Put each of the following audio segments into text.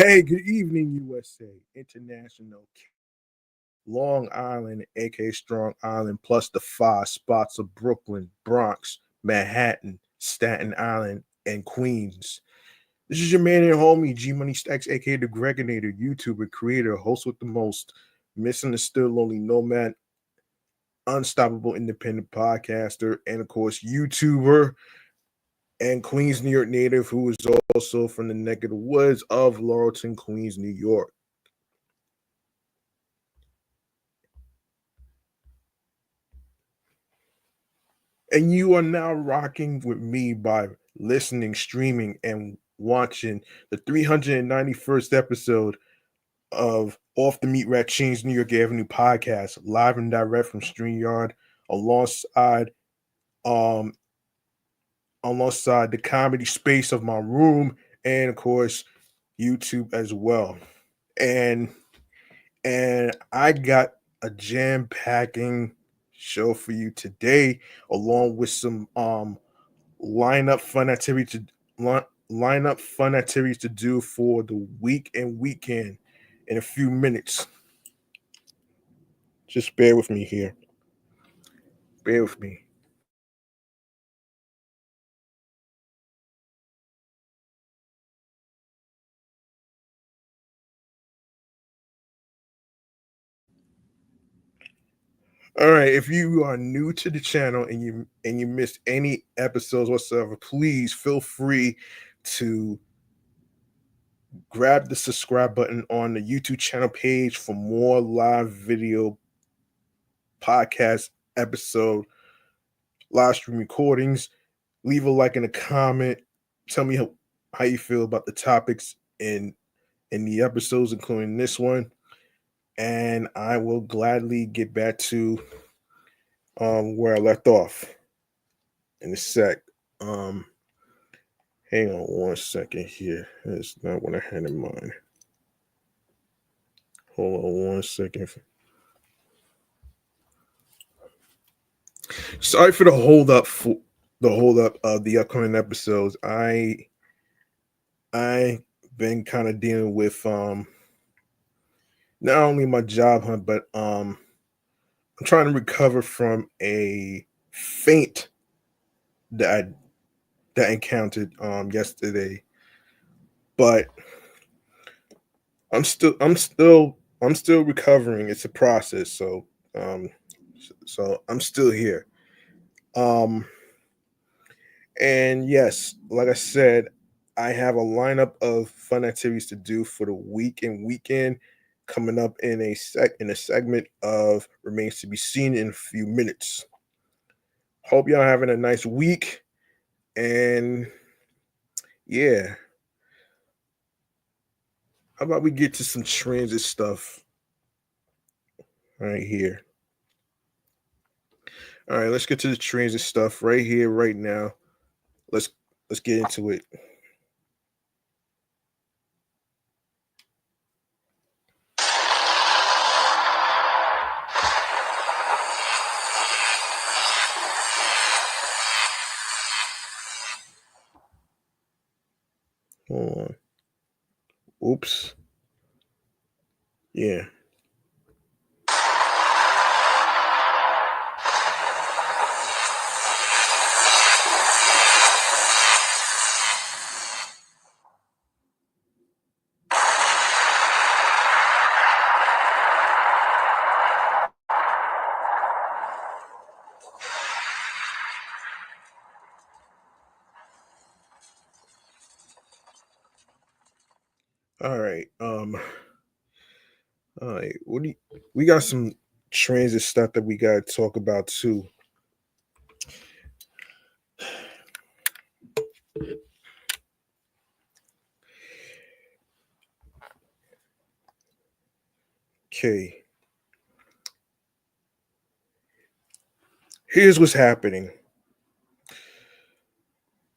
Hey, good evening, USA, International, Long Island, aka Strong Island, plus the five spots of Brooklyn, Bronx, Manhattan, Staten Island, and Queens. This is your man and homie, G Money Stacks, aka the Gregonator, YouTuber, creator, host with the most, misunderstood, lonely nomad, unstoppable independent podcaster, and of course, YouTuber and Queens, New York native, who is also from the neck of the woods of Laurelton, Queens, New York. And you are now rocking with me by listening, streaming, and watching the 391st episode of Off the Meat Rat Chainz New York Avenue podcast, live and direct from StreamYard, alongside um alongside the comedy space of my room, and of course YouTube as well. And I got a jam packing show for you today, along with some line up fun activities to line up fun activities to do for the week and weekend in a few minutes. Just bear with me here. Bear with me. All right, if you are new to the channel and you missed any episodes whatsoever, please feel free to grab the subscribe button on the YouTube channel page for more live video podcast episode live stream recordings. Leave a like and a comment. Tell me how you feel about the topics in the episodes, including this one. And I will gladly get back to where I left off in a sec. Um, Hang on one second here. That's not what I had in mind. Hold on one second. Sorry for the hold up of the upcoming episodes. I been kind of dealing with not only my job hunt, but I'm trying to recover from a faint that I encountered yesterday. But I'm still recovering. It's a process, um so I'm still here. Um and yes, like I said, I have a lineup of fun activities to do for the week and weekend coming up in a segment of remains to be seen in a few minutes. Hope y'all having a nice week, and yeah, how about we get to some transit stuff right here. All right, let's get to the transit stuff right here, right now. Let's let's get into it. Hold on. Oops. Yeah. All right. All right. We got some transit stuff that we gotta talk about too. Okay. Here's what's happening.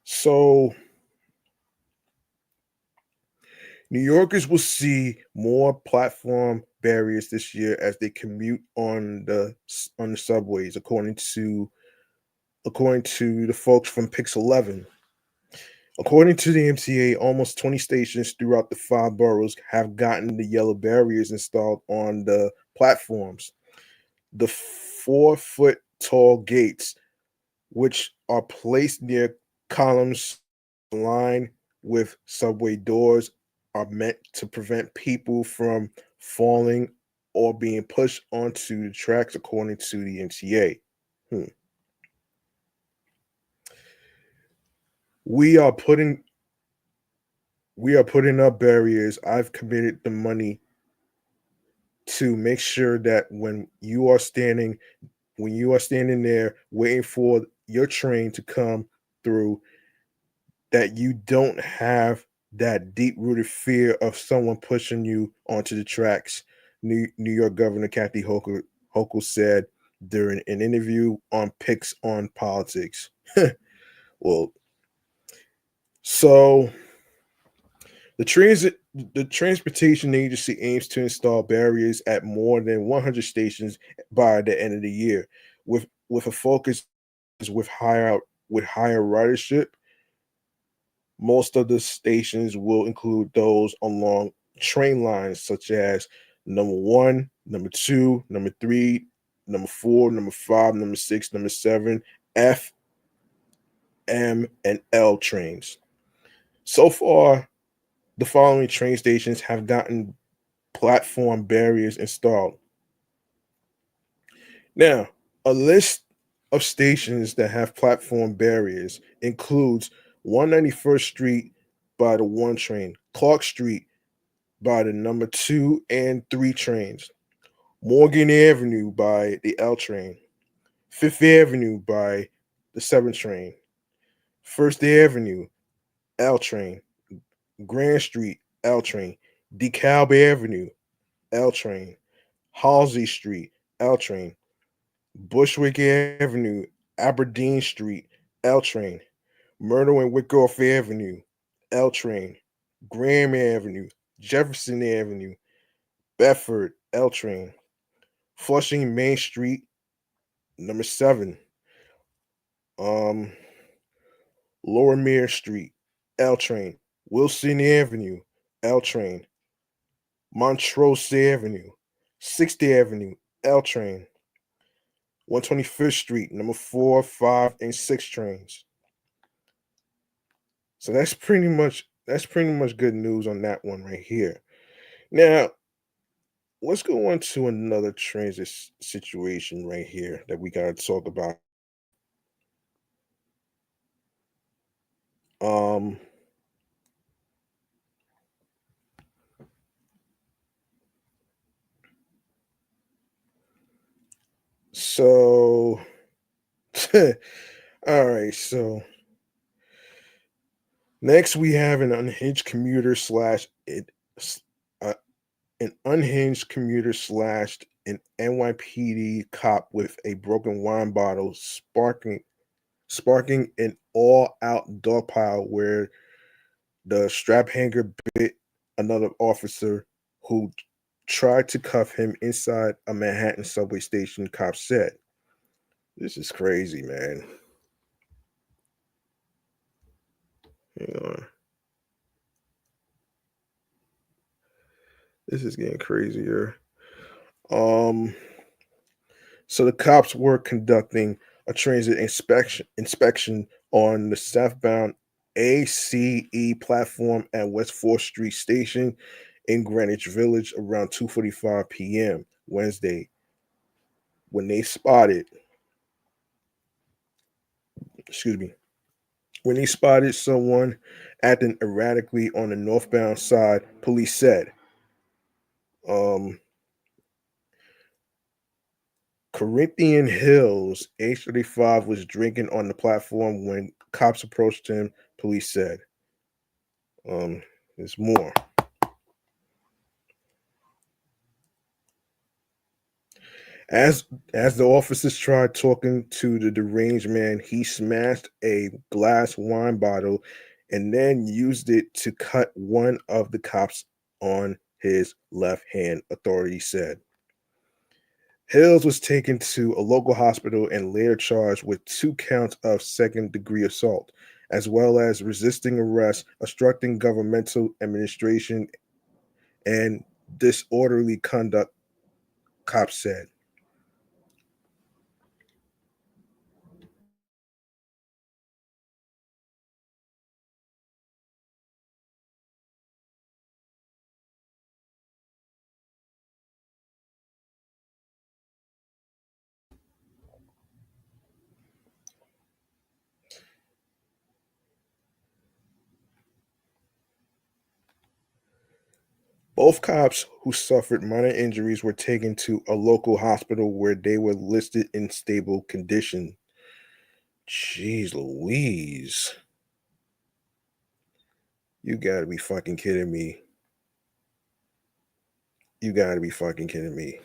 So New Yorkers will see more platform barriers this year as they commute on the subways, according to the folks from Pix 11. According to the MTA, almost 20 stations throughout the five boroughs have gotten the yellow barriers installed on the platforms. The 4-foot tall gates, which are placed near columns aligned with subway doors, are meant to prevent people from falling or being pushed onto the tracks, according to the MTA. Hmm. We are putting we are putting up barriers. I've committed the money to make sure that when you are standing there waiting for your train to come through, that you don't have that deep rooted fear of someone pushing you onto the tracks. New York Governor Kathy Hochul said during an interview on Picks on Politics. Well, so the transportation agency aims to install barriers at more than 100 stations by the end of the year, with a focus with higher ridership. Most of the stations will include those along train lines such as number one, number two, number three, number four, number five, number six, number seven, F, M, and L trains. So far, the following train stations have gotten platform barriers installed. Now, a list of stations that have platform barriers includes 191st Street by the 1 train, Clark Street by the number 2 and 3 trains, Morgan Avenue by the L train, Fifth Avenue by the 7 train, First Avenue, L train, Grand Street, L train, DeKalb Avenue, L train, Halsey Street, L train, Bushwick Avenue, Aberdeen Street, L train, Myrtle and Wyckoff Avenue, L train, Graham Avenue, Jefferson Avenue, Bedford, L train, Flushing Main Street, number 7, um, Lower Mere Street, L train, Wilson Avenue, L train, Montrose Avenue, 6th Avenue, L train, 125th Street, number 4, 5, and 6 trains. So that's pretty much good news on that one right here. Now, let's go on to another transit situation right here that we gotta talk about. Um, so all right, so next we have s- uh, an unhinged commuter slashed an NYPD cop with a broken wine bottle, sparking an all-out dog pile where the strap hanger bit another officer who tried to cuff him inside a Manhattan subway station, cops said. This is crazy, man. Hang on. This is getting crazier. Um, so the cops were conducting a transit inspection on the southbound ACE platform at West 4th Street Station in Greenwich Village around 2:45 p.m. Wednesday when they spotted, excuse me, when they spotted someone acting erratically on the northbound side. Police said, um, Corinthian Hills, age 35, was drinking on the platform when cops approached him. Police said, um, "There's more." As as the officers tried talking to the deranged man, he smashed a glass wine bottle and then used it to cut one of the cops on his left hand, authorities said. Hills was taken to a local hospital and later charged with 2 counts of second degree assault. as well as resisting arrest, obstructing governmental administration, and disorderly conduct, cops said. Both cops who suffered minor injuries were taken to a local hospital where they were listed in stable condition. Jeez Louise. You gotta be fucking kidding me. You gotta be fucking kidding me.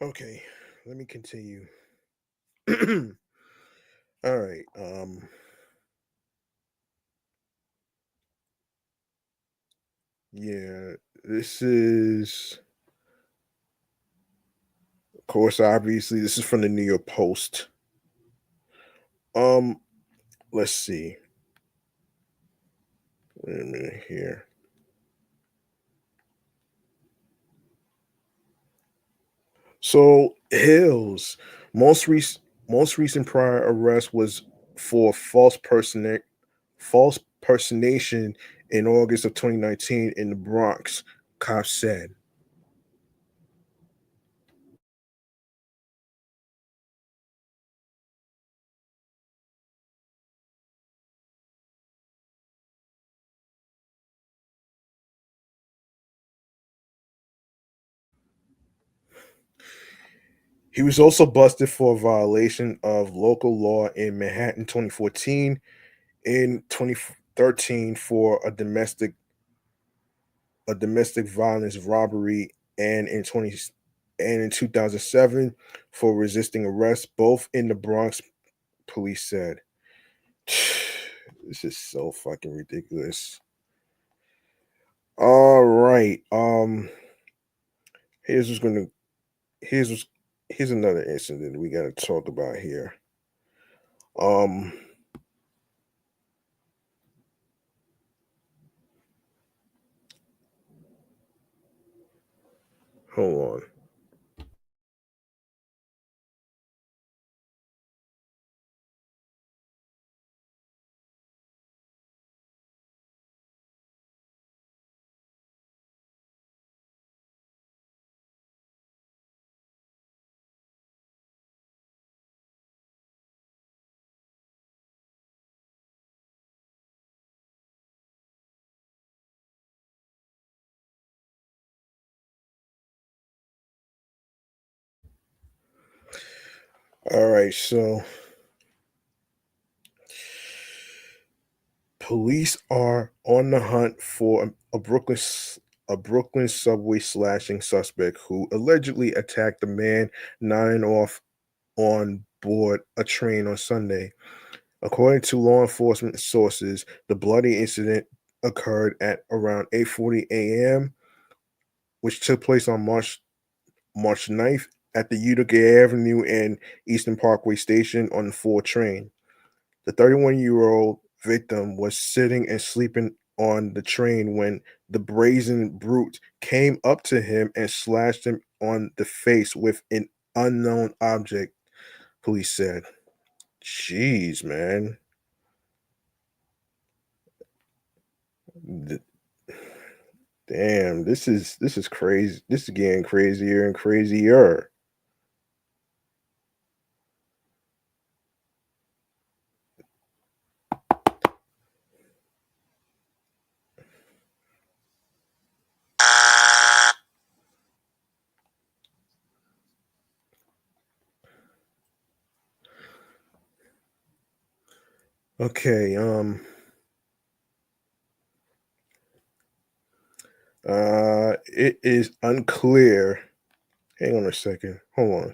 Okay, let me continue. All right. Yeah, this is, of course, obviously, this is from the New York Post. Um, let's see. Wait a minute here. So Hills, most recent prior arrest was for false personation in August of 2019 in the Bronx, cops said. He was also busted for a violation of local law in Manhattan 2014, in 2013 for a domestic violence robbery, and in 2007 for resisting arrest, both in the Bronx, police said. This is so fucking ridiculous. All right. Here's what's gonna here's what's, here's another incident we gotta talk about here. Um Hold on. All right, so police are on the hunt for a Brooklyn subway slashing suspect who allegedly attacked a man nodding off on board a train on Sunday. According to law enforcement sources, the bloody incident occurred at around 8:40 a.m., which took place on March 9th at the Utica Avenue and Eastern Parkway station on the 4 train. The 31-year-old victim was sitting and sleeping on the train when the brazen brute came up to him and slashed him on the face with an unknown object, police said. Jeez, man. D- Damn, this is crazy. This is getting crazier and crazier. Okay, it is unclear. Hang on a second. Hold on.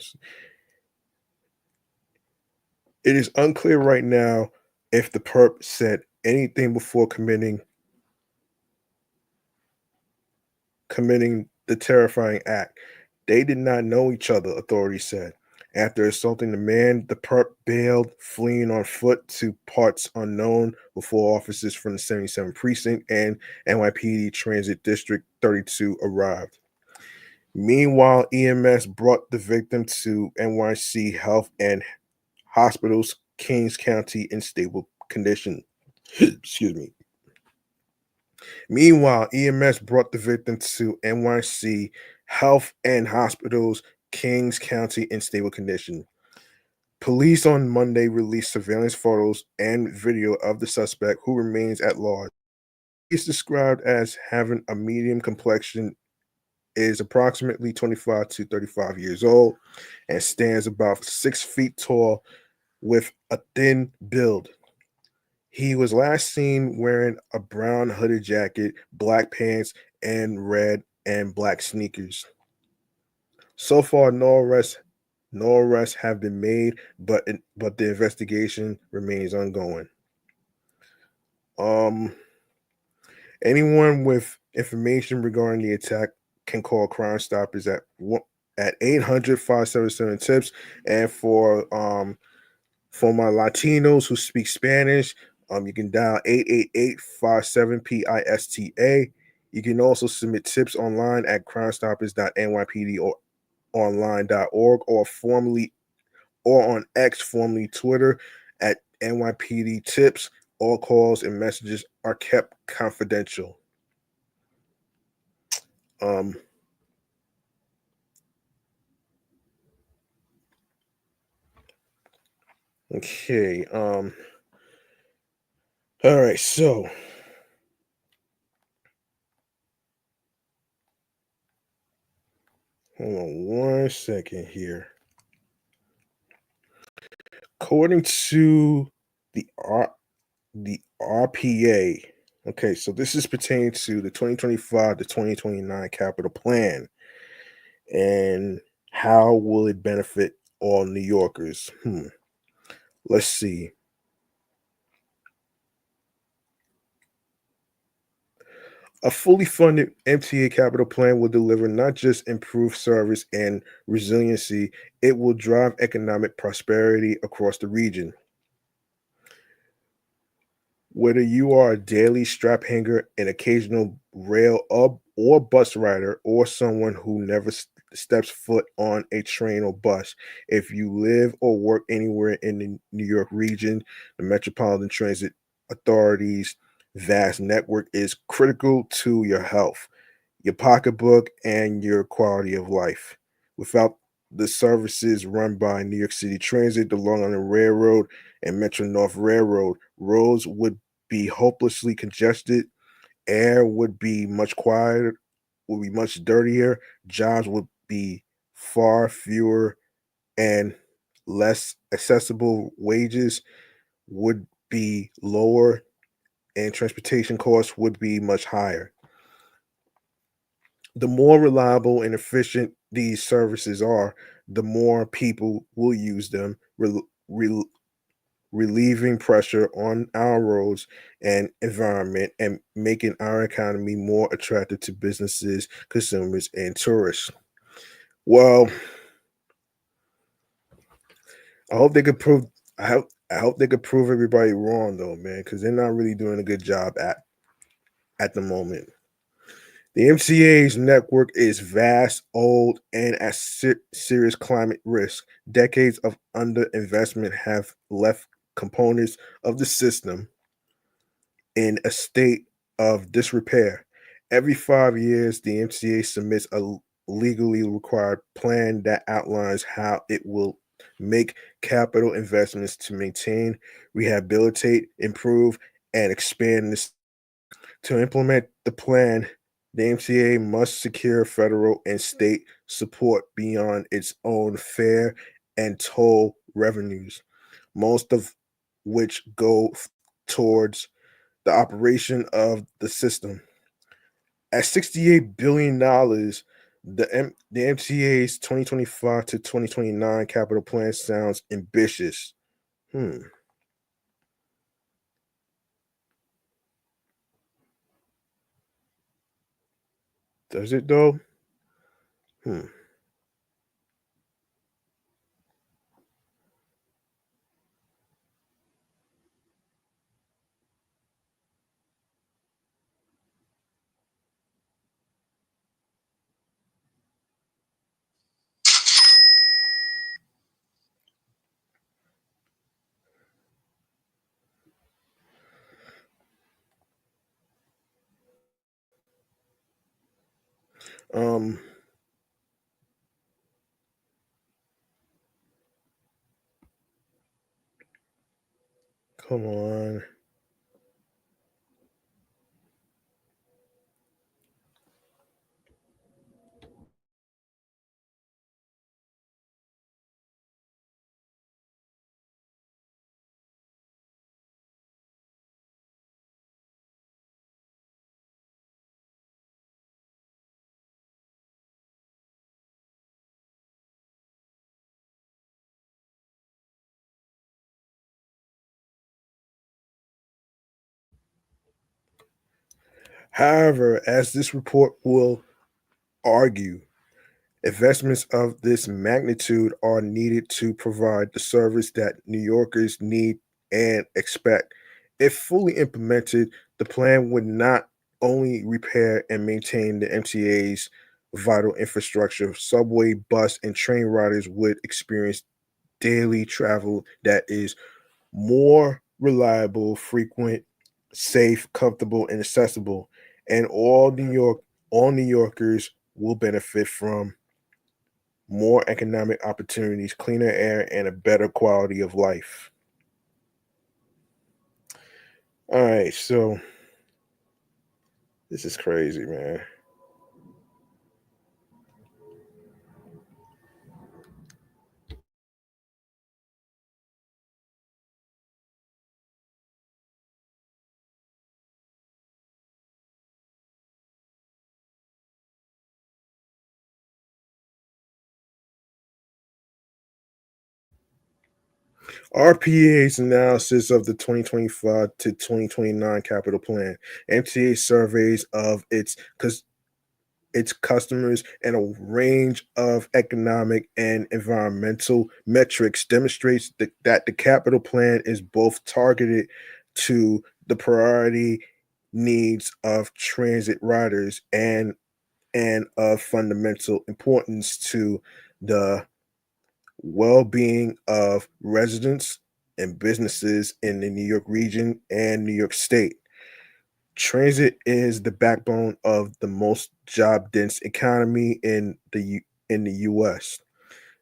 It is unclear right now if the perp said anything before committing the terrifying act. They did not know each other, authorities said. After assaulting the man, the perp bailed, fleeing on foot to parts unknown before officers from the 77th Precinct and NYPD Transit District 32 arrived. Meanwhile, EMS brought the victim to NYC Health and Hospitals, Kings County, in stable condition. Excuse me. Meanwhile, EMS brought the victim to NYC Health and Hospitals, Kings County, in stable condition. Police on Monday released surveillance photos and video of the suspect, who remains at large. He's described as having a medium complexion, is approximately 25 to 35 years old, and stands about 6 feet tall with a thin build. He was last seen wearing a brown hooded jacket, black pants, and red and black sneakers. So far, no arrests have been made, but the investigation remains ongoing. Um, Anyone with information regarding the attack can call Crime Stoppers at 800-577-TIPS, and for my Latinos who speak Spanish, you can dial 888-57-PISTA. You can also submit tips online at crimestoppers.nypd or online.org, or formerly or on X, formerly Twitter, at NYPD Tips. All calls and messages are kept confidential. Um, okay. All right, so hold on one second here. According to the the RPA. Okay, so this is pertaining to the 2025 to 2029 capital plan, and how will it benefit all New Yorkers? Let's see. A fully funded MTA capital plan will deliver not just improved service and resiliency, it will drive economic prosperity across the region. Whether you are a daily strap hanger, an occasional rail up or bus rider, or someone who never steps foot on a train or bus, if you live or work anywhere in the New York region, the Metropolitan Transit Authority's vast network is critical to your health, your pocketbook, and your quality of life. Without the services run by New York City Transit, the Long Island Railroad, and Metro North Railroad, roads would be hopelessly congested, air would be much quieter, would be much dirtier, jobs would be far fewer, and less accessible, wages would be lower and transportation costs would be much higher. The more reliable and efficient these services are, the more people will use them, rel- relieving pressure on our roads and environment and making our economy more attractive to businesses, consumers, and tourists. Well, I hope they could prove. I hope they could prove everybody wrong though, man, because they're not really doing a good job at the moment. The MCA's network is vast, old, and at serious climate risk. Decades of underinvestment have left components of the system in a state of disrepair. Every 5 years, the MCA submits a legally required plan that outlines how it will make capital investments to maintain, rehabilitate, improve, and expand this. To implement the plan, the MCA must secure federal and state support beyond its own fare and toll revenues, most of which go towards the operation of the system. At $68 billion, the MTA's 2025 to 2029 capital plan sounds ambitious. Hmm. Does it though? Hmm. Um. Come on. However, as this report will argue, investments of this magnitude are needed to provide the service that New Yorkers need and expect. If fully implemented, the plan would not only repair and maintain the MTA's vital infrastructure, subway, bus, and train riders would experience daily travel that is more reliable, frequent, safe, comfortable, and accessible. And all New Yorkers will benefit from more economic opportunities, cleaner air, and a better quality of life. All right, so this is crazy, man. RPA's analysis of the 2025 to 2029 capital plan, MTA surveys of its customers and a range of economic and environmental metrics demonstrates that the capital plan is both targeted to the priority needs of transit riders and of fundamental importance to the well-being of residents and businesses in the New York region and New York State. Transit is the backbone of the most job-dense economy in the US.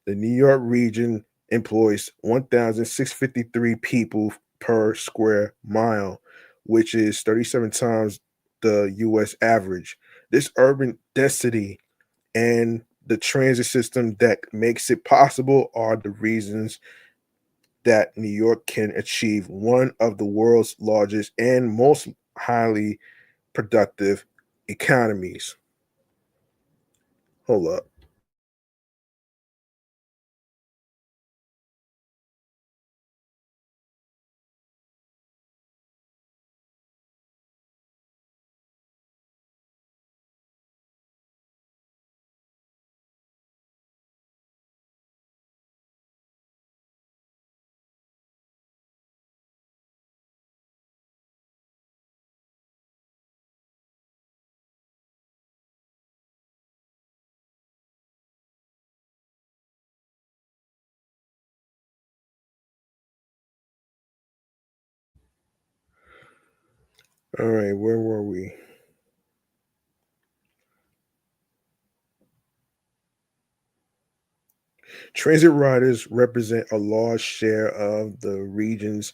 The New York region employs 1,653 people per square mile, which is 37 times the US average. This urban density and the transit system that makes it possible are the reasons that New York can achieve one of the world's largest and most highly productive economies. Hold up. All right, where were we? Transit riders represent a large share of the region's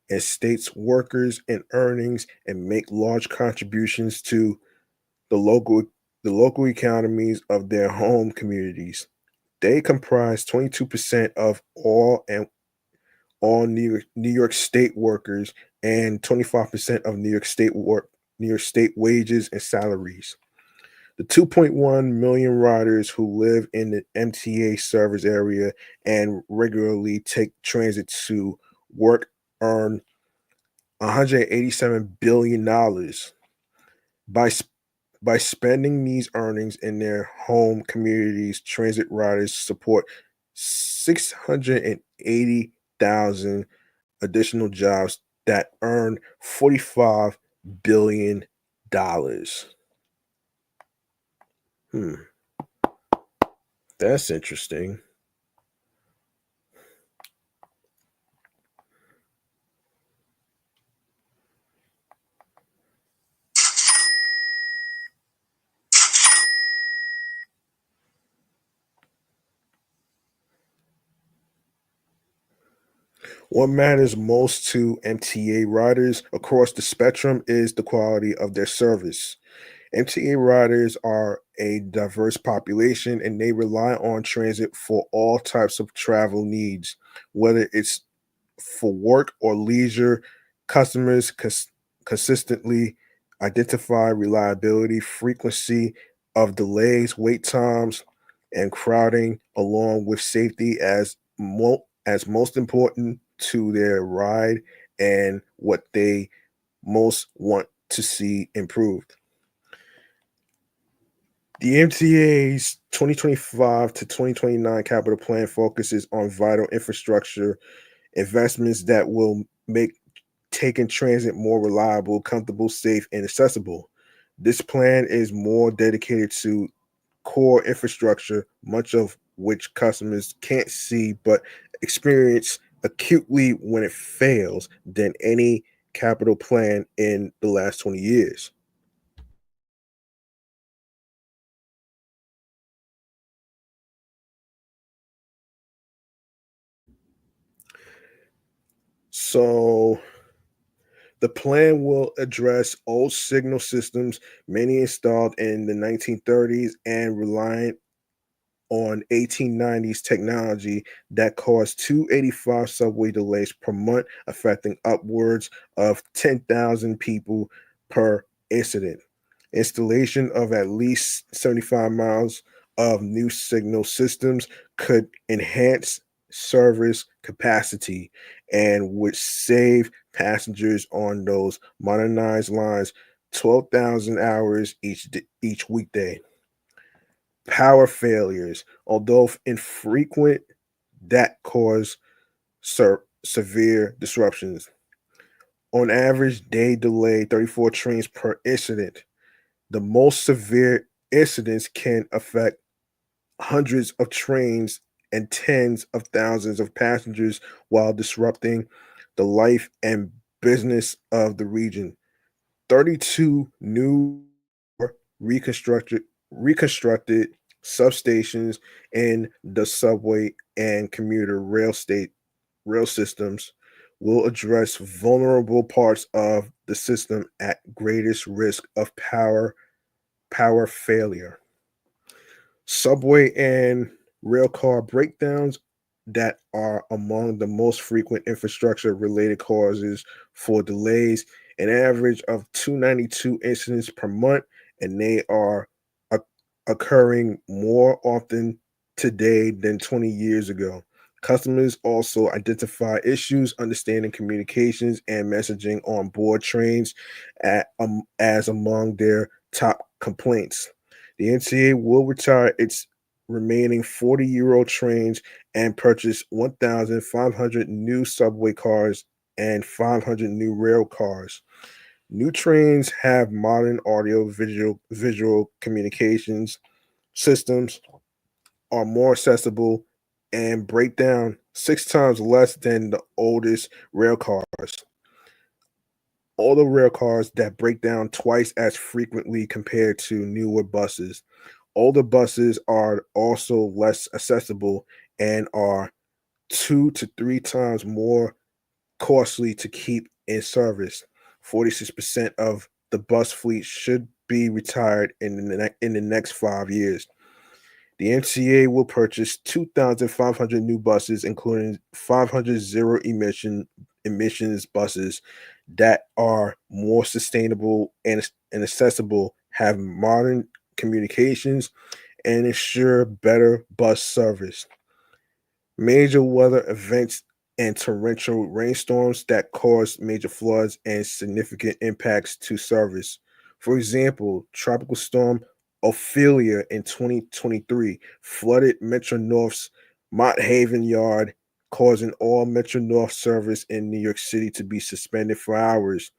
and states' workers and earnings and make large contributions to the local the local economies of their home communities. They comprise 22% of all New York State workers and 25% of New York State wages and salaries. The 2.1 million riders who live in the MTA service area and regularly take transit to work earn $187 billion. By by spending these earnings in their home communities, transit riders support 680,000 additional jobs that earn $45 billion. Hmm, that's interesting. What matters most to MTA riders across the spectrum is the quality of their service. MTA riders are a diverse population and they rely on transit for all types of travel needs, whether it's for work or leisure. Customers consistently identify reliability, frequency of delays, wait times, and crowding, along with safety as most important to their ride and what they most want to see improved. The MTA's 2025 to 2029 capital plan focuses on vital infrastructure investments that will make taking transit more reliable, comfortable, safe, and accessible. This plan is more dedicated to core infrastructure, much of which customers can't see but experience acutely when it fails, than any capital plan in the last 20 years. So, the plan will address old signal systems, many installed in the 1930s and reliant on 1890s technology that caused 285 subway delays per month, affecting upwards of 10,000 people per incident. Installation of at least 75 miles of new signal systems could enhance service capacity and would save passengers on those modernized lines 12,000 hours each weekday. Power failures, although infrequent, that cause severe disruptions. On average, they delay 34 trains per incident. The most severe incidents can affect hundreds of trains and tens of thousands of passengers while disrupting the life and business of the region. 32 new reconstructed reconstructed substations in the subway and commuter rail systems will address vulnerable parts of the system at greatest risk of power failure. Subway and rail car breakdowns that are among the most frequent infrastructure related causes for delays, an average of 292 incidents per month, and they are oc- occurring more often today than 20 years ago. Customers also identify issues understanding communications and messaging on board trains as among their top complaints. The NCA will retire its remaining 40-year-old trains and purchase 1,500 new subway cars and 500 new rail cars. New trains have modern audio visual communications systems, are more accessible, and break down 6 times less than the oldest rail cars. Older rail cars that break down twice as frequently compared to newer buses. Older buses are also less accessible and are 2 to 3 times more costly to keep in service. 46% of the bus fleet should be retired in the next 5 years. The MTA will purchase 2,500 new buses, including 500 emissions buses that are more sustainable and accessible, have modern communications, and ensure better bus service. Major weather events and torrential rainstorms that cause major floods and significant impacts to service. For example, Tropical Storm Ophelia in 2023 flooded Metro North's Mott Haven Yard, causing all Metro North service in New York City to be suspended for hours.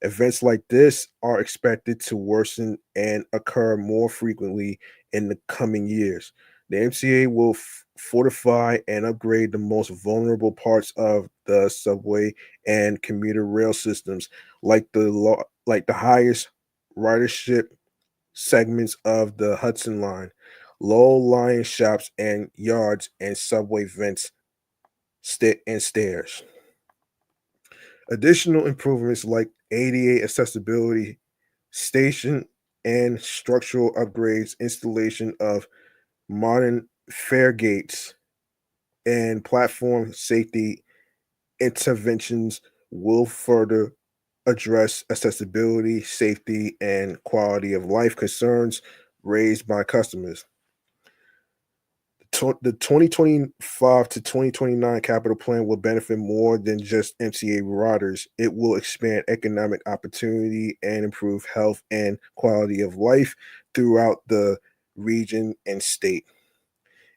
Events like this are expected to worsen and occur more frequently in the coming years. The MTA will fortify and upgrade the most vulnerable parts of the subway and commuter rail systems, like the highest ridership segments of the Hudson Line, low-lying shops and yards, and subway vents and stairs. Additional improvements like ADA accessibility, station and structural upgrades, installation of modern fare gates, and platform safety interventions will further address accessibility, safety, and quality of life concerns raised by customers. The 2025 to 2029 capital plan will benefit more than just MTA riders. It will expand economic opportunity and improve health and quality of life throughout the region and state.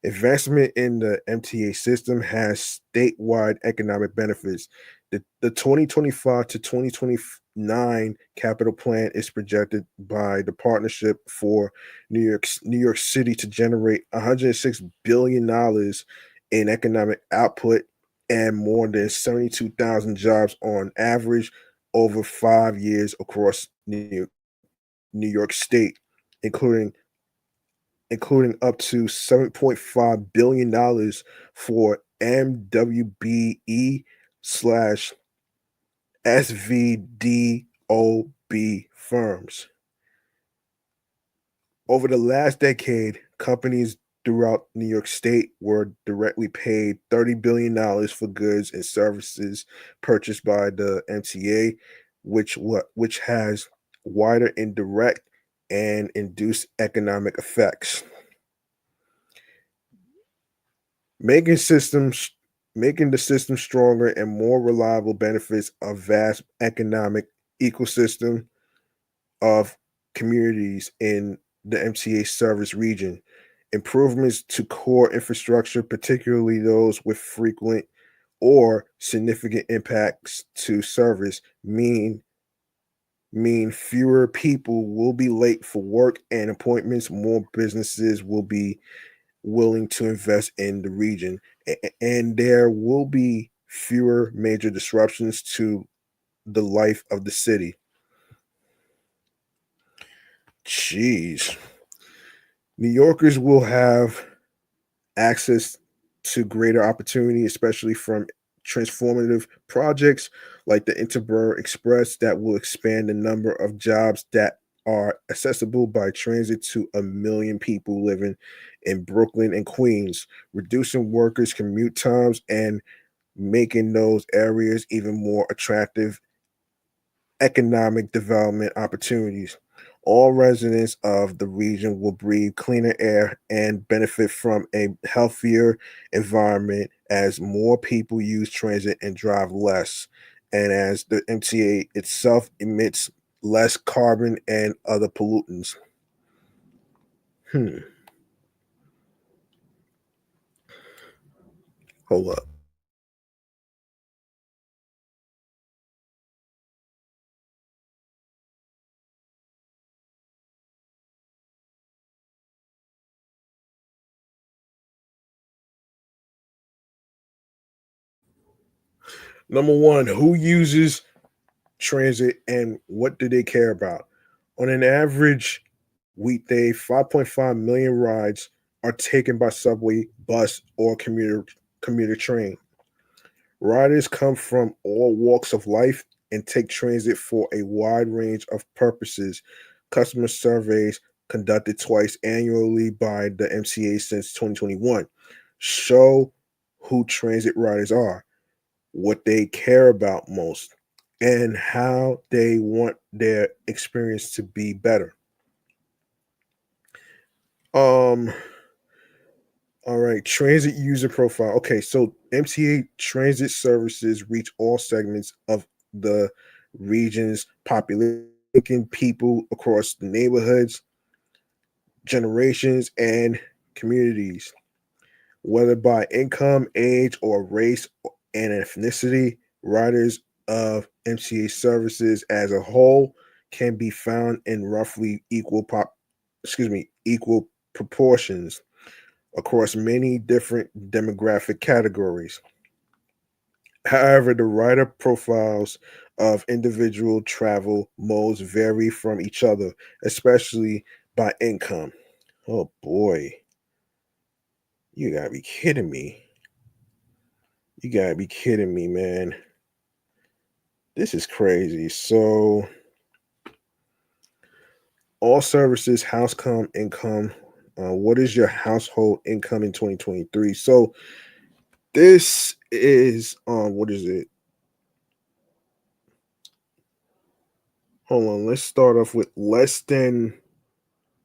Investment in the MTA system has statewide economic benefits. The 2025 to 2029 capital plan is projected by the Partnership for New York City to generate $106 billion in economic output and more than 72,000 jobs on average over 5 years across New York State, including up to $7.5 billion for MWBE slash SVDOB firms. Over the last decade, companies throughout New York State were directly paid $30 billion for goods and services purchased by the MTA, which has wider indirect and induced economic effects. Making systems Making the system stronger and more reliable benefits a vast economic ecosystem of communities in the MTA service region. Improvements to core infrastructure, particularly those with frequent or significant impacts to service, mean fewer people will be late for work and appointments, more businesses will be willing to invest in the region, and there will be fewer major disruptions to the life of the city. Jeez. New Yorkers will have access to greater opportunity, especially from transformative projects like the Interborough Express that will expand the number of jobs that are accessible by transit to a million people living in Brooklyn and Queens, reducing workers' commute times and making those areas even more attractive economic development opportunities. All residents of the region will breathe cleaner air and benefit from a healthier environment as more people use transit and drive less, and as the MTA itself emits less carbon and other pollutants. Hmm. Hold up. Number one, who uses transit and what do they care about? On an average weekday, 5.5 million rides are taken by subway, bus, or commuter train. Riders come from all walks of life and take transit for a wide range of purposes. Customer surveys conducted twice annually by the MCA since 2021 show who transit riders are, what they care about most, and how they want their experience to be better. Um, all right, transit user profile. Okay, so MTA transit services reach all segments of the region's population, people across the neighborhoods, generations, and communities, whether by income, age, or race and ethnicity. Riders of MTA services as a whole can be found in roughly equal proportions across many different demographic categories. However, the rider profiles of individual travel modes vary from each other, especially by income. Oh boy, you gotta be kidding me. You gotta be kidding me, man. This is crazy. So, all services, income. What is your household income in 2023? So, this is what is it? Hold on, let's start off with less than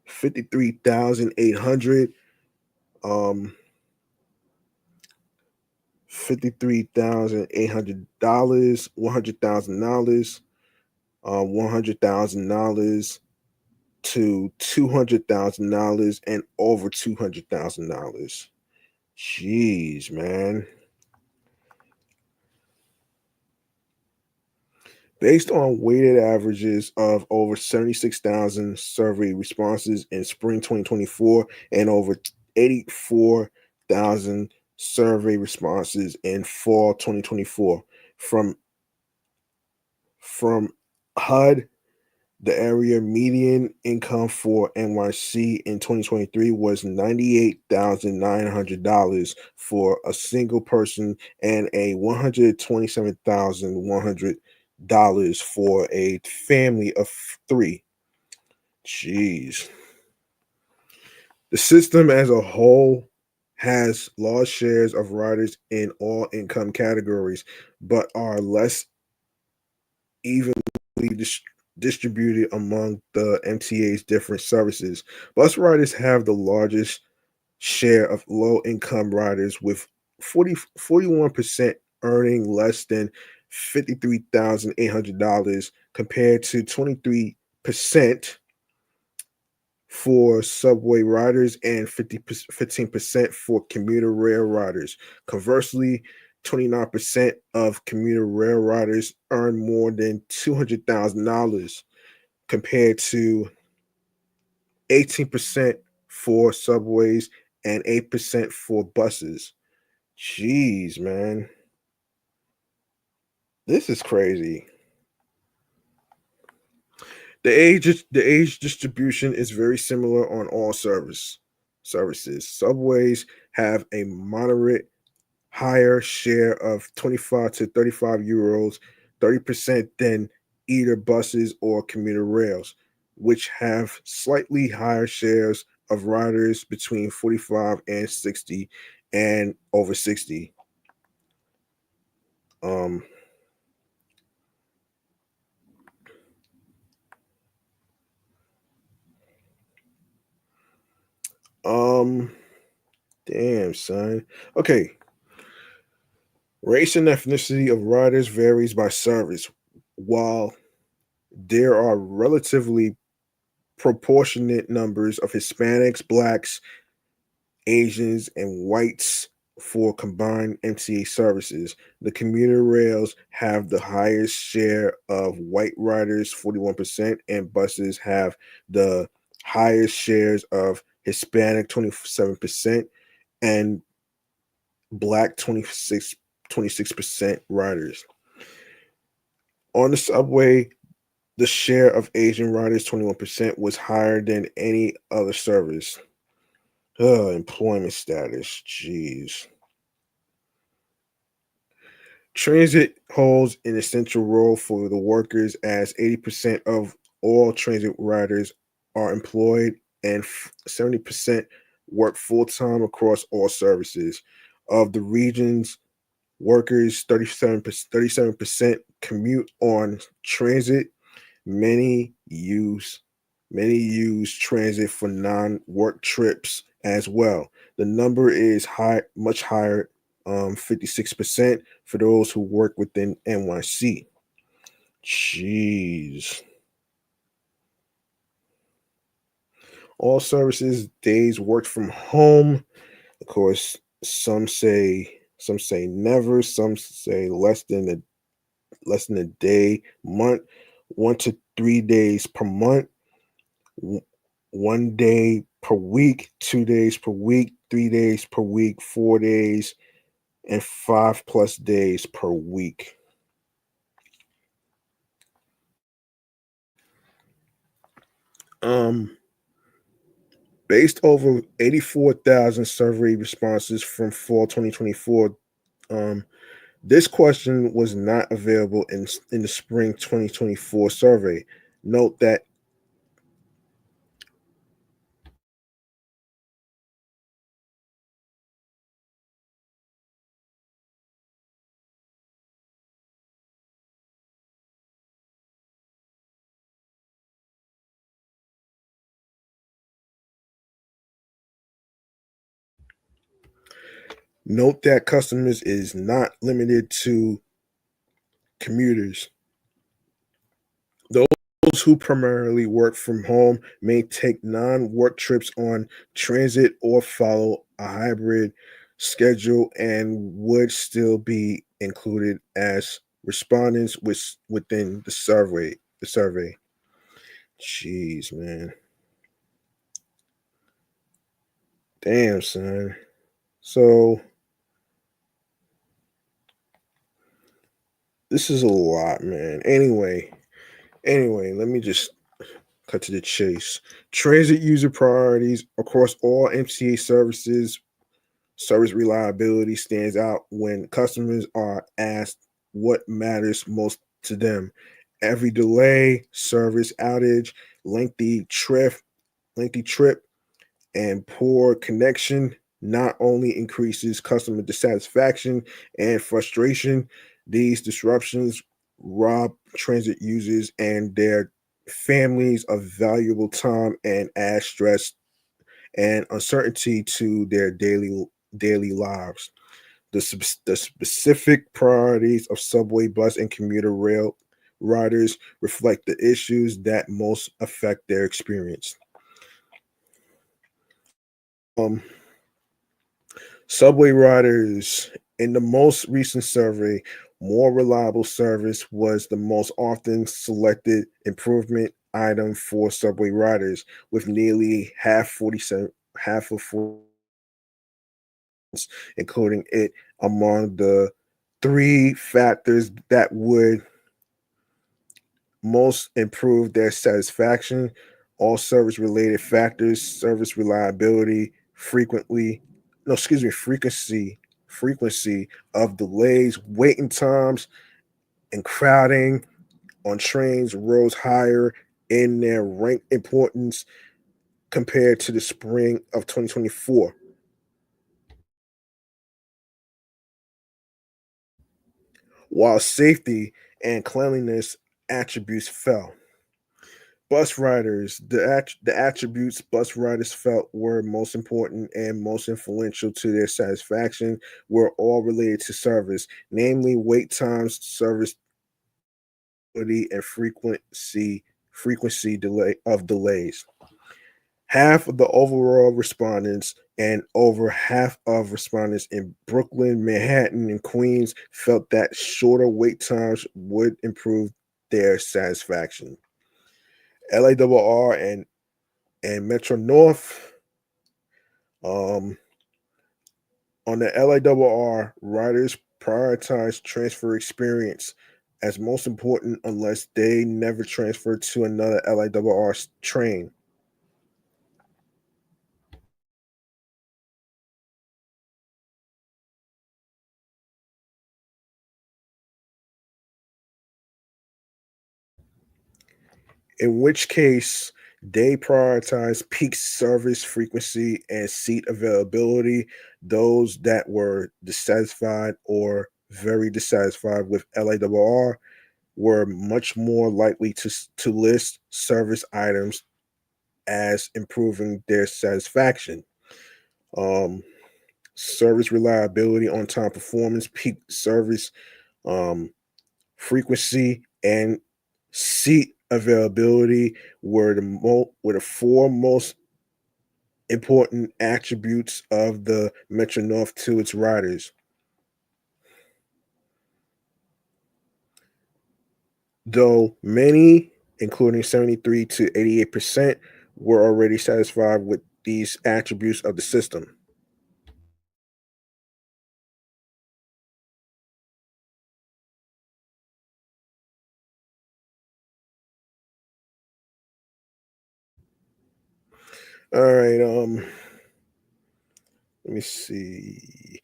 53,800. Um, $53,800, $100,000, $100,000 to $200,000 and over $200,000. Jeez, man. Based on weighted averages of over 76,000 survey responses in spring 2024 and over 84,000 survey responses in fall 2024 from HUD, the area median income for NYC in 2023 was $98,900 for a single person and a $127,100 for a family of three. Jeez. The system as a whole has large shares of riders in all income categories, but are less evenly distributed among the MTA's different services. Bus riders have the largest share of low income riders, with 41% earning less than $53,800 compared to 23% for subway riders and 15% for commuter rail riders. Conversely, 29% of commuter rail riders earn more than $200,000 compared to 18% for subways and 8% for buses. Jeez, man. This is crazy. The age distribution is very similar on all services. Subways have a moderate higher share of 25 to 35 euros, 30% than either buses or commuter rails. which have slightly higher shares of riders between 45 and 60 and over 60. Um, um, damn, son. Okay, race and ethnicity of riders varies by service. While there are relatively proportionate numbers of Hispanics, Blacks, Asians, and whites for combined MTA services. The commuter rails have the highest share of white riders, 41%, and buses have the highest shares of Hispanic, 27%, and Black, 26% riders. On the subway, the share of Asian riders, 21%, was higher than any other service. Employment status. Jeez. Transit holds an essential role for the workers as 80% of all transit riders are employed and 70% work full time across all services. Of the region's workers, 37% commute on transit. Many use Many use transit for non-work trips as well. The number is much higher, 56% for those who work within NYC. Jeez. All services days worked from home. Of course, some say never, some say less than a day, month, 1 to 3 days per month. 1 day per week, 2 days per week, 3 days per week, 4 days, and 5+ days per week. Um, Based over 84,000 survey responses from fall 2024, this question was not available in the spring 2024 survey. Note that customers is not limited to commuters. Those who primarily work from home may take non work trips on transit or follow a hybrid schedule and would still be included as respondents within the survey. Jeez, man. Damn, son. So this is a lot, man. Anyway, let me just cut to the chase. Transit user priorities across all MTA services. Service reliability stands out when customers are asked what matters most to them. Every delay, service outage, lengthy trip, and poor connection not only increases customer dissatisfaction and frustration, these disruptions rob transit users and their families of valuable time and add stress and uncertainty to their daily lives. The specific priorities of subway, bus, and commuter rail riders reflect the issues that most affect their experience. Um, Subway riders in the most recent survey, more reliable service was the most often selected improvement item for subway riders, with nearly half of 40, including it among the three factors that would most improve their satisfaction. All service related factors, service reliability, frequency of delays, waiting times, and crowding on trains rose higher in their rank importance compared to the spring of 2024, while safety and cleanliness attributes fell. Bus riders, the attributes bus riders felt were most important and most influential to their satisfaction were all related to service, namely wait times, service quality, and frequency delays. Half of the overall respondents and over half of respondents in Brooklyn, Manhattan, and Queens felt that shorter wait times would improve their satisfaction. LARR and Metro North. Um, on the LARR, riders prioritize transfer experience as most important unless they never transfer to another LARR train. In which case they prioritize peak service frequency and seat availability. Those that were dissatisfied or very dissatisfied with LARR were much more likely to list service items as improving their satisfaction. Um, Service reliability, on time performance, peak service um, frequency, and seat availability were the four most important attributes of the Metro North to its riders. Though many, including 73 to 88%, were already satisfied with these attributes of the system. All right, let me see.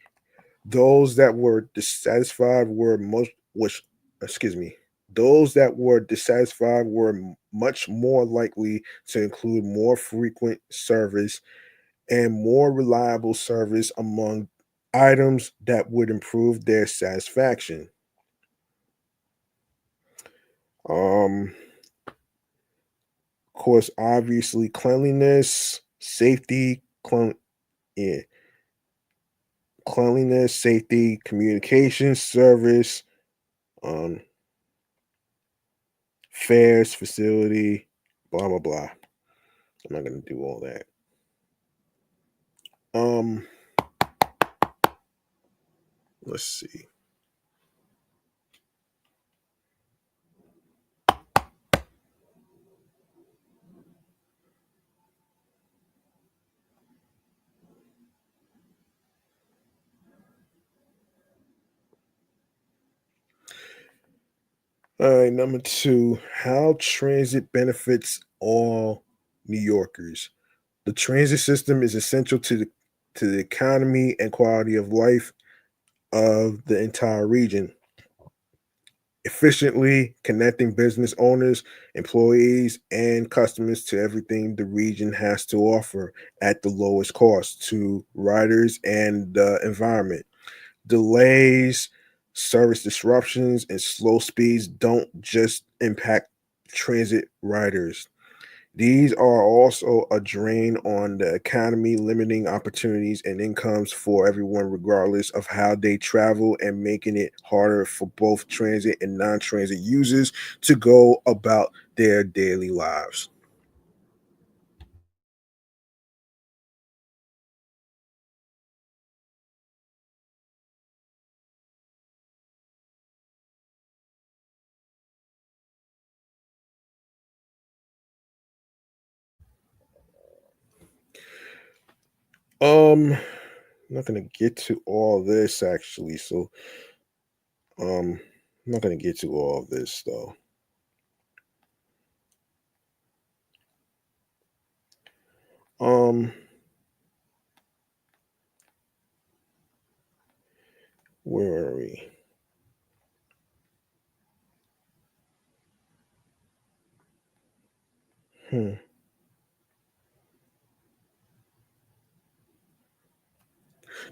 Those that were dissatisfied were most which excuse me. Those that were dissatisfied were much more likely to include more frequent service and more reliable service among items that would improve their satisfaction. Um, of course, obviously, cleanliness, safety, yeah, cleanliness, safety, communication, service, um, fares, facility, blah blah blah. I'm not gonna do all that. Um, let's see. All right, number two, how transit benefits all New Yorkers. The transit system is essential to the economy and quality of life of the entire region, efficiently connecting business owners, employees, and customers to everything the region has to offer at the lowest cost to riders and the environment. Delays, service disruptions, and slow speeds don't just impact transit riders. These are also a drain on the economy, limiting opportunities and incomes for everyone, regardless of how they travel, and making it harder for both transit and non transit users to go about their daily lives. I'm not gonna get to all this actually, so I'm not gonna get to all of this though. Um, where are we? Hmm.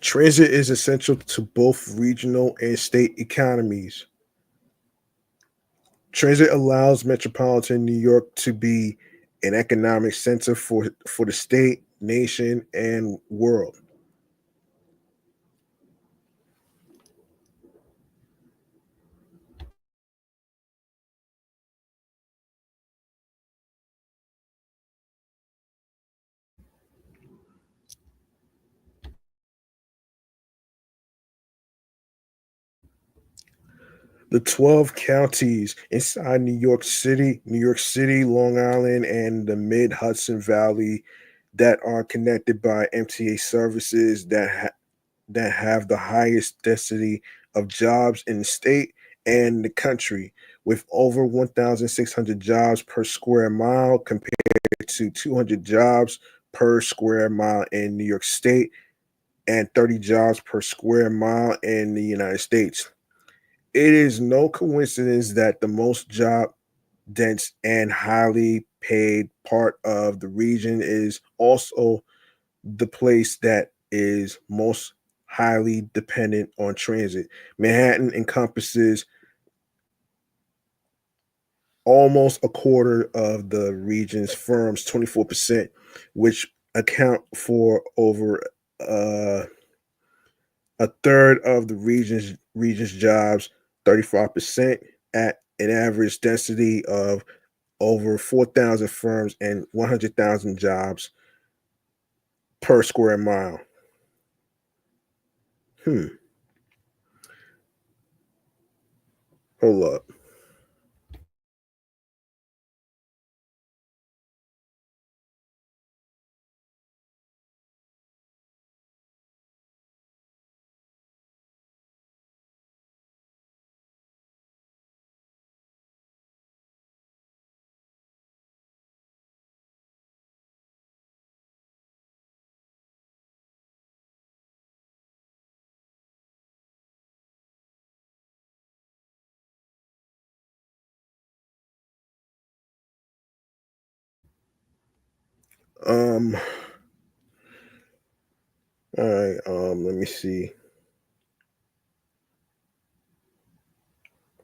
Transit is essential to both regional and state economies. Transit allows metropolitan New York to be an economic center for the state, nation, and world. The 12 counties inside New York City, Long Island, and the Mid Hudson Valley that are connected by MTA services that have the highest density of jobs in the state and the country, with over 1,600 jobs per square mile compared to 200 jobs per square mile in New York State and 30 jobs per square mile in the United States. It is no coincidence that the most job dense and highly paid part of the region is also the place that is most highly dependent on transit. Manhattan encompasses almost a quarter of the region's firms, 24%, which account for over uh, a third of the region's jobs, 35%, at an average density of over 4,000 firms and 100,000 jobs per square mile. Hmm. Hold up. Um. All right. Let me see.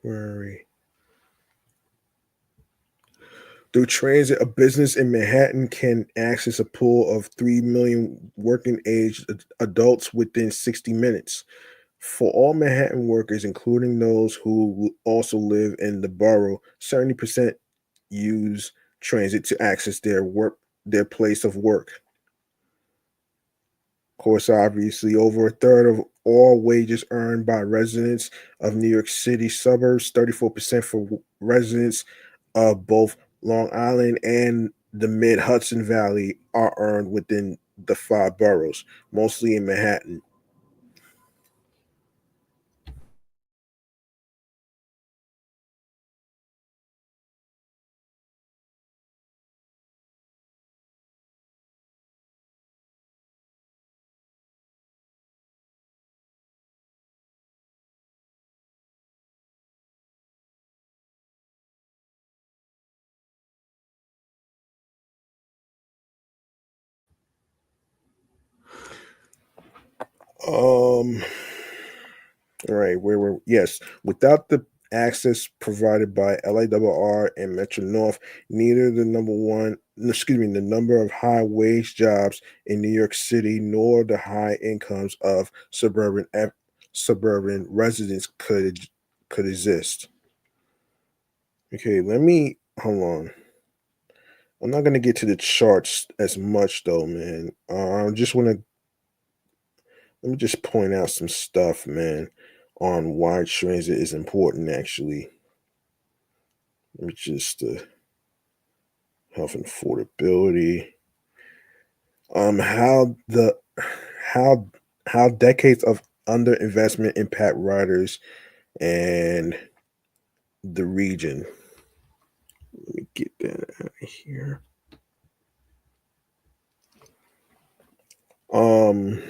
Where are we? Through transit, a business in Manhattan can access a pool of 3 million working age adults within 60 minutes. For all Manhattan workers, including those who also live in the borough, 70% use transit to access their place of work. Of course, obviously, over a third of all wages earned by residents of New York City suburbs, 34% for residents of both Long Island and the Mid Hudson Valley, are earned within the five boroughs, mostly in Manhattan. Um, all right, where were yes, without the access provided by LARR and Metro North, neither the number one, no, excuse me, the number of high wage jobs in New York City nor the high incomes of suburban residents could exist. Okay, let me hold on. I'm not gonna get to the charts as much though, man. I just want to let me just point out some stuff, man, on why transit is important. Actually, let me just health and affordability. How the how how decades of underinvestment impact riders and the region. Let me get that out of here. Um,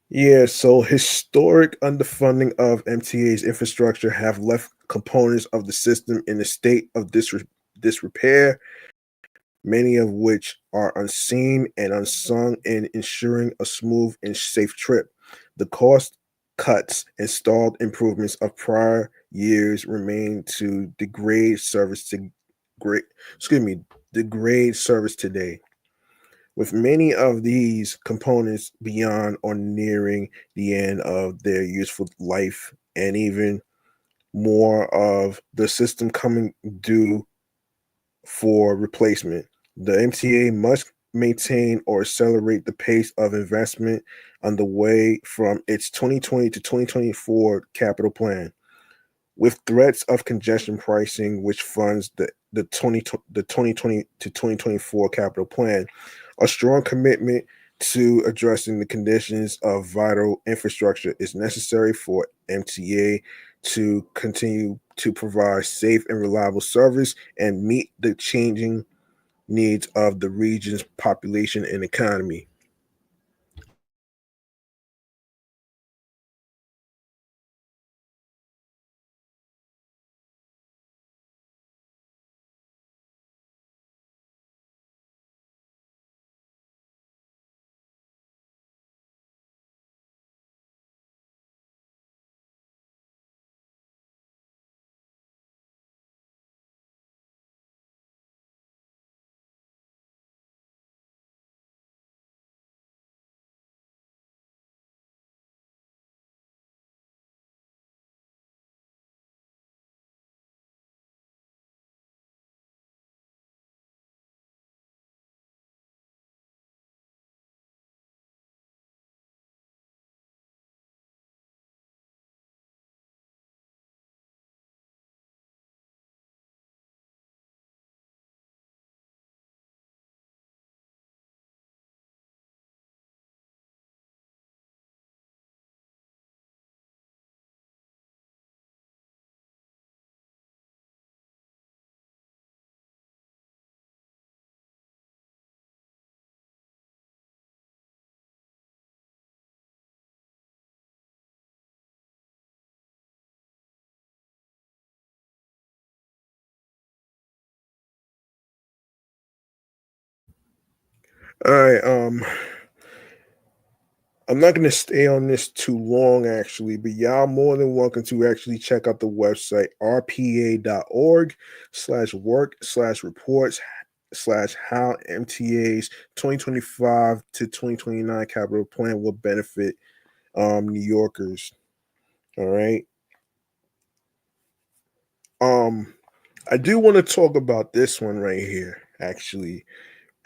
yeah, so historic underfunding of MTA's infrastructure have left components of the system in a state of disrepair, many of which are unseen and unsung in ensuring a smooth and safe trip. The cost cuts and stalled improvements of prior years remain to great degrade service today. With many of these components beyond or nearing the end of their useful life, and even more of the system coming due for replacement, the MTA must maintain or accelerate the pace of investment on the way from its 2020 to 2024 capital plan. With threats of congestion pricing, which funds the 2020 to 2024 capital plan, a strong commitment to addressing the conditions of vital infrastructure is necessary for MTA to continue to provide safe and reliable service and meet the changing needs of the region's population and economy. All right, I'm not going to stay on this too long, actually, but y'all more than welcome to actually check out the website rpa.org/work/reports slash how MTA's 2025 to 2029 capital plan will benefit New Yorkers. All right. Um, I do want to talk about this one right here, actually,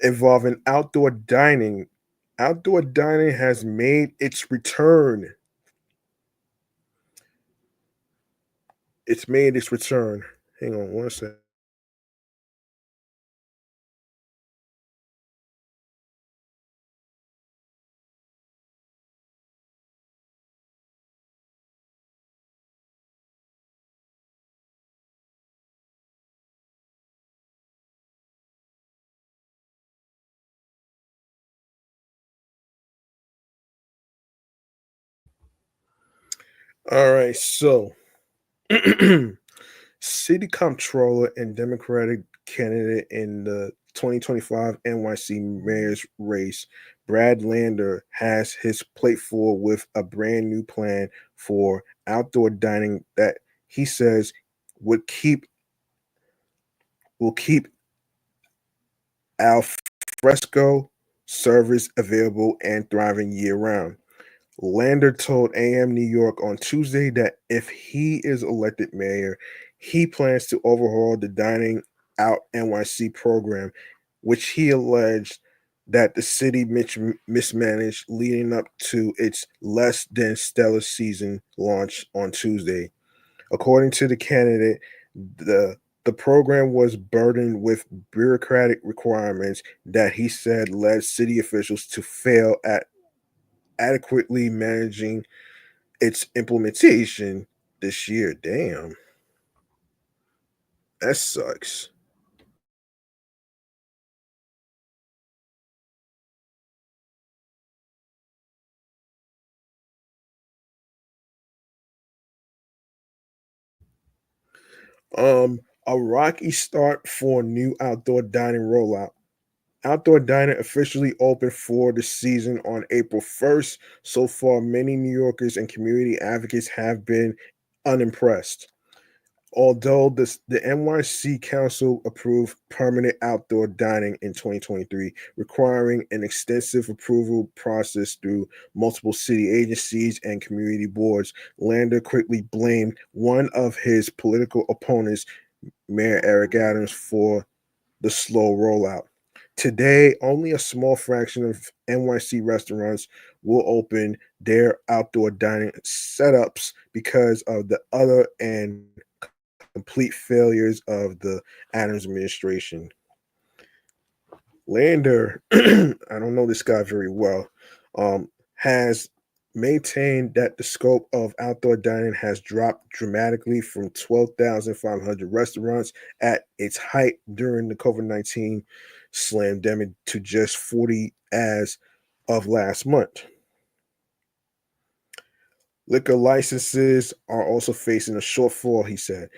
involving outdoor dining. Outdoor dining has made its return. It's made its return. Hang on one second. All right, so city comptroller and Democratic candidate in the 2025 NYC mayor's race, Brad Lander, has his plate full with a brand new plan for outdoor dining that he says would keep will keep al fresco service available and thriving year round. Lander told AM New York on Tuesday that if he is elected mayor, he plans to overhaul the Dining Out NYC program, which he alleged that the city mismanaged leading up to its less than stellar season launch on Tuesday. According to the candidate, the program was burdened with bureaucratic requirements that he said led city officials to fail at adequately managing its implementation this year. Damn, that sucks. A rocky start for new outdoor dining rollout. Outdoor dining officially opened for the season on April 1st. So far, many New Yorkers and community advocates have been unimpressed. Although the NYC Council approved permanent outdoor dining in 2023, requiring an extensive approval process through multiple city agencies and community boards, Lander quickly blamed one of his political opponents, Mayor Eric Adams, for the slow rollout. Today, only a small fraction of NYC restaurants will open their outdoor dining setups because of the other and complete failures of the Adams administration. Lander, I don't know this guy very well, has maintained that the scope of outdoor dining has dropped dramatically from 12,500 restaurants at its height during the COVID-19 slamdemic to just 40 as of last month. Liquor licenses are also facing a shortfall, he said.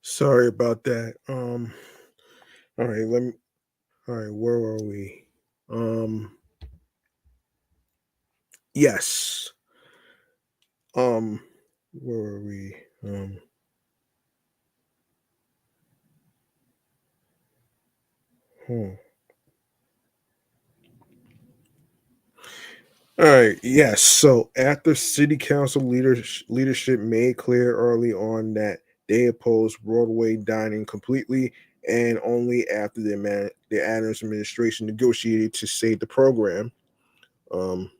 Sorry about that. All right, let me all right, where are we? Um yes. Um where are we? Hmm. All right, yes. So after city council leadership made clear early on that they opposed Broadway dining completely, and only after the Adams administration negotiated to save the program. Um,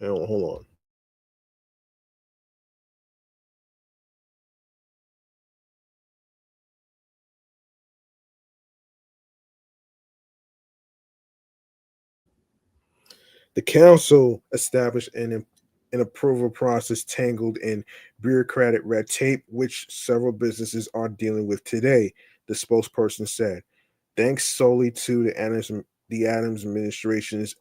hold on. The council established an approval process tangled in bureaucratic red tape, which several businesses are dealing with today, the spokesperson said. Thanks solely to the Adams administration's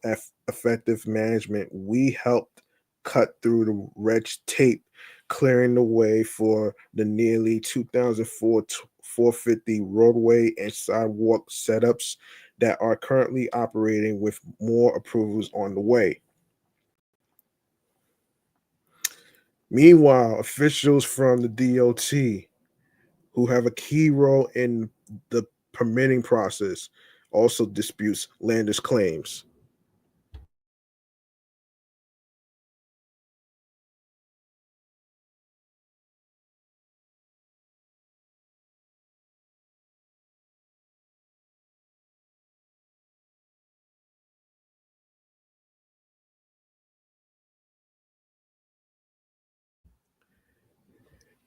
effective management, we helped cut through the red tape, clearing the way for the nearly 2,450 roadway and sidewalk setups that are currently operating, with more approvals on the way. Meanwhile, officials from the DOT, who have a key role in the permitting process, also disputes Landers' claims.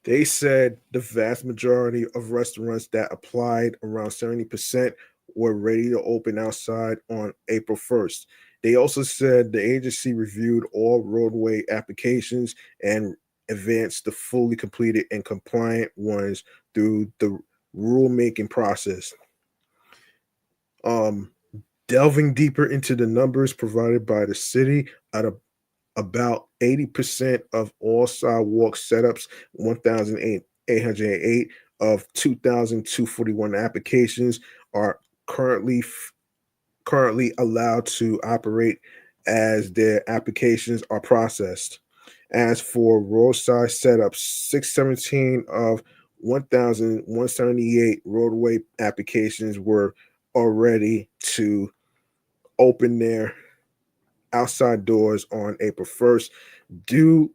They said the vast majority of restaurants that applied, around 70%, were ready to open outside on April 1st. They also said the agency reviewed all roadway applications and advanced the fully completed and compliant ones through the rulemaking process. Um, Delving deeper into the numbers provided by the city, out of about 80% of all sidewalk setups, 1,808 of 2,241 applications, are currently currently allowed to operate as their applications are processed. As for roadside setups, 617 of 1,178 roadway applications were already to open their outside doors on April 1st, due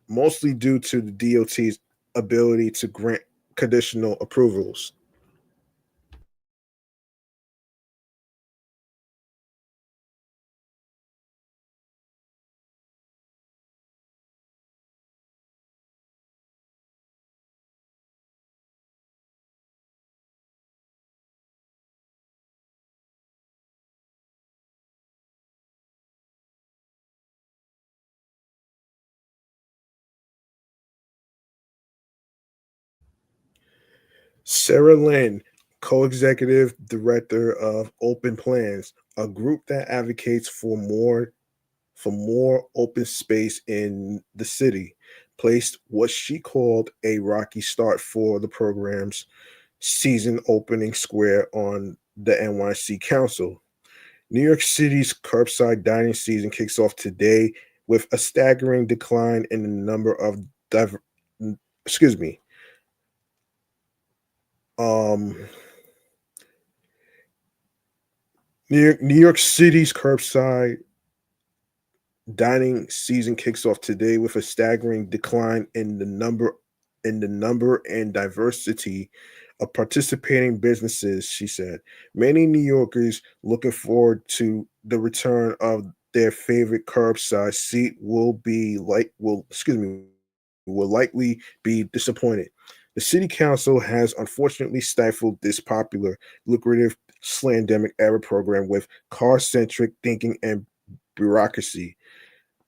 mostly due to the DOT's ability to grant conditional approvals. Sarah Lynn, co-executive director of Open Plans, a group that advocates for more open space in the city, placed what she called a rocky start for the program's season opening square on the NYC Council. New York City's curbside dining season kicks off today with a staggering decline in the number of diver- excuse me. Um, New York City's curbside dining season kicks off today with a staggering decline in the number and diversity of participating businesses, she said. Many New Yorkers looking forward to the return of their favorite curbside seat will likely be disappointed. The city council has unfortunately stifled this popular, lucrative slandemic era program with car-centric thinking and bureaucracy.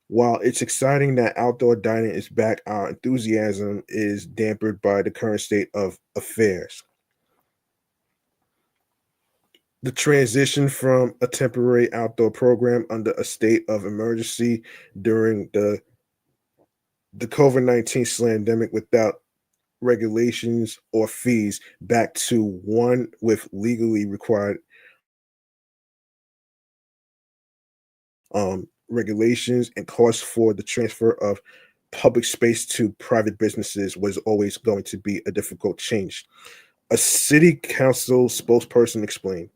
While it's exciting that outdoor dining is back, our enthusiasm is dampened by the current state of affairs. The transition from a temporary outdoor program under a state of emergency during the COVID-19 pandemic without regulations or fees back to one with legally required regulations and costs for the transfer of public space to private businesses was always going to be a difficult change. A city council spokesperson explained.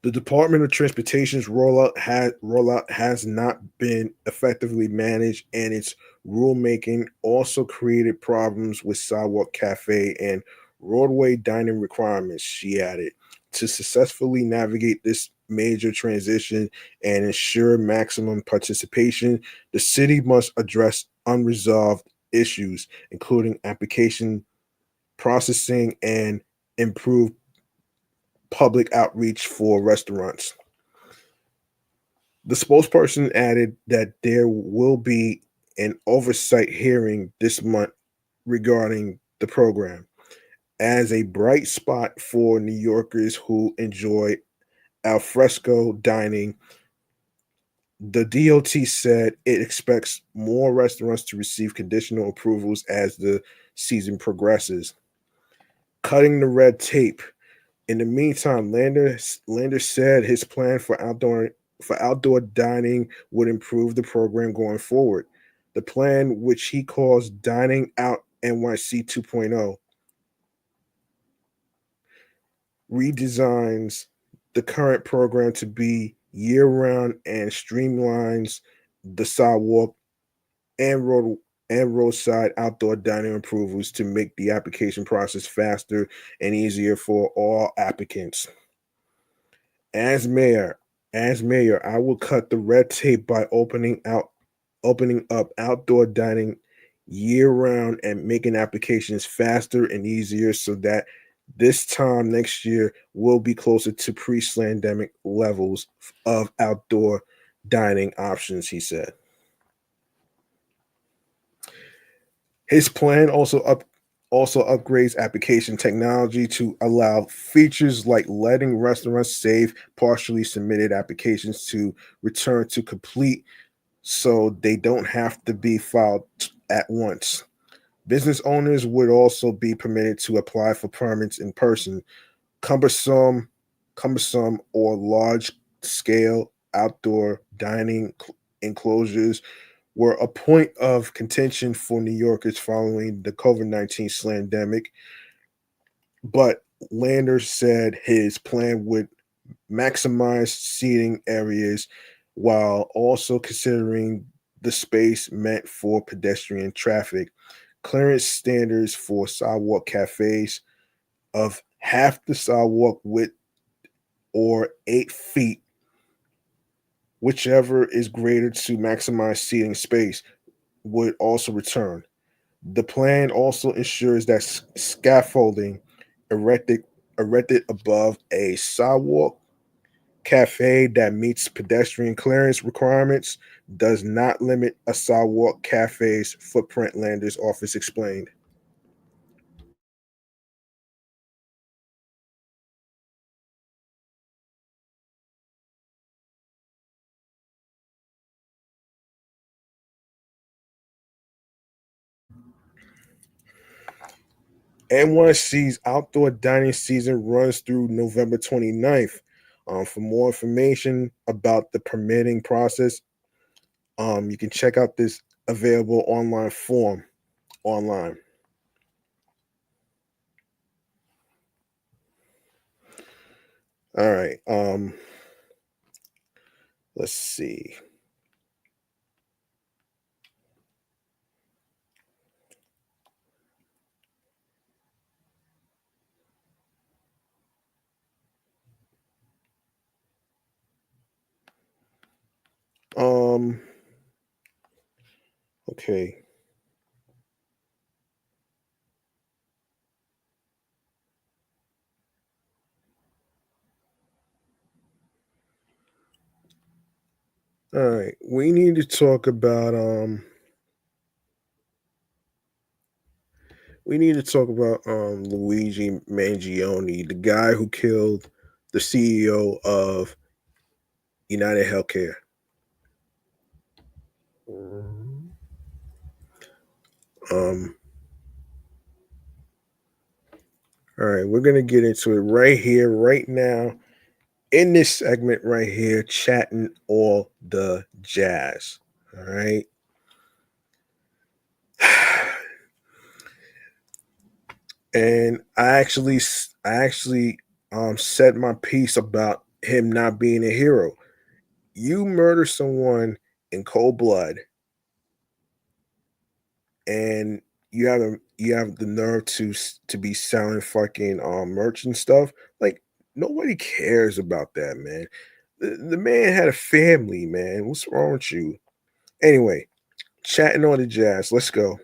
The Department of Transportation's rollout has not been effectively managed, and its rulemaking also created problems with sidewalk cafe and roadway dining requirements, she added. To successfully navigate this major transition and ensure maximum participation, the city must address unresolved issues, including application processing and improve public outreach for restaurants. The spokesperson added that there will be an oversight hearing this month regarding the program. As a bright spot for New Yorkers who enjoy alfresco dining, the DOT said it expects more restaurants to receive conditional approvals as the season progresses. Cutting the red tape. In the meantime, Lander said his plan for outdoor dining would improve the program going forward. The plan, which he calls Dining Out NYC 2.0, redesigns the current program to be year-round and streamlines the sidewalk and roadside outdoor dining approvals to make the application process faster and easier for all applicants. As mayor, as mayor, I will cut the red tape by opening up outdoor dining year round and making applications faster and easier so that this time next year we'll be closer to pre-slandemic levels of outdoor dining options, he said. His plan also upgrades application technology to allow features like letting restaurants save partially submitted applications to return to complete so they don't have to be filed at once. Business owners would also be permitted to apply for permits in person. Cumbersome, cumbersome or large scale outdoor dining enclosures were a point of contention for New Yorkers following the COVID-19 slandemic, but Landers said his plan would maximize seating areas while also considering the space meant for pedestrian traffic. Clearance standards for sidewalk cafes of half the sidewalk width or 8 feet, whichever is greater to maximize seating space, would also return. The plan also ensures that scaffolding erected erected above a sidewalk cafe that meets pedestrian clearance requirements does not limit a sidewalk cafe's footprint, Landers office explained. NYC's outdoor dining season runs through November 29th. For more information about the permitting process, you can check out this available online form online. All right. Let's see. Um. Okay. All right, we need to talk about Luigi Mangione, the guy who killed the CEO of United Healthcare. Um, all right, we're gonna get into it right here, right now, in this segment right here, chatting all the jazz. All right. And I actually said my piece about him not being a hero. You murder someone in cold blood, and you have the nerve to be selling fucking merch and stuff. Like, nobody cares about that, man. The man had a family, man. What's wrong with you? Anyway, chatting on the jazz. Let's go.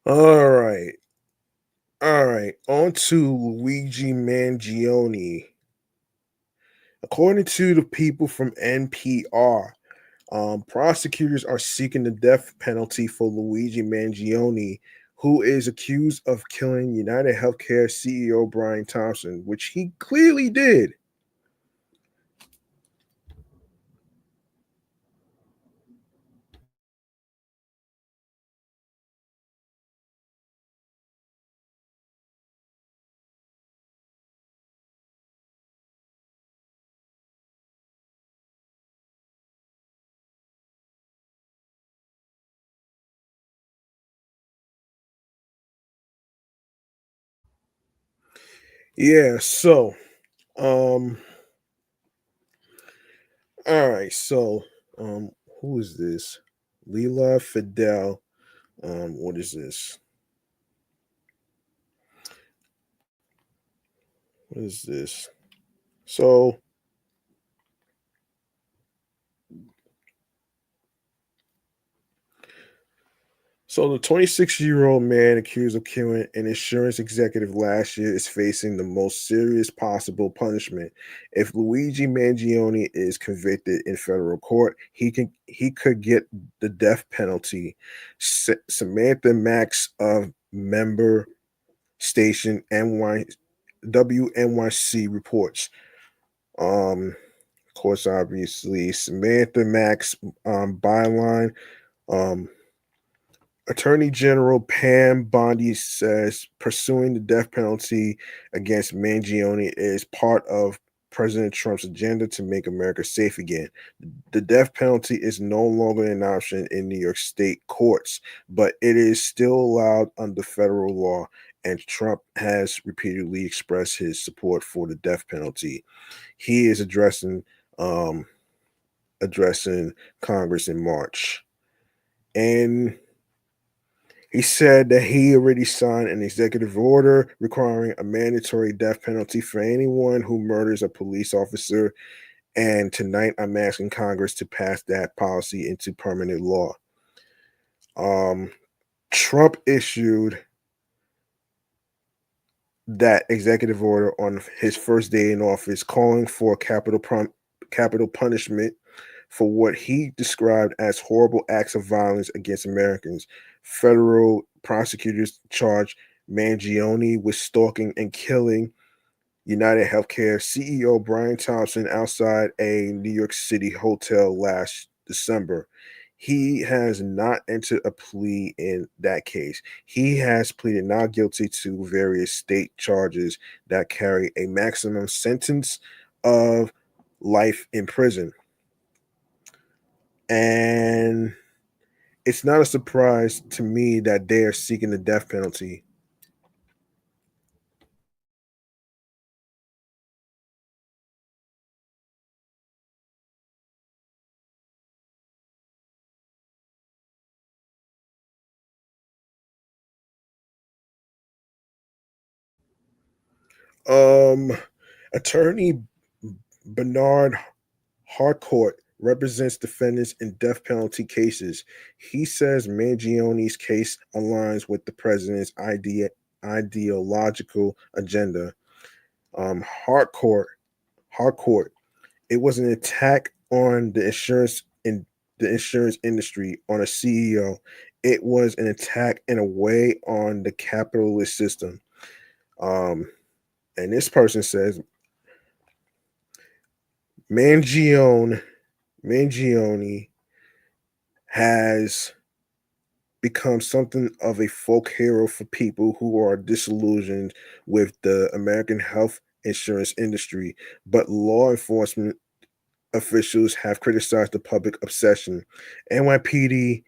All right. All right. On to Luigi Mangione. According to the people from NPR, prosecutors are seeking the death penalty for Luigi Mangione, who is accused of killing United Healthcare CEO Brian Thompson, which he clearly did. Yeah, so um all right, so um who is this? Leela Fidel. What is this? What is this? So So the 26-year-old man accused of killing an insurance executive last year is facing the most serious possible punishment. If Luigi Mangione is convicted in federal court, he could get the death penalty. Samantha Max of member station WNYC reports. Of course, obviously, Samantha Max byline. Um, Attorney General Pam Bondi says pursuing the death penalty against Mangione is part of President Trump's agenda to make America safe again. The death penalty is no longer an option in New York state courts, but it is still allowed under federal law, and Trump has repeatedly expressed his support for the death penalty. He is um, addressing Congress in March. And he said that he already signed an executive order requiring a mandatory death penalty for anyone who murders a police officer. And tonight, I'm asking Congress to pass that policy into permanent law. Um, Trump issued that executive order on his first day in office, calling for capital punishment for what he described as horrible acts of violence against Americans. Federal prosecutors charged Mangione with stalking and killing United Healthcare CEO Brian Thompson outside a New York City hotel last December. He has not entered a plea in that case. He has pleaded not guilty to various state charges that carry a maximum sentence of life in prison. And it's not a surprise to me that they are seeking the death penalty. Um, Attorney Bernard Harcourt represents defendants in death penalty cases. He says Mangione's case aligns with the president's ideological agenda. Harcourt, Harcourt. It was an attack on the insurance industry, on a CEO. It was an attack in a way on the capitalist system. Um, and this person says Mangione Mangione has become something of a folk hero for people who are disillusioned with the American health insurance industry, but law enforcement officials have criticized the public obsession. NYPD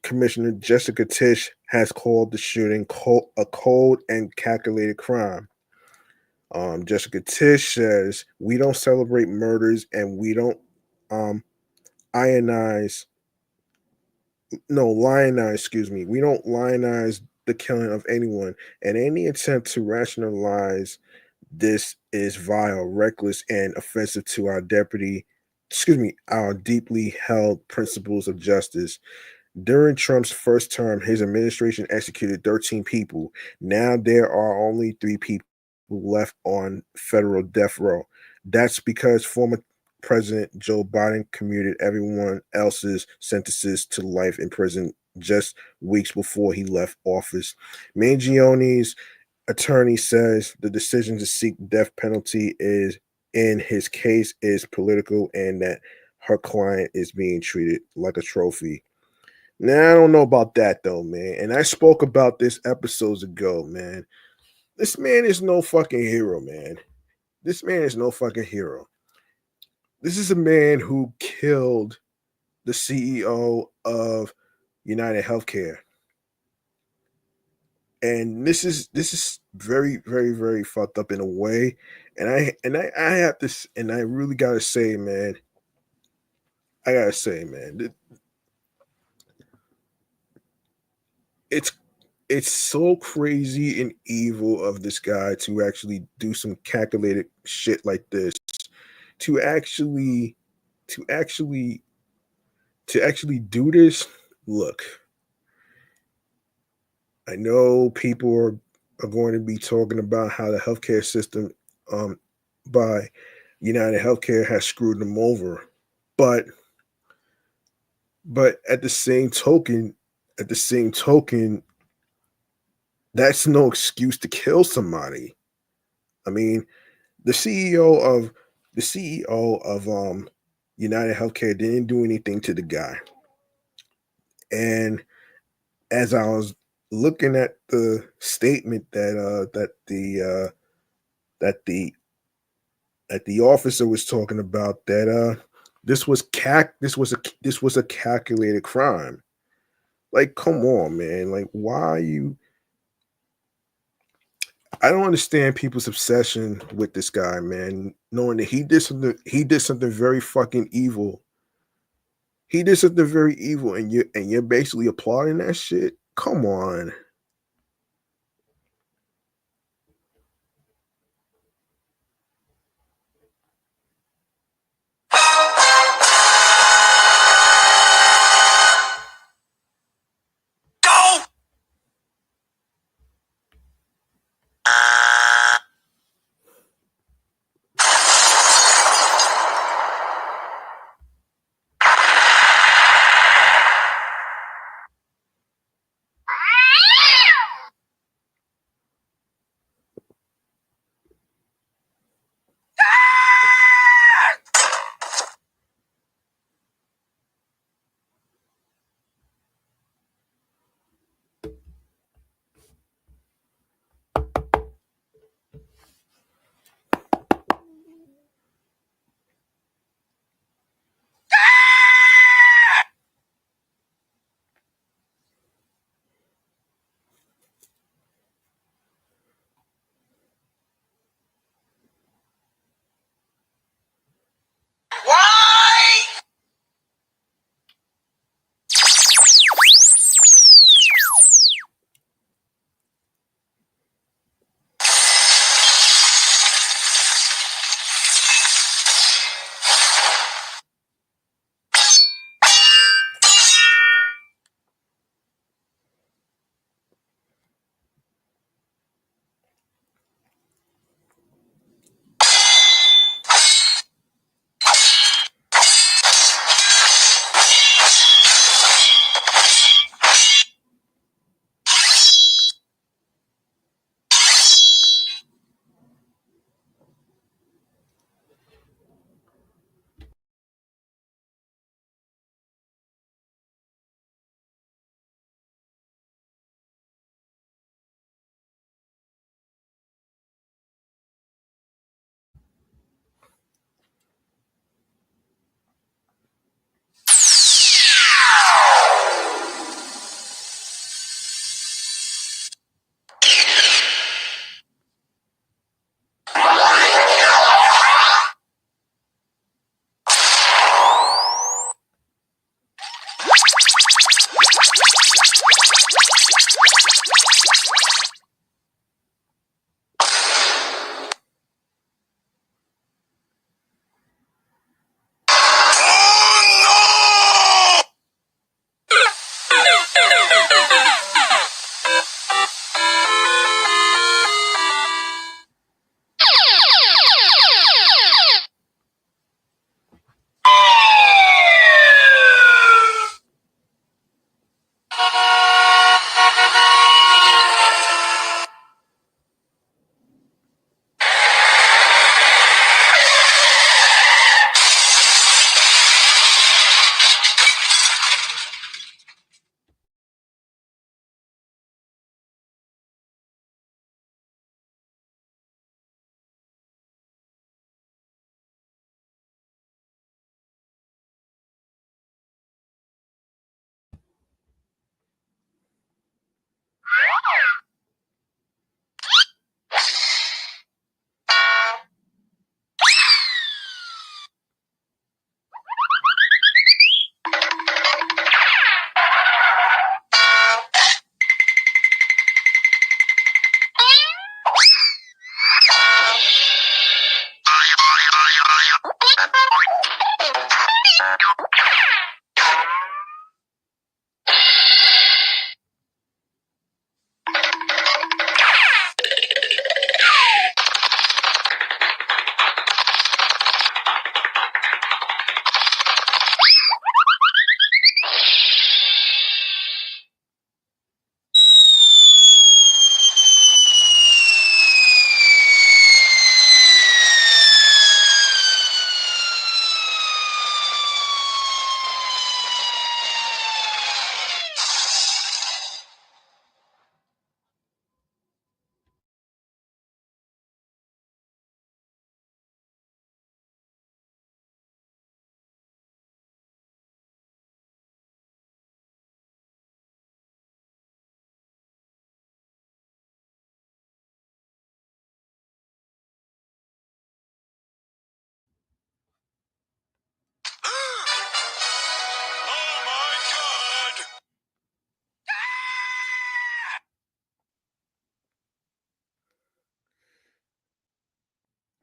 Commissioner Jessica Tisch has called the shooting a cold and calculated crime. Jessica Tisch says, "We don't celebrate murders and we don't um, ionize no lionize, excuse me. We don't lionize the killing of anyone, and any attempt to rationalize this is vile, reckless, and offensive to our deeply held principles of justice." During Trump's first term, his administration executed 13 people. Now there are only 3 people left on federal death row. That's because former President Joe Biden commuted everyone else's sentences to life in prison just weeks before he left office. Mangione's attorney says the decision to seek death penalty is in his case is political and that her client is being treated like a trophy. Now I don't know about that though, man. And I spoke about this episodes ago, man. This man is no fucking hero, man. This man is no fucking hero. This is a man who killed the CEO of United Healthcare. And this is very, very, very fucked up in a way. And I have this, and I really gotta say, man, it's it's so crazy and evil of this guy to actually do some calculated shit like this, to actually to actually to actually do this. Look, I know people are going to be talking about how the healthcare system um by United Healthcare has screwed them over, but at the same token, that's no excuse to kill somebody. I mean, the CEO of the CEO of United Healthcare didn't do anything to the guy. And as I was looking at the statement that the officer was talking about, that this was a calculated crime. Like, come on, man. Like, why are you I don't understand people's obsession with this guy, man, knowing that he did something very fucking evil. He did something very evil, and you're basically applauding that shit. Come on. Go!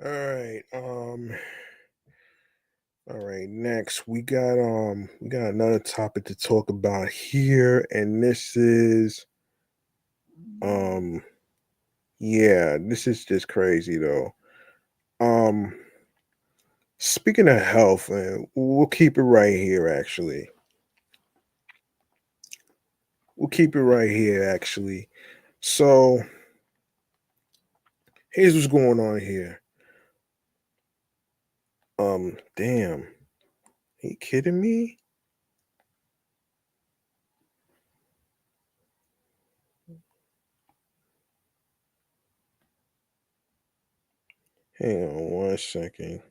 All right. All right. Next, we got another topic to talk about here, and this is um yeah, this is just crazy though. Um, Speaking of health, we'll keep it right here. Actually, we'll keep it right here. Actually, so here's what's going on here. Damn, are you kidding me? Hang on one second.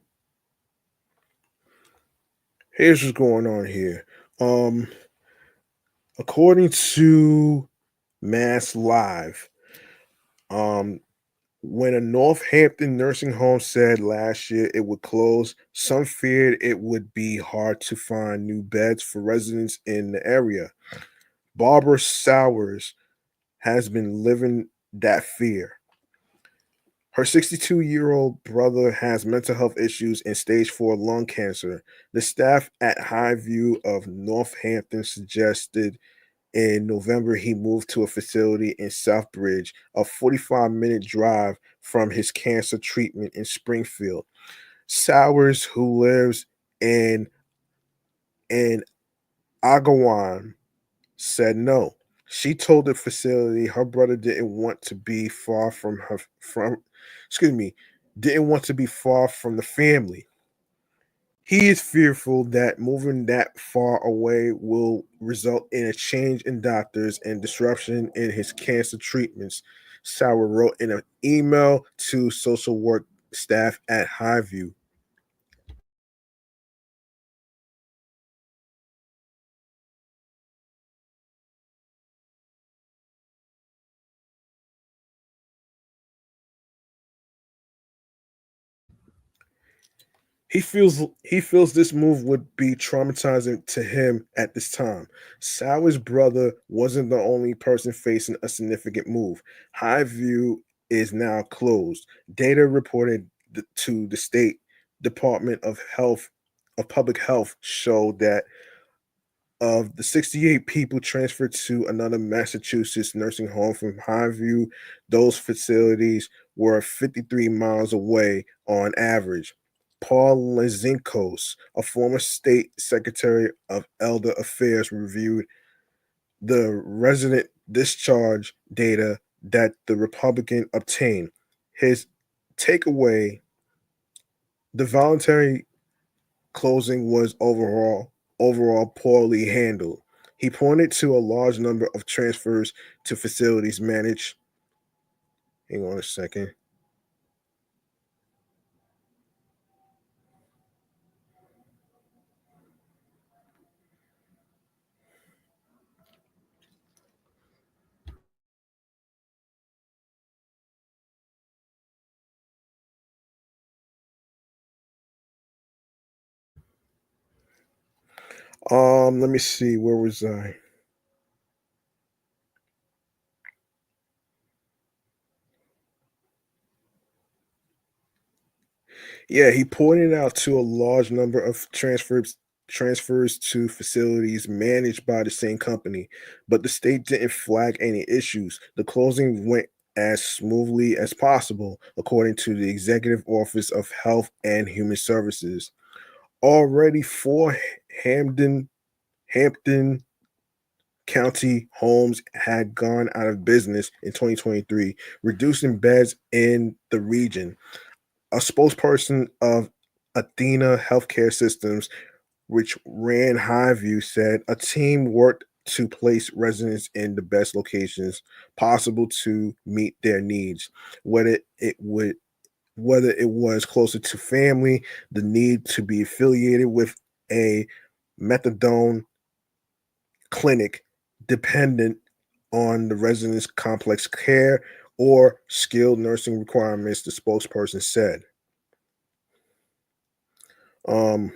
Here's what's going on here. Um, According to Mass Live, um, when a Northampton nursing home said last year it would close, some feared it would be hard to find new beds for residents in the area. Barbara Sowers has been living that fear. Her 62-year-old brother has mental health issues and stage 4 lung cancer. The staff at Highview of Northampton suggested in November he moved to a facility in Southbridge, a 45-minute drive from his cancer treatment in Springfield. Sowers, who lives in in Agawam, said no. She told the facility her brother didn't want to be far from her from excuse me, didn't want to be far from the family. He is fearful that moving that far away will result in a change in doctors and disruption in his cancer treatments, Sauer wrote in an email to social work staff at Highview. He feels this move would be traumatizing to him at this time. Sauer's brother wasn't the only person facing a significant move. Highview is now closed. Data reported to the state Department of Public Health showed that of the 68 people transferred to another Massachusetts nursing home from Highview, those facilities were 53 miles away on average. Paul Lezinkos, a former state secretary of elder affairs, reviewed the resident discharge data that the Republican obtained. His takeaway: the voluntary closing was overall poorly handled. He pointed to a large number of transfers to facilities managed. Hang on a second. Let me see. Where was I? Yeah, he pointed out to a large number of transfers to facilities managed by the same company, but the state didn't flag any issues. The closing went as smoothly as possible, according to the Executive Office of Health and Human Services. Already four Hampton County homes had gone out of business in 2023, reducing beds in the region. A spokesperson of Athena Healthcare Systems, which ran Highview, said a team worked to place residents in the best locations possible to meet their needs, whether it would whether it was closer to family, the need to be affiliated with a methadone clinic dependent on the resident's complex care or skilled nursing requirements, the spokesperson said. Um,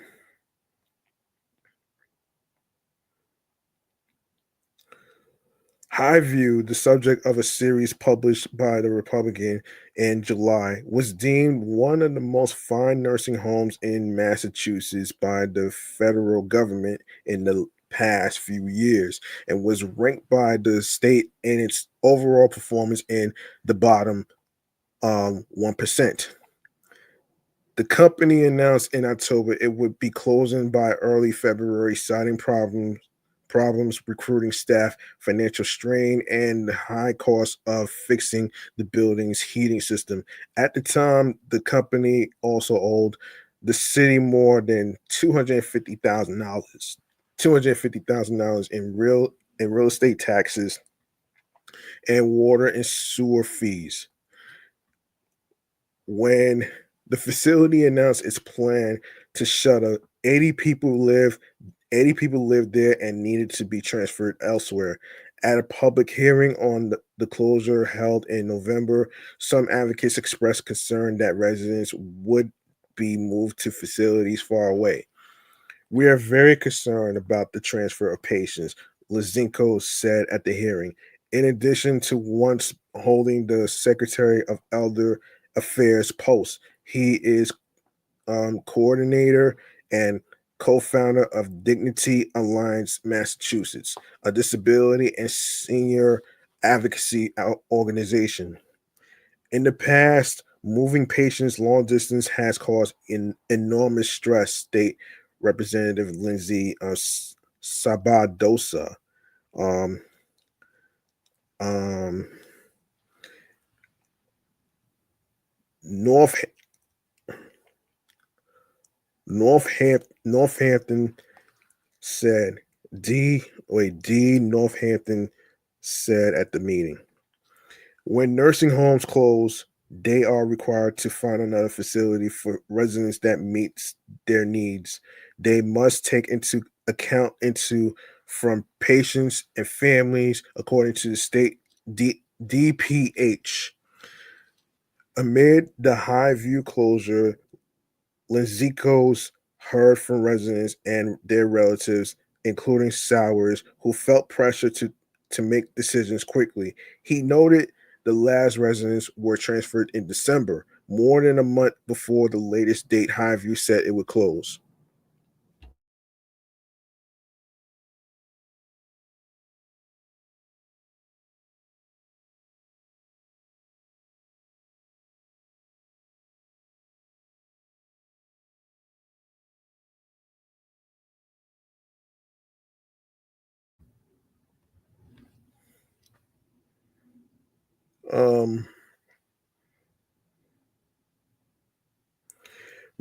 Highview, the subject of a series published by the Republican in July, was deemed one of the most fine nursing homes in Massachusetts by the federal government in the past few years and was ranked by the state in its overall performance in the bottom 1%. The company announced in October it would be closing by early February, citing problems recruiting staff, financial strain, and the high cost of fixing the building's heating system. At the time, the company also owed the city more than $250,000, $250,000 in real estate taxes and water and sewer fees. When the facility announced its plan to shutter, 80 people lived there and needed to be transferred elsewhere. At a public hearing on the closure held in November, some advocates expressed concern that residents would be moved to facilities far away. We are very concerned about the transfer of patients, Lazinko said at the hearing. In addition to once holding the Secretary of Elder Affairs post, he is coordinator and co-founder of Dignity Alliance Massachusetts, a disability and senior advocacy organization. In the past, moving patients long distance has caused enormous stress, state Representative Lindsay Sabadosa. Um, um, North Northampton said D Northampton said at the meeting. When nursing homes close, they are required to find another facility for residents that meets their needs. They must take into account into from patients and families, according to the state DPH. Amid the high view closure, Linziko's heard from residents and their relatives, including Sowers, who felt pressure to make decisions quickly. He noted the last residents were transferred in December, more than a month before the latest date Highview said it would close. Um,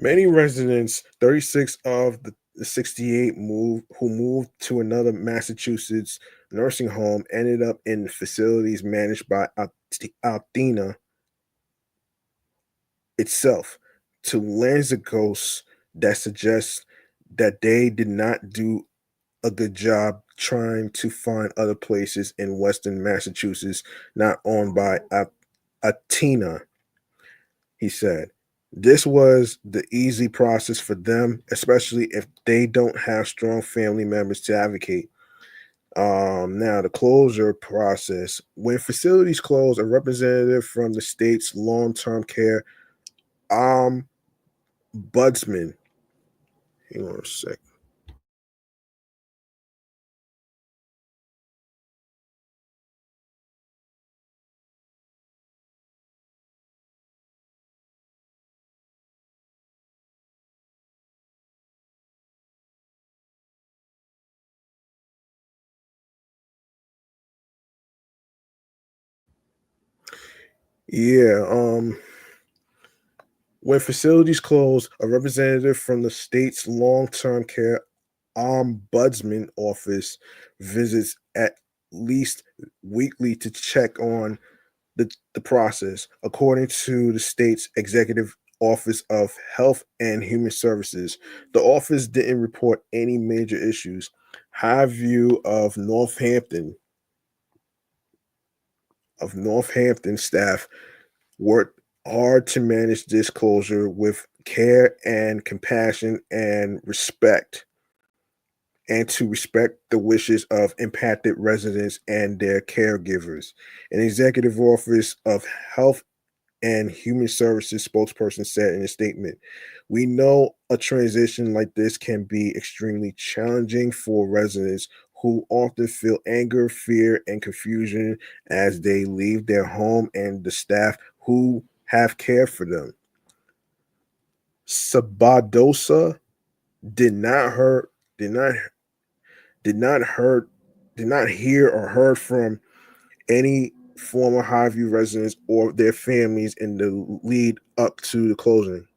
Many residents, 36 of the 68 who moved to another Massachusetts nursing home, ended up in facilities managed by Althena itself. To Lanzagos, that suggests that they did not do a good job trying to find other places in Western Massachusetts not owned by Athena, he said. This was the easy process for them, especially if they don't have strong family members to advocate. Now, the closure process. When facilities close, a representative from the state's long-term care ombudsman. Hang on a sec. Yeah, when facilities close, a representative from the state's long-term care ombudsman office visits at least weekly to check on the process, according to the state's executive office of health and human services. The office didn't report any major issues. High view Northampton staff worked hard to manage this closure with care and compassion and respect. and to respect the wishes of impacted residents and their caregivers. An executive office of health and Human Services spokesperson said in a statement, "We know a transition like this can be extremely challenging for residents who often feel anger, fear, and confusion as they leave their home and the staff who have cared for them." Sabadosa did not heard did not did not heard did not hear or heard from any former Highview residents or their families in the lead up to the closing.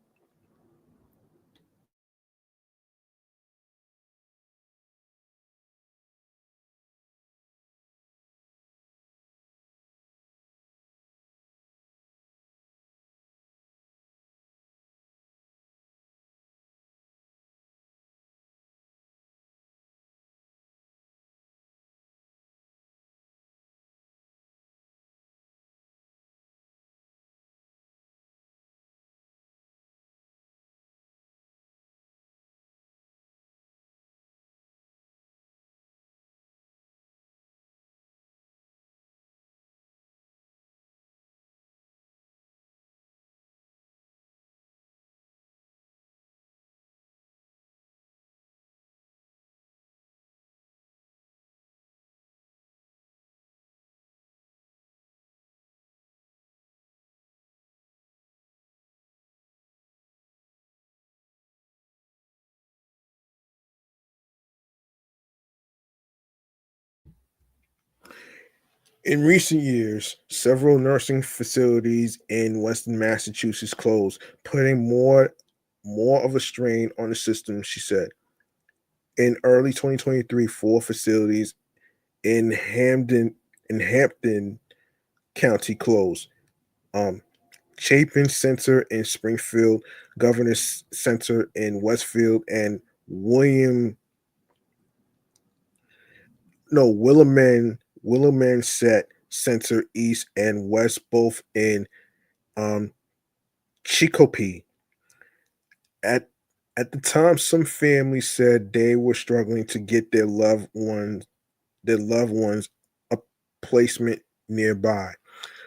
In recent years, several nursing facilities in Western Massachusetts closed, putting more of a strain on the system, she said. In early 2023, four facilities in Hampton County closed. Um, Chapin Center in Springfield, Governor's Center in Westfield, and William no Willimanset Center East and West, both in um, Chicopee. At at the time, some families said they were struggling to get their loved ones a placement nearby.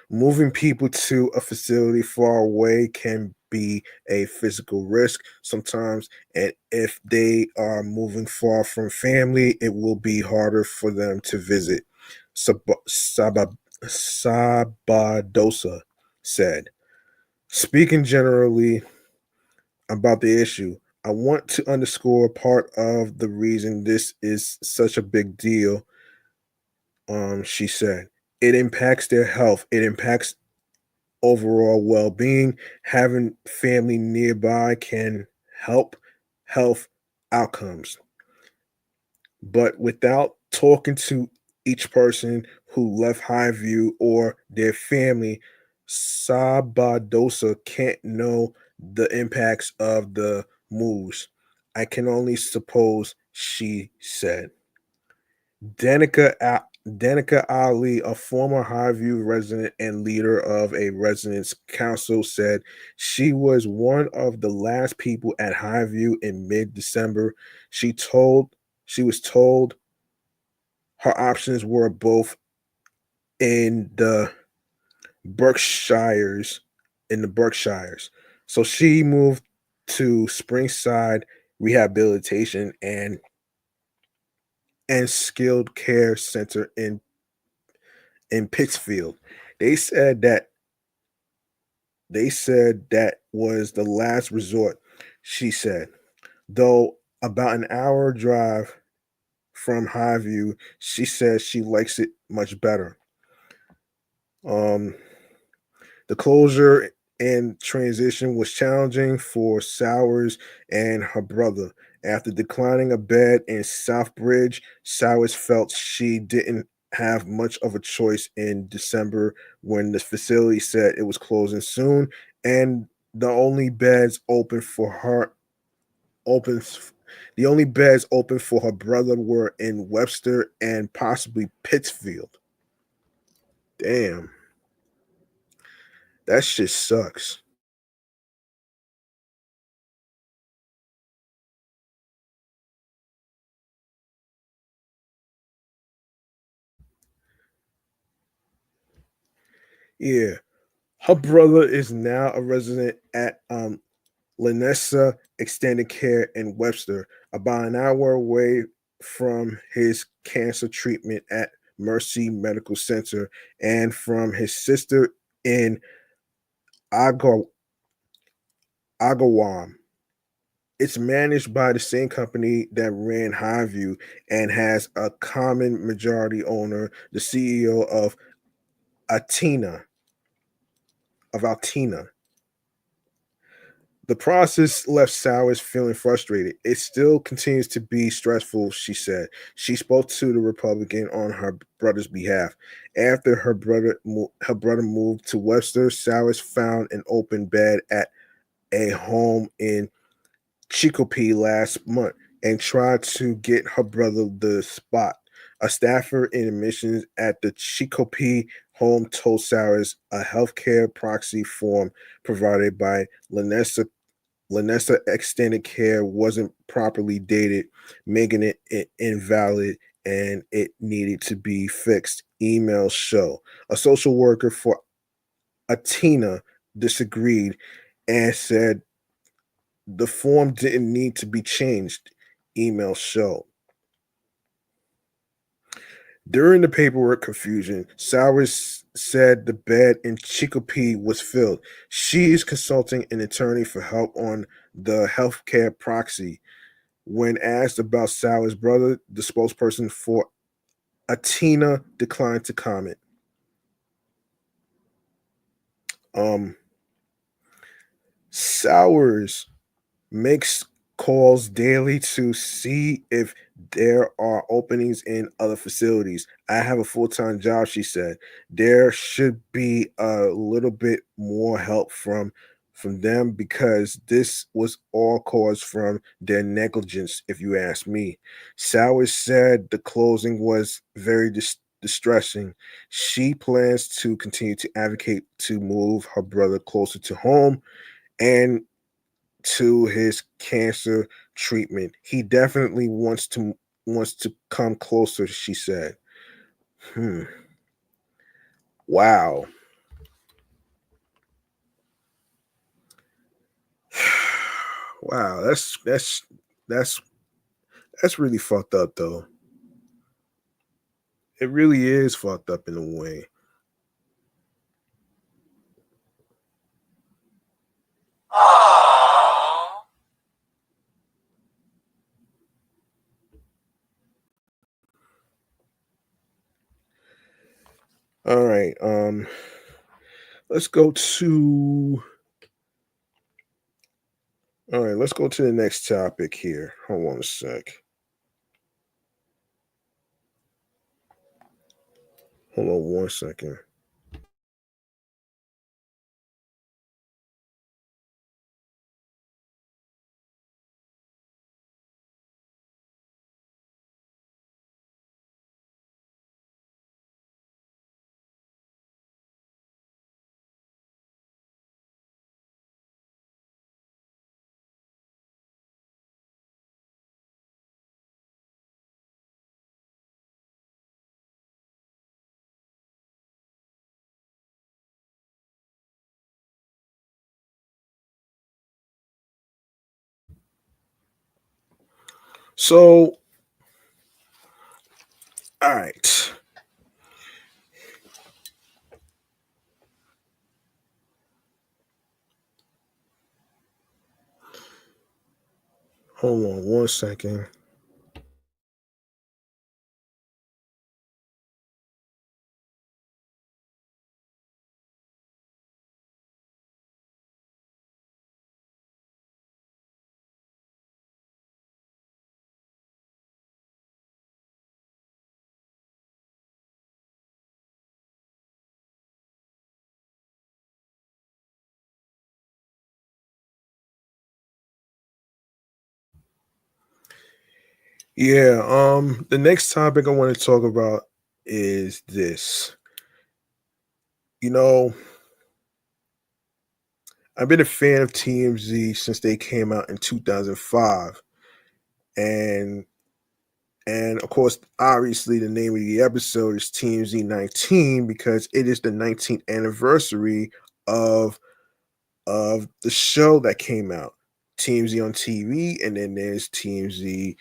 Moving people to a facility far away can be a physical risk sometimes, and if they are moving far from family, it will be harder for them to visit. Sabadosa said. Speaking generally about the issue, I want to underscore part of the reason this is such a big deal. She said, it impacts their health, it impacts overall well being. Having family nearby can help health outcomes. But without talking to each person who left Highview or their family, Sabadosa can't know the impacts of the moves. I can only suppose, she said. Danica Ali, a former Highview resident and leader of a residents' council, said she was one of the last people at Highview in mid-December. She was told her options were both in the Berkshires, So she moved to Springside Rehabilitation and Skilled Care Center in Pittsfield. They said that that was the last resort, she said. Though about an hour drive from Highview, she says she likes it much better. Um, the closure and transition was challenging for Sowers and her brother. After declining a bed in Southbridge, Sowers felt she didn't have much of a choice in December when the facility said it was closing soon, and the only beds open for her open the only beds open for her brother were in Webster and possibly Pittsfield. Damn, that shit sucks. Yeah. Her brother is now a resident at Lanessa Extended Care in Webster, about an hour away from his cancer treatment at Mercy Medical Center, and from his sister in Aga- Agawam. It's managed by the same company that ran Highview and has a common majority owner, the CEO of Atina, of Altina. The process left Sowers feeling frustrated. It still continues to be stressful, she said. She spoke to the Republican on her brother's behalf. After her brother moved to Webster, Sowers found an open bed at a home in Chicopee last month and tried to get her brother the spot. A staffer in admissions at the Chicopee home told Sowers a healthcare proxy form provided by Lanessa Extended Care wasn't properly dated, making it invalid and it needed to be fixed. Emails show. A social worker for Atina disagreed and said the form didn't need to be changed. Emails show. During the paperwork confusion, Sowers said the bed in Chicopee was filled. She is consulting an attorney for help on the healthcare proxy. When asked about Sowers' brother, the spokesperson for Atina declined to comment. Um, Sowers makes calls daily to see if there are openings in other facilities. I have a full-time job, she said. There should be a little bit more help from them because this was all caused from their negligence, if you ask me. Sowers said the closing was very distressing. She plans to continue to advocate to move her brother closer to home and to his cancer treatment. He definitely wants to come closer, she said. Hmm. Wow. Wow, that's that's really fucked up though. It really is fucked up in a way. All right. Let's go to all right, let's go to the next topic here. Hold on a sec. Hold on 1 second. So, all right. Hold on 1 second. Yeah, the next topic I want to talk about is this. You know, I've been a fan of TMZ since they came out in 2005, and And of course, obviously, the name of the episode is TMZ 19 because it is the 19th anniversary of the show that came out. TMZ on TV, and then there's TMZ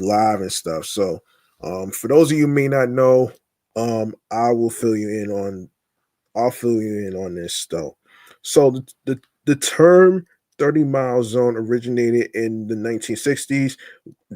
Live and stuff. So, for those of you who may not know, I will fill you in on I'll fill you in on this though. So the term 30-mile zone originated in the 1960s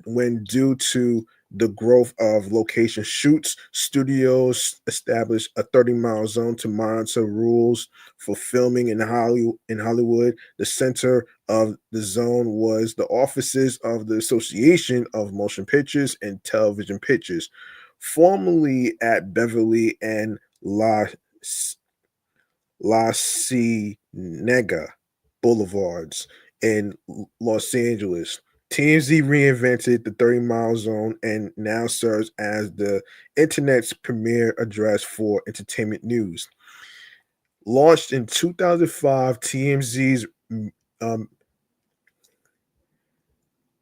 when, due to the growth of location shoots, studios established a 30-mile zone to monitor rules for filming in Hollywood. The center of the zone was the offices of the Association of Motion Pictures and Television Pictures, formerly at Beverly and La Cienega Boulevards in Los Angeles. TMZ reinvented the 30-mile zone and now serves as the internet's premier address for entertainment news. Launched in 2005, TMZ's um,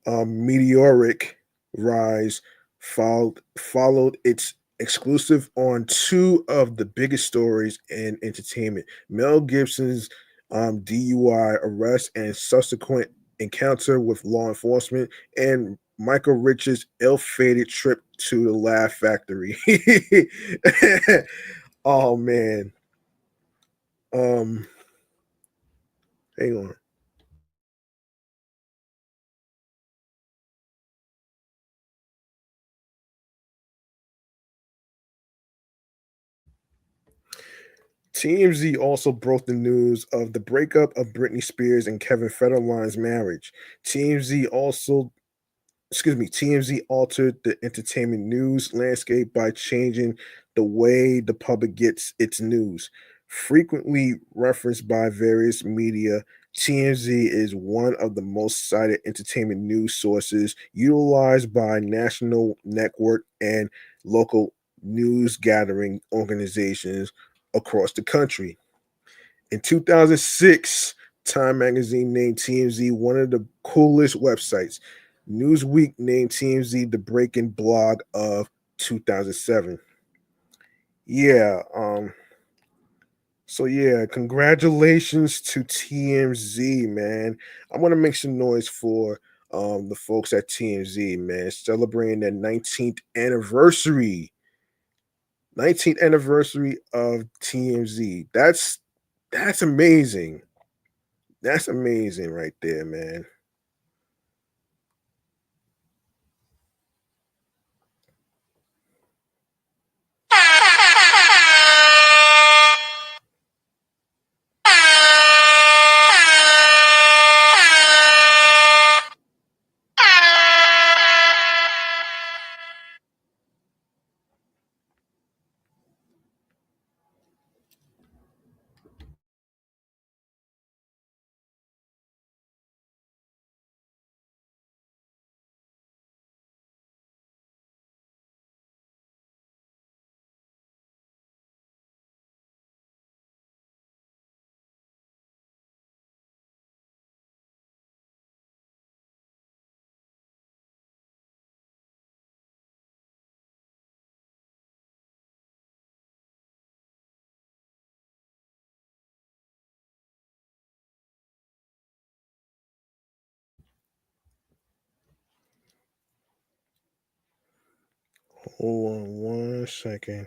meteoric rise followed its exclusive on two of the biggest stories in entertainment: Mel Gibson's DUI arrest and subsequent encounter with law enforcement, and Michael Rich's ill-fated trip to the Laugh Factory. Oh man. Um, hang on. TMZ also broke the news of the breakup of Britney Spears and Kevin Federline's marriage. TMZ also TMZ altered the entertainment news landscape by changing the way the public gets its news. Frequently referenced by various media, TMZ is one of the most cited entertainment news sources utilized by national network and local news gathering organizations across the country. In 2006, Time magazine named TMZ one of the coolest websites. Newsweek named TMZ the breaking blog of 2007. Yeah, so yeah, congratulations to TMZ, man. I want to make some noise for the folks at TMZ, man, celebrating their 19th anniversary. 19th anniversary of TMZ. That's amazing. That's amazing right there, man. Hold on one second.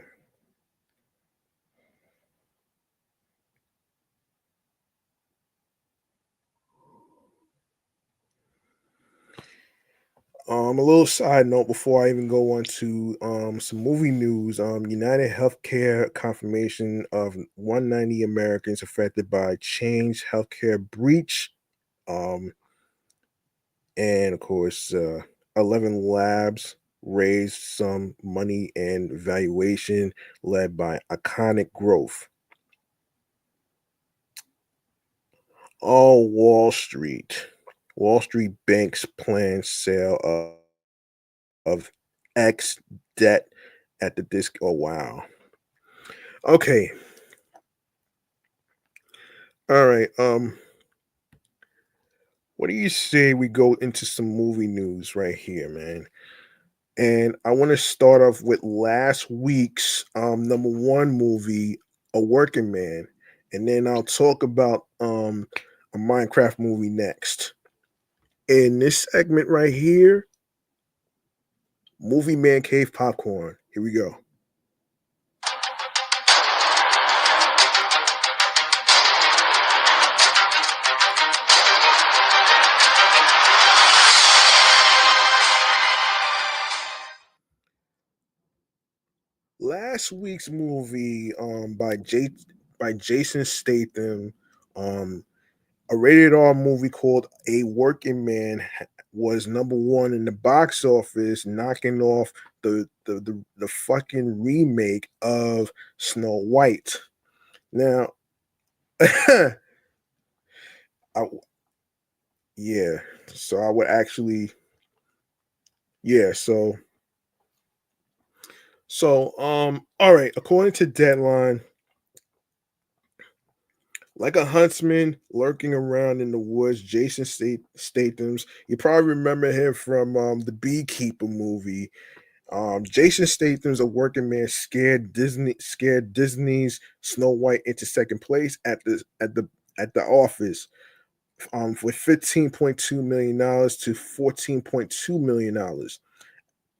A little side note before I even go on to some movie news. United Healthcare confirmation of 190 Americans affected by Chainz healthcare breach. Um, and of course, 11 labs raised some money and valuation led by iconic growth. Oh, Wall Street. Wall Street banks plan sale of X debt at the disc. Oh, wow. Okay. All right. What do you say we go into some movie news right here, man? And I want to start off with last week's number one movie, A Working Man, and then I'll talk about a Minecraft movie next. In this segment right here, Movie Man Cave Popcorn. Here we go. Last week's movie by Jason Statham, um, a rated R movie called A Working Man was number one in the box office, knocking off the fucking remake of Snow White. Now, I, yeah, so I would actually, yeah, all right. According to Deadline, like a huntsman lurking around in the woods, Jason Statham's. You probably remember him from the Beekeeper movie. Jason Statham's a working man scared Disney's Snow White into second place at the office. With $15.2 million to $14.2 million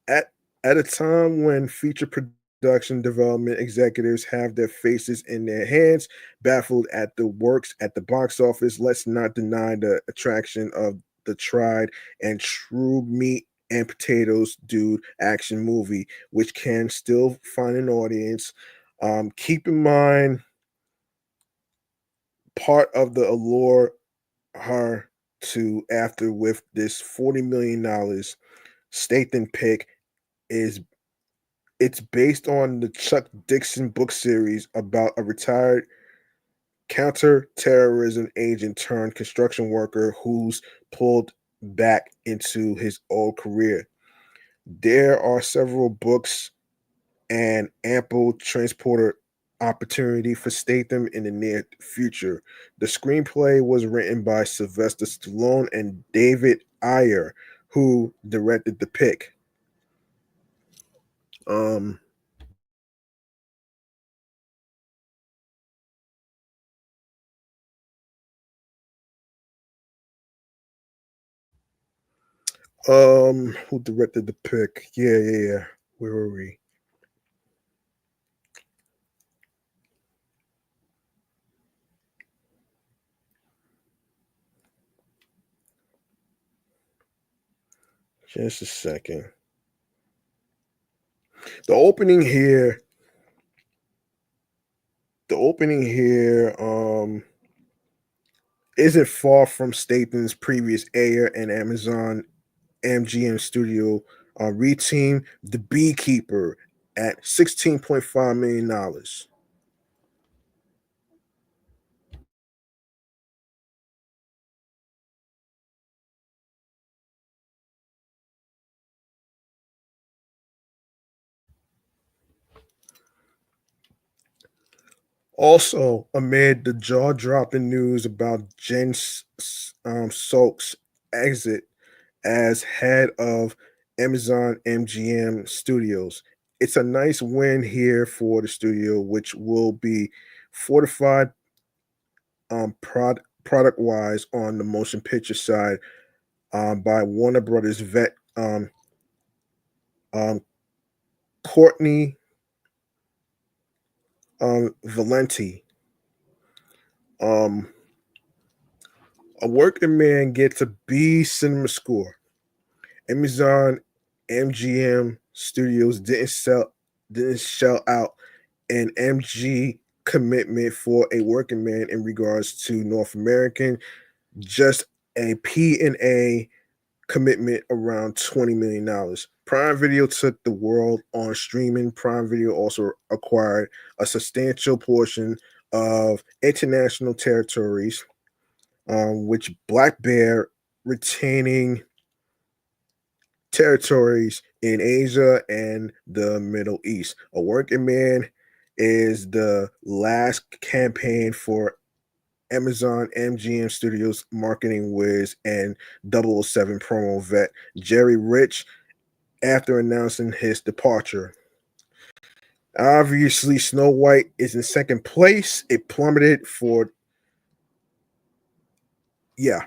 at at a time when feature production development executives have their faces in their hands, baffled at the works at the box office. Let's not deny the attraction of the tried and true meat and potatoes dude action movie, which can still find an audience. Keep in mind, part of the allure her to after with this $40 million Statham pick is it's based on the Chuck Dixon book series about a retired counterterrorism agent turned construction worker who's pulled back into his old career. There are several books and ample transporter opportunity for Statham in the near future. The screenplay was written by Sylvester Stallone and David Ayer, who directed the pick. Um, who directed the pick? Yeah. Where were we? Just a second. The opening here, the opening here, isn't far from Statham's previous Air and Amazon MGM studio reteam The Beekeeper at $16.5 million. Also, amid the jaw-dropping news about Jen Sok's exit as head of Amazon MGM Studios, it's a nice win here for the studio, which will be fortified product wise on the motion picture side by Warner Brothers vet um, Courtney Valenti. Um, a working man gets a B cinema score. Amazon MGM Studios didn't shell out an MG commitment for a working man in regards to North American, just a P and A commitment around $20 million. Prime Video took the world on streaming. Prime Video also acquired a substantial portion of international territories, which Black Bear retaining territories in Asia and the Middle East. A Working Man is the last campaign for Amazon MGM Studios marketing whiz and 007 promo vet Jerry Rich after announcing his departure. Obviously, Snow White is in second place. It plummeted for, yeah.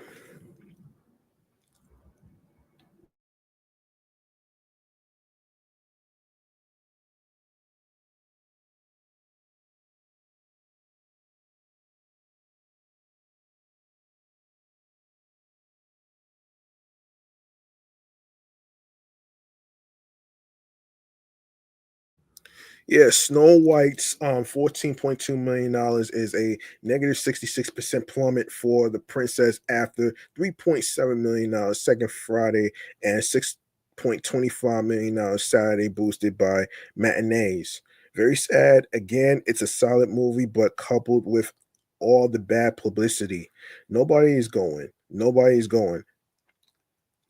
Yeah, Snow White's $14.2 million is a negative 66% plummet for the princess after $3.7 million second Friday and $6.25 million Saturday, boosted by matinees. Very sad. Again, it's a solid movie, but coupled with all the bad publicity, nobody is going. Nobody is going.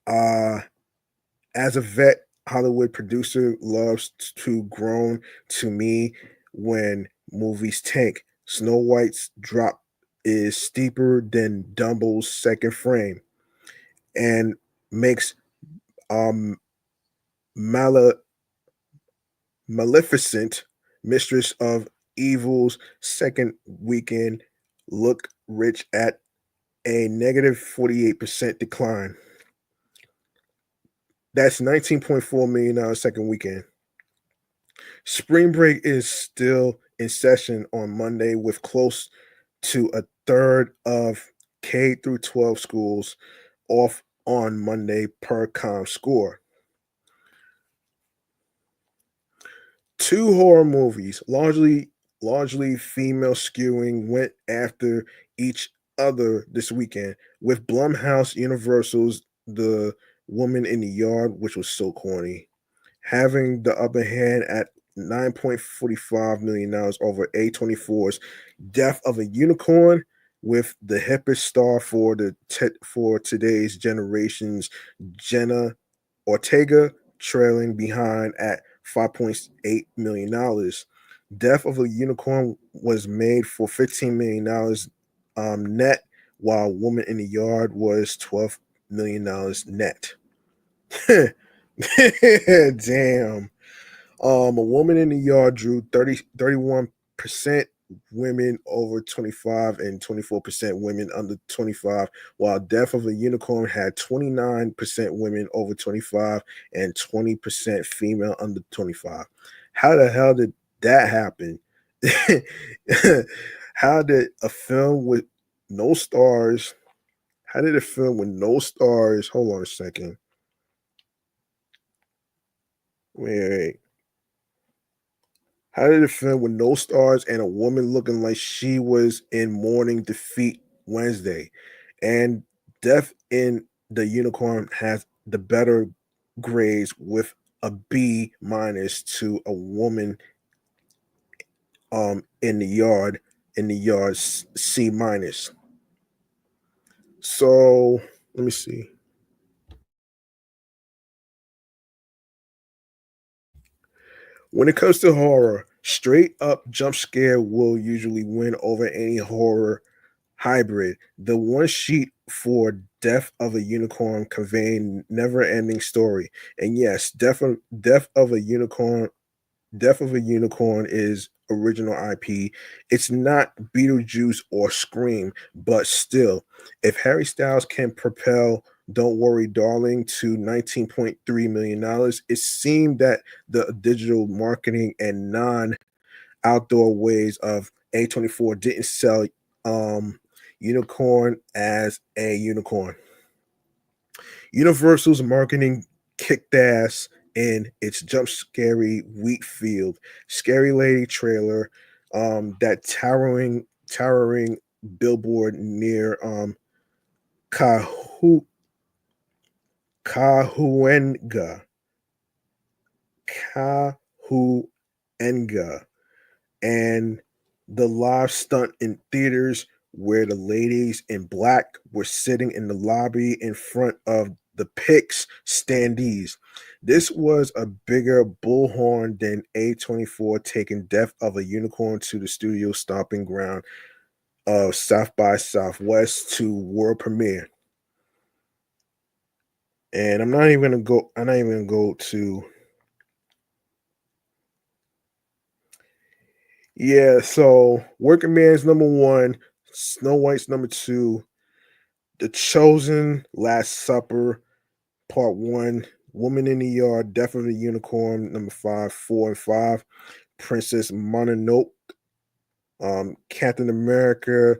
Uh as a vet Hollywood producer loves to groan to me when movies tank. Snow White's drop is steeper than Dumbo's second frame and makes um Mala- Maleficent, Mistress of Evil's second weekend look rich at a negative 48% decline. That's $19.4 million second weekend. Spring break is still in session on Monday, with close to a third of K through 12 schools off on Monday per score. Two horror movies, largely female skewing, went after each other this weekend, with Blumhouse Universal's The Woman in the Yard, which was so corny, having the upper hand at $9.45 million over A24's Death of a Unicorn, with the hippest star for for today's generation's Jenna Ortega trailing behind at $5.8 million. Death of a Unicorn was made for $15 million net, while Woman in the Yard was $12 million net. Damn. A Woman in the Yard drew 31% women over 25 and 24% women under 25, while Death of a Unicorn had 29% women over 25 and 20% female under 25. How the hell did that happen? How did a film with no stars? How did a film with no stars? Hold on a second. Wait. How did a film with no stars and a woman looking like she was in mourning defeat Wednesday? And Death in the Unicorn has the better grades with a B minus to a woman in the yard C minus. So let me see. When it comes to horror, straight up jump scare will usually win over any horror hybrid. The one sheet for Death of a Unicorn conveying never-ending story. And yes, Death of a Unicorn is original IP. It's not Beetlejuice or Scream, but still, if Harry Styles can propel Don't Worry Darling to $19.3 million, it seemed that the digital marketing and non-outdoor ways of A24 didn't sell um Unicorn as a unicorn. Universal's marketing kicked ass in its jump scary Wheatfield Scary Lady trailer, that towering billboard near Kahu Kahuenga. Kahuenga. And the live stunt in theaters where the ladies in black were sitting in the lobby in front of the Pix standees. This was a bigger bullhorn than A24 taking Death of a Unicorn to the studio stomping ground of South by Southwest to world premiere. And I'm not even gonna go. I'm not even gonna go to. Yeah. So Working Man's number one. Snow White's number two. The Chosen, Last Supper, Part One. Woman in the Yard, Death of the Unicorn, number five, four, and five. Princess Mononoke, Captain America,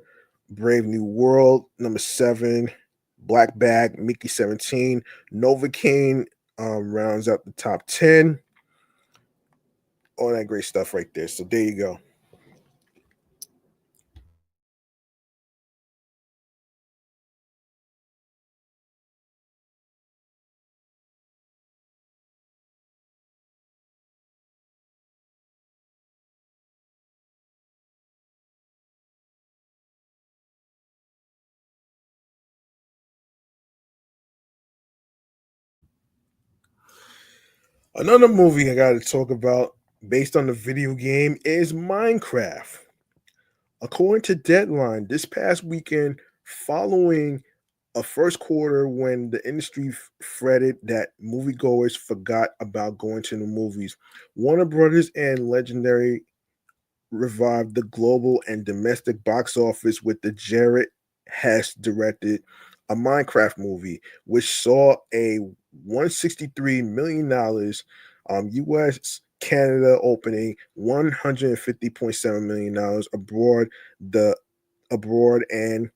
Brave New World, number seven. Black Bag, Mickey 17. Novocaine rounds out the top 10. All that great stuff right there. So there you go. Another movie I got to talk about based on the video game is Minecraft. According to Deadline, this past weekend, following a first quarter when the industry fretted that moviegoers forgot about going to the movies, Warner Brothers and Legendary revived the global and domestic box office with the Jared Hess directed a Minecraft movie, which saw a $163 million US Canada opening, $150.7 million abroad, and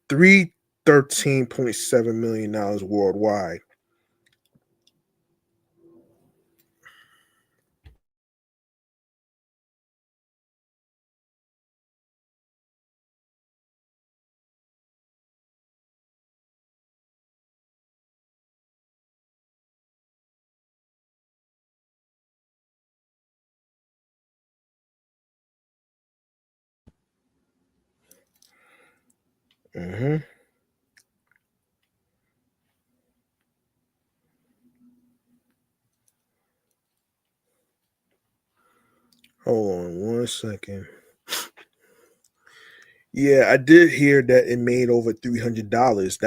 313.7 million worldwide. hmm Hold on one second. Yeah, I did hear that it made over $300.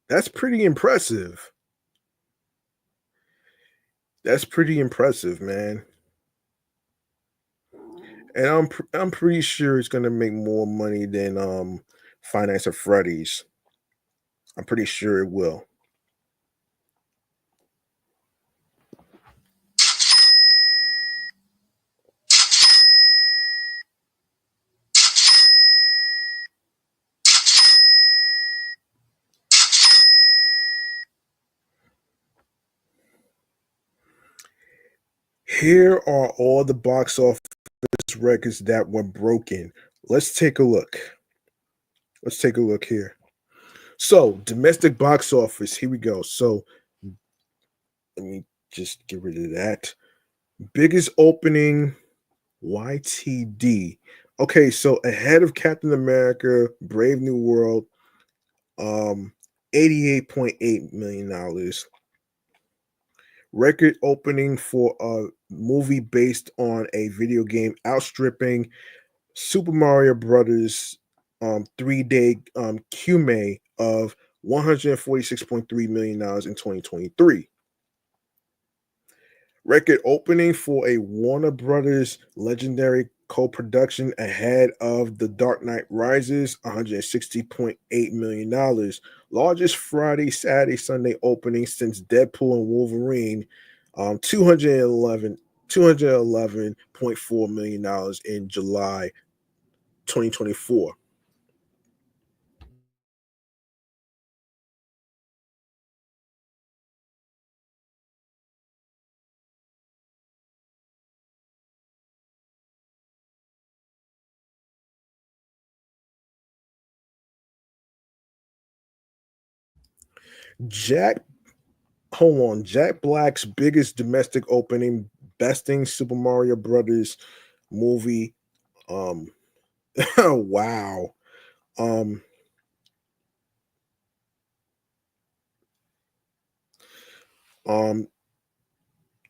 That's pretty impressive. That's pretty impressive, man. And I'm pretty sure it's gonna make more money than Finance of Freddy's. I'm pretty sure it will. Here are all the box office records that were broken. Let's take a look. Let's take a look here. So, domestic box office. Here we go. So, let me just get rid of that. Biggest opening YTD. Okay, so ahead of Captain America, Brave New World, um, $88.8 million. Record opening for a movie based on a video game, outstripping Super Mario Brothers 3-day QMA of $146.3 million in 2023. Record opening for a Warner Brothers legendary co-production ahead of The Dark Knight Rises, $160.8 million. Largest Friday, Saturday, Sunday opening since Deadpool and Wolverine, 211.4 million dollars in July 2024. Jack, hold on, Jack Black's biggest domestic opening, besting Super Mario Brothers movie. Um, wow. Um, um,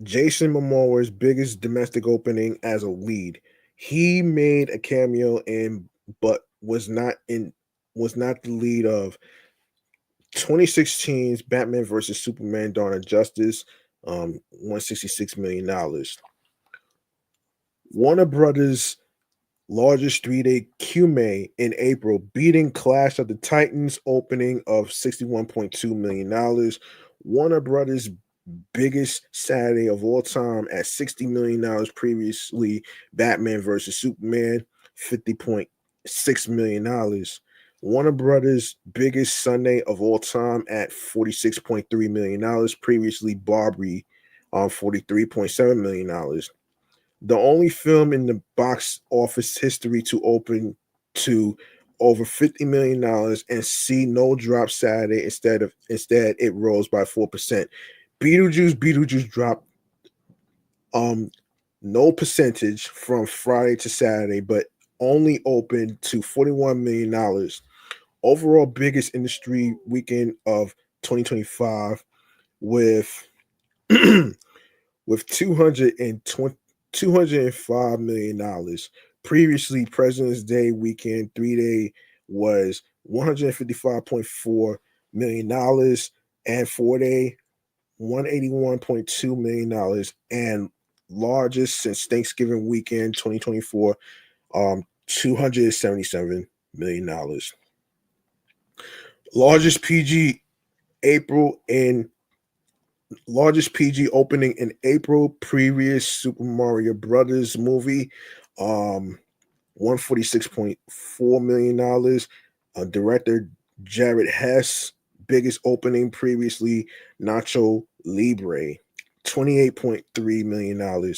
Jason Momoa's biggest domestic opening as a lead. He made a cameo in, but was not the lead of 2016's Batman versus Superman: Dawn of Justice, $166 million. Warner Brothers largest 3-day QMA in April, beating Clash of the Titans opening of $61.2 million. Warner Brothers biggest Saturday of all time at $60 million. Previously, Batman versus Superman, $50.6 million. Warner Brothers biggest Sunday of all time at $46.3 million. Previously, Barbie, $43.7 million. The only film in the box office history to open to over $50 million and see no drop Saturday. Instead it rose by 4%. Beetlejuice dropped no percentage from Friday to Saturday, but only opened to $41 million. Overall biggest industry weekend of 2025 with with 205 million dollars. Previously, President's Day weekend 3-day was 155.4 million dollars, and 4-day $181.2 million, and largest since Thanksgiving weekend 2024, $277 million. Largest PG April in largest PG opening in April. Previous Super Mario Brothers movie, $146.4 million. Director Jared Hess, biggest opening previously, Nacho Libre, $28.3 million.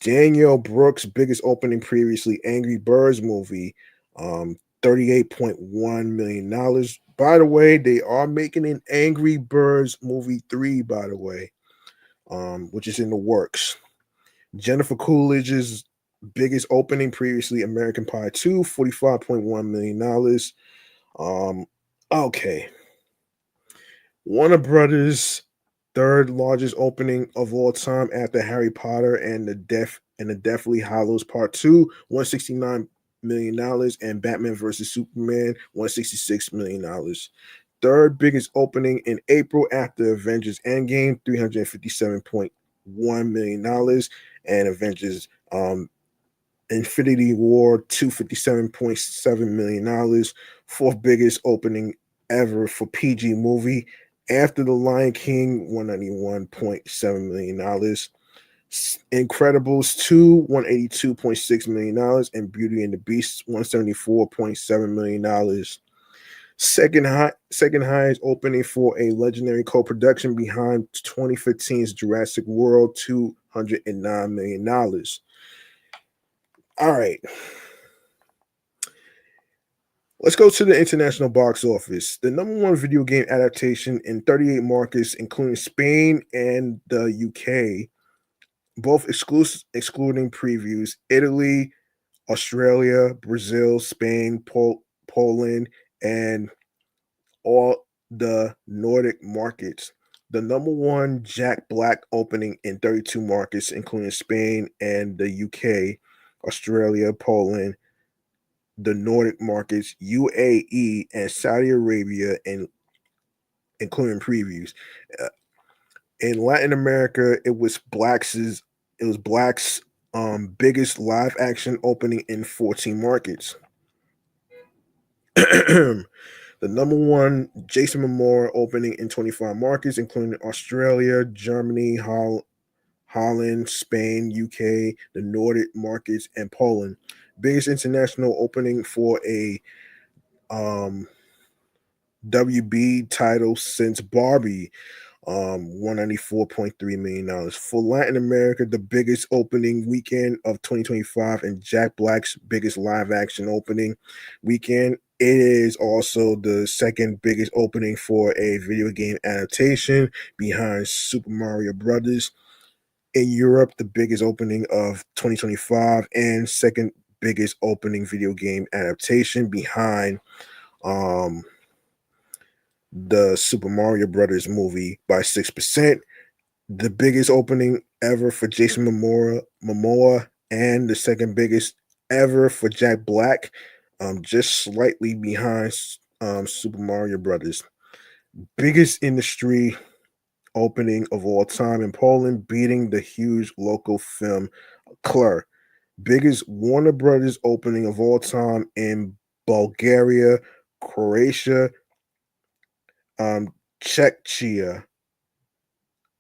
Danielle Brooks, biggest opening previously, Angry Birds movie, $38.1 million. By the way, they are making an Angry Birds movie 3, by the way, which is in the works. Jennifer Coolidge's biggest opening previously, American Pie 2, $45.1 million. Okay. Warner Brothers' third largest opening of all time after Harry Potter and the Deathly Hallows Part 2, $169 million, and Batman vs. Superman, $166 million. Third biggest opening in April after Avengers Endgame, $357.1 million, and Avengers Infinity War, $257.7 million. Fourth biggest opening ever for PG movie after The Lion King, $191.7 million. Incredibles 2, $182.6 million, and Beauty and the Beast, $174.7 million. Second highest opening for a legendary co-production behind 2015's Jurassic World, $209 million. All right. Let's go to the international box office. The number one video game adaptation in 38 markets, including Spain and the UK, both excluding previews, Italy, Australia, Brazil, Spain, Poland, and all the Nordic markets. The number one Jack Black opening in 32 markets, including Spain and the UK, Australia, Poland, the Nordic markets, UAE, and Saudi Arabia, and including previews. Uh, in Latin America, Black's biggest live action opening in 14 markets. The number one Jason Momoa opening in 25 markets, including Australia, Germany, Holland, Spain, UK, the Nordic markets, and Poland. Biggest international opening for a WB title since Barbie, $194.3 million. For Latin America, the biggest opening weekend of 2025 and Jack Black's biggest live action opening weekend. It is also the second biggest opening for a video game adaptation behind Super Mario Brothers. In Europe, the biggest opening of 2025 and second biggest opening video game adaptation behind the Super Mario Brothers movie by 6%. The biggest opening ever for Jason Momoa, and the second biggest ever for Jack Black, just slightly behind Super Mario Brothers. Biggest industry opening of all time in Poland, beating the huge local film Clur. Biggest Warner Brothers opening of all time in Bulgaria, Croatia, Czechia,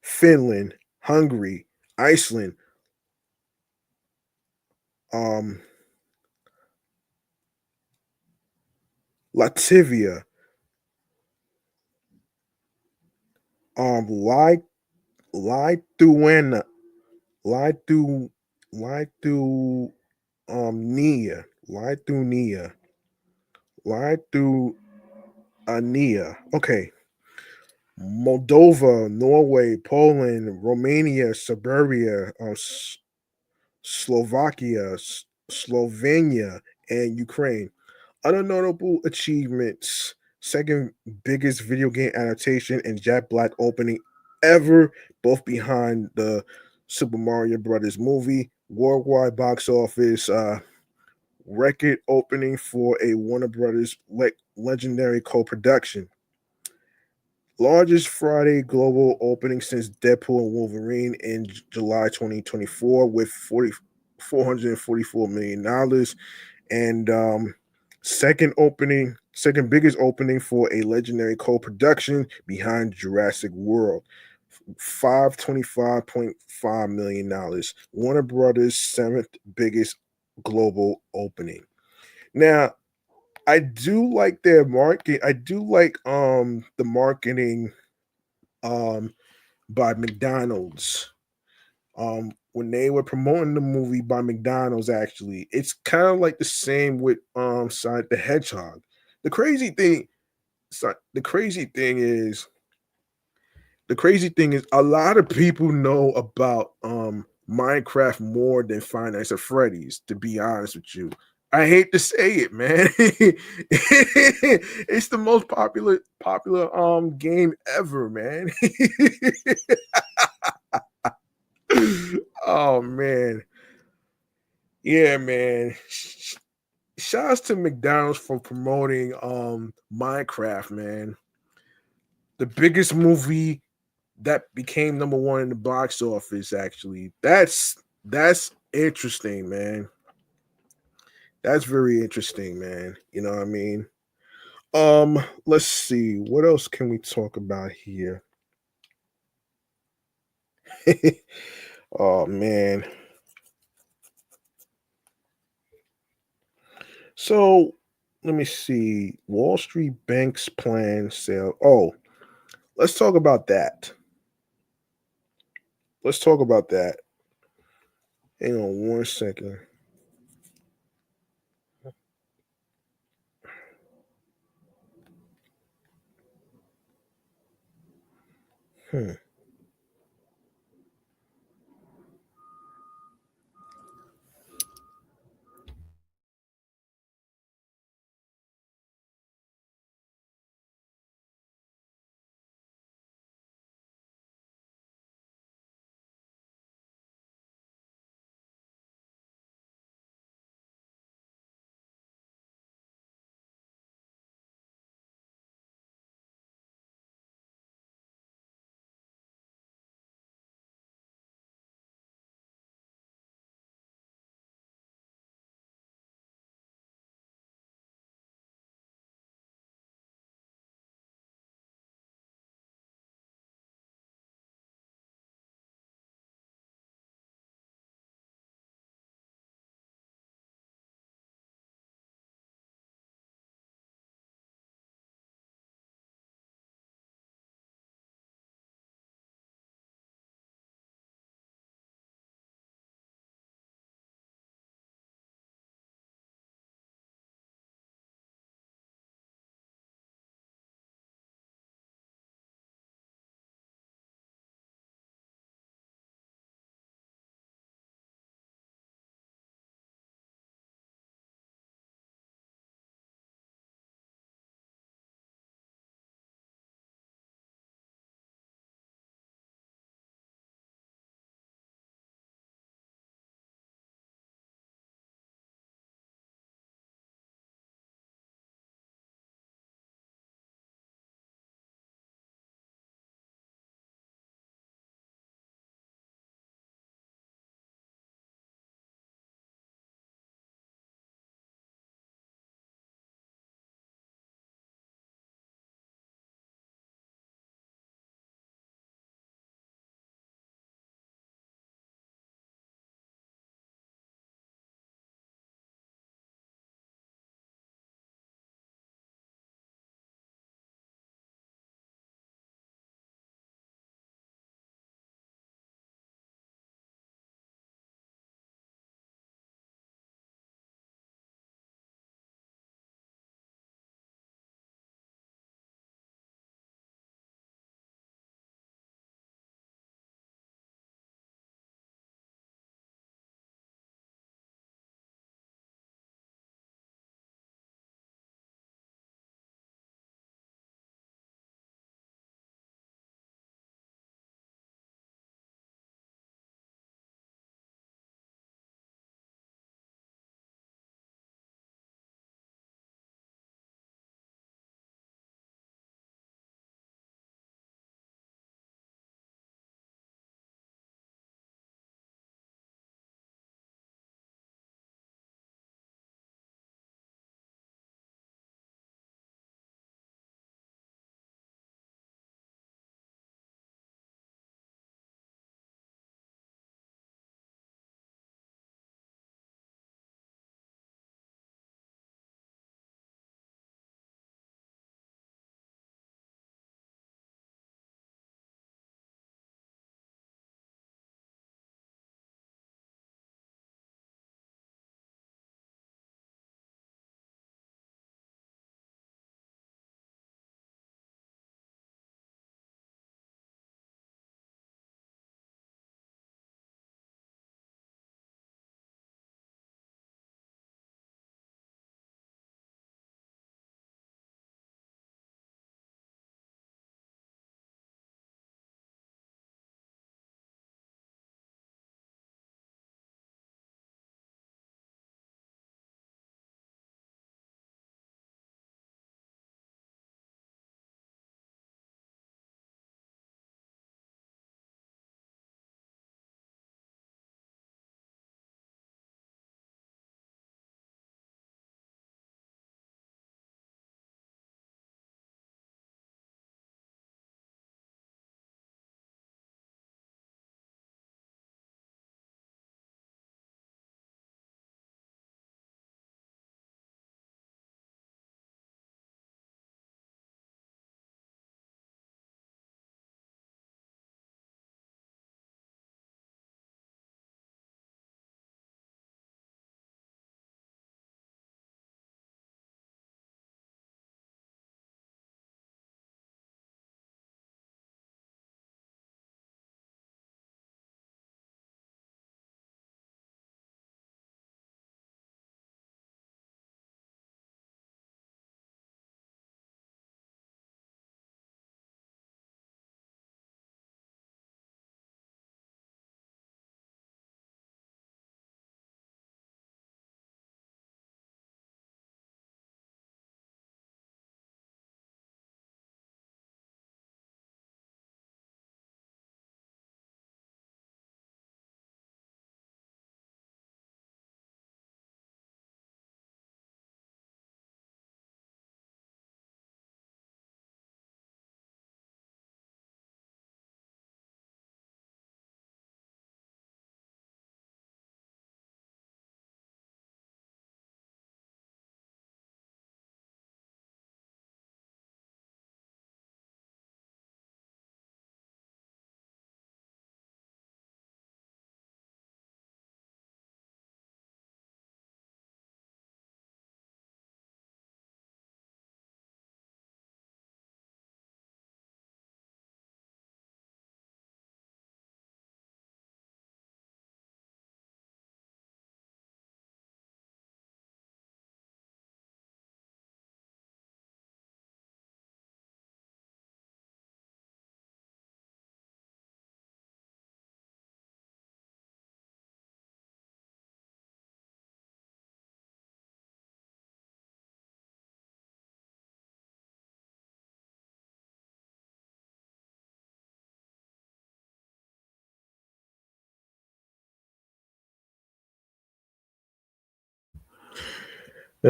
Finland, Hungary, Iceland, um, Latvia, um, Li- Lithuania, Lithu, Lithu, Lithuania, Lithuania. Okay, Moldova, Norway, Poland, Romania, Serbia, Slovakia, Slovenia, and Ukraine. Other notable achievements: second biggest video game adaptation and Jack Black opening ever, both behind the Super Mario Brothers movie. Worldwide box office record opening for a Warner Brothers legendary co-production. Largest Friday global opening since Deadpool and Wolverine in July 2024 with $444 million. And second biggest opening for a legendary co-production behind Jurassic World. $525.5 million. Warner Brothers' seventh biggest global opening. Now, I do like their market. I do like the marketing um by McDonald's. When they were promoting the movie by McDonald's, actually, it's kind of like the same with Sonic the Hedgehog. The crazy thing, the crazy thing is, a lot of people know about Minecraft more than Five Nights at Freddy's. To be honest with you, I hate to say it, man. It's the most popular game ever, man. Oh man, yeah, man. Shouts to McDonald's for promoting Minecraft, man. The biggest movie that became number one in the box office. Actually, that's interesting, man. That's very interesting, man. You know what I mean? Let's see. What else can we talk about here? Oh man. So let me see. Wall Street Bank's plan sale. Oh, let's talk about that. Let's talk about that. Hang on one second. Hmm.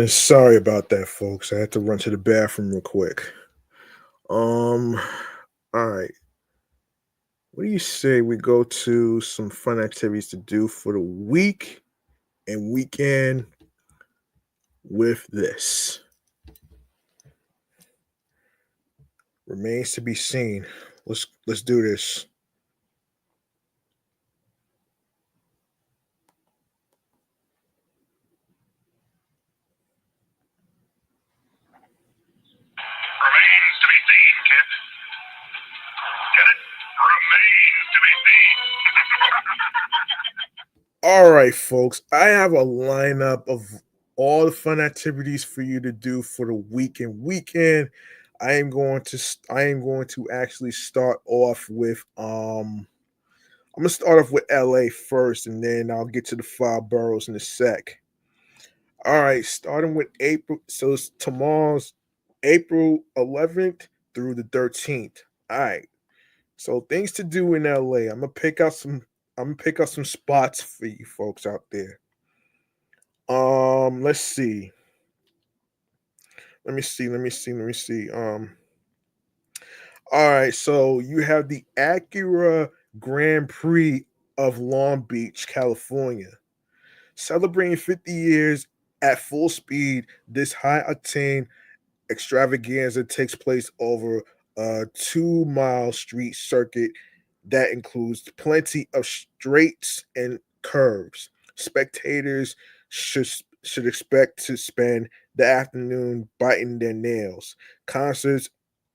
Sorry about that, folks. I had to run to the bathroom real quick. Um, all right. What do you say we go to some fun activities to do for the week and weekend with this? Remains to be seen. Let's do this. Remains to be seen, kid. Get it? Remains to be seen. All right, folks. I have a lineup of all the fun activities for you to do for the week and weekend. I am going to actually start off with I'm gonna start off with LA first, and then I'll get to the five boroughs in a sec. All right, starting with April. So it's tomorrow's April 11th through the 13th. All right. So things to do in LA. I'm gonna pick out some spots for you folks out there. Let's see. Let me see. All right, so you have the Acura Grand Prix of Long Beach, California. Celebrating 50 years at full speed, this high octane extravaganza takes place over a 2 mile street circuit that includes plenty of straights and curves. Spectators should should expect to spend the afternoon biting their nails. Concerts,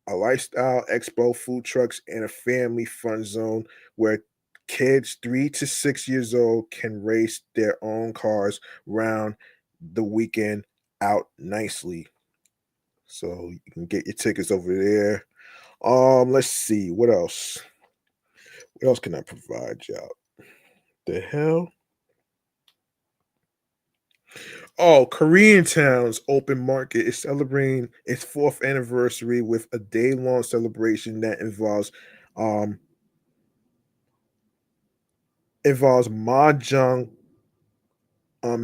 a lifestyle expo, food trucks, and a family fun zone where kids 3 to 6 years old can race their own cars round the weekend out nicely. So you can get your tickets over there. Let's see what else. What else can I provide y'all? The hell? Oh, Koreatown's open market is celebrating its fourth anniversary with a day-long celebration that um involves mahjong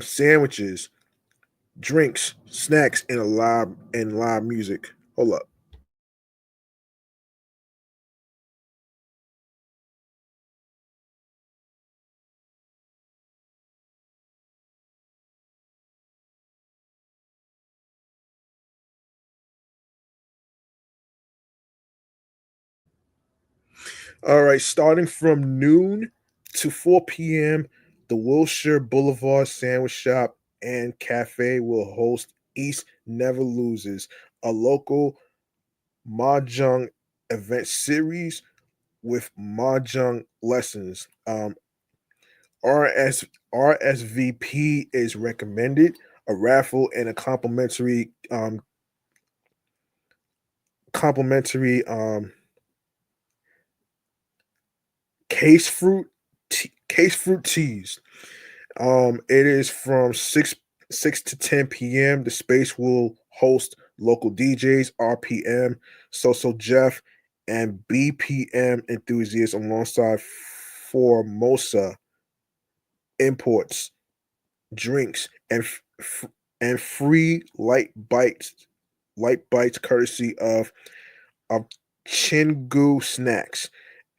sandwiches, drinks, snacks, and live music. Hold up. All right, starting from noon to 4 p.m., the Wilshire Boulevard Sandwich Shop and Cafe will host East Never Loses, a local mahjong event series with mahjong lessons. RS RSVP is recommended. A raffle and a complimentary case fruit teas. It is from six to 10 p.m. The space will host local DJs, RPM, Social Jeff, and BPM enthusiasts alongside Formosa imports, drinks, and free light bites courtesy of Chingu Snacks.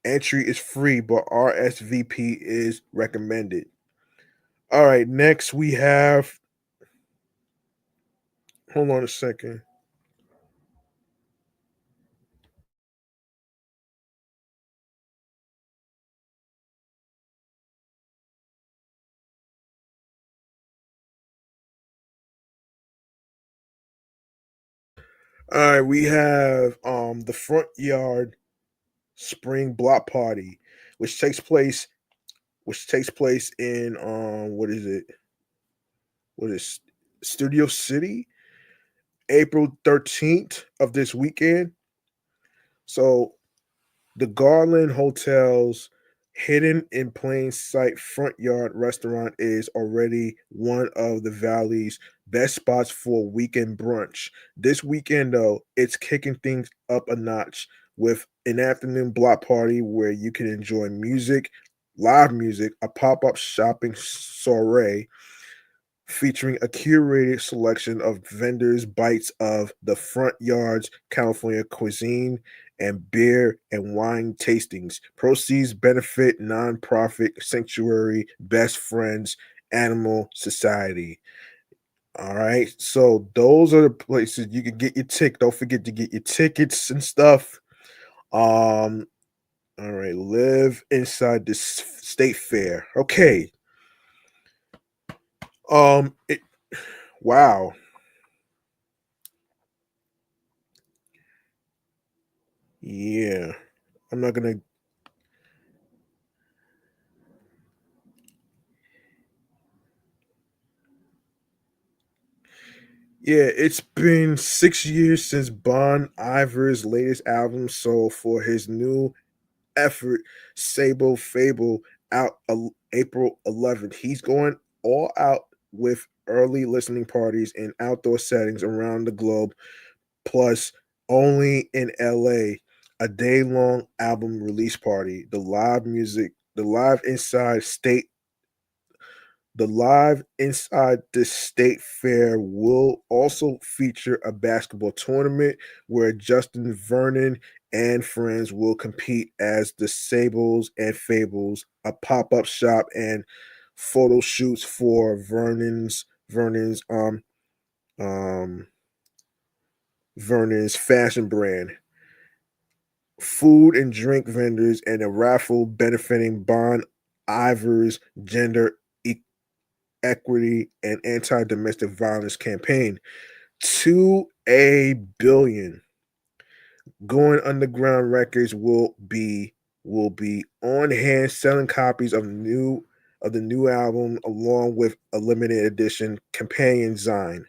Entry is free, but RSVP is recommended. All right, next we have. Hold on a second. All right, we have the front yard spring block party, which takes place in what is it? What is Studio City, April 13th of this weekend. So the Garland Hotel's hidden in plain sight front yard restaurant is already one of the Valley's best spots for weekend brunch. This weekend, though, it's kicking things up a notch with an afternoon block party where you can enjoy music, live music, a pop up shopping soiree, featuring a curated selection of vendors' bites of the front yard's California cuisine and beer and wine tastings. Proceeds benefit nonprofit sanctuary Best Friends Animal Society. All right, so those are the places you can get your ticket. Don't forget to get your tickets and stuff. Um, all right, live inside this state fair. Okay. It, wow. Yeah. I'm not gonna. Yeah, it's been 6 years since Bon Iver's latest album sold for his new effort, Sable Fable, out April 11th. He's going all out with early listening parties in outdoor settings around the globe, plus only in LA, a day long album release party. The live inside state The live inside the state fair will also feature a basketball tournament where Justin Vernon and friends will compete as the Sables and Fables, a pop-up shop and photo shoots for um Vernon's fashion brand, food and drink vendors, and a raffle benefiting Bon Iver's gender equity and anti-domestic violence campaign. To a billion. Going Underground Records will be on hand selling copies of the new album along with a limited edition companion zine.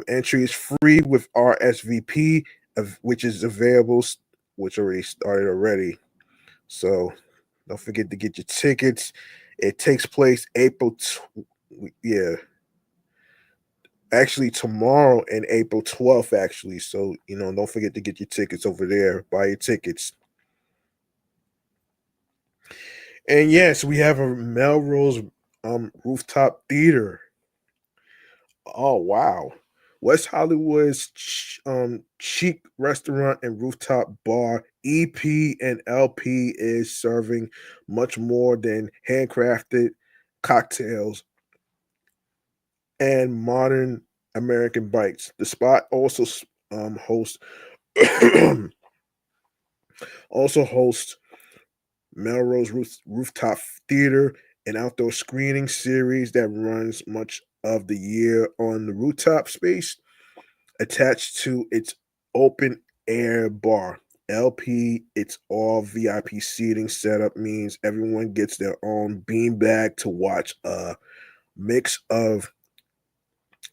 Entry is free with RSVP, which is available, which already started already. So don't forget to get your tickets. It takes place yeah, actually tomorrow and April 12th, actually. So, don't forget to get your tickets over there. Buy your tickets. And yes, we have a Melrose rooftop theater. Oh wow. West Hollywood's chic restaurant and rooftop bar EP and LP is serving much more than handcrafted cocktails and modern American bites. The spot hosts also hosts Melrose Rooftop Theater, an outdoor screening series that runs much of the year on the rooftop space attached to its open air bar. LP, its all VIP seating setup means everyone gets their own beanbag to watch a mix of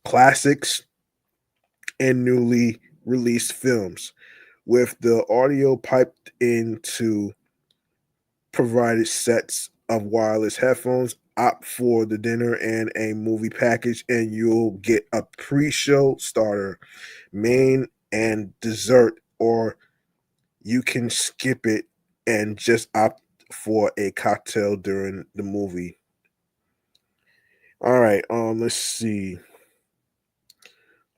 classics and newly released films, with the audio piped into provided sets of wireless headphones. Opt for the dinner and a movie package, and you'll get a pre-show starter, main, and dessert, or you can skip it and just opt for a cocktail during the movie. All right, let's see.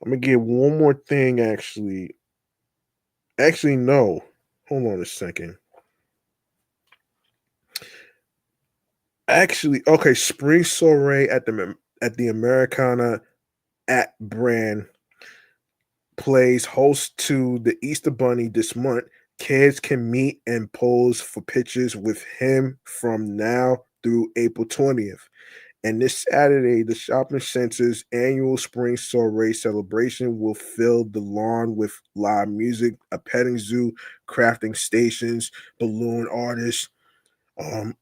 I'm gonna get one more thing. Actually, no. Hold on a second. Actually, okay. Spring soiree at the Americana at Brand plays host to the Easter Bunny this month. Kids can meet and pose for pictures with him from now through April 20th. And this Saturday, the shopping center's annual spring soiree celebration will fill the lawn with live music, a petting zoo, crafting stations, balloon artists, um,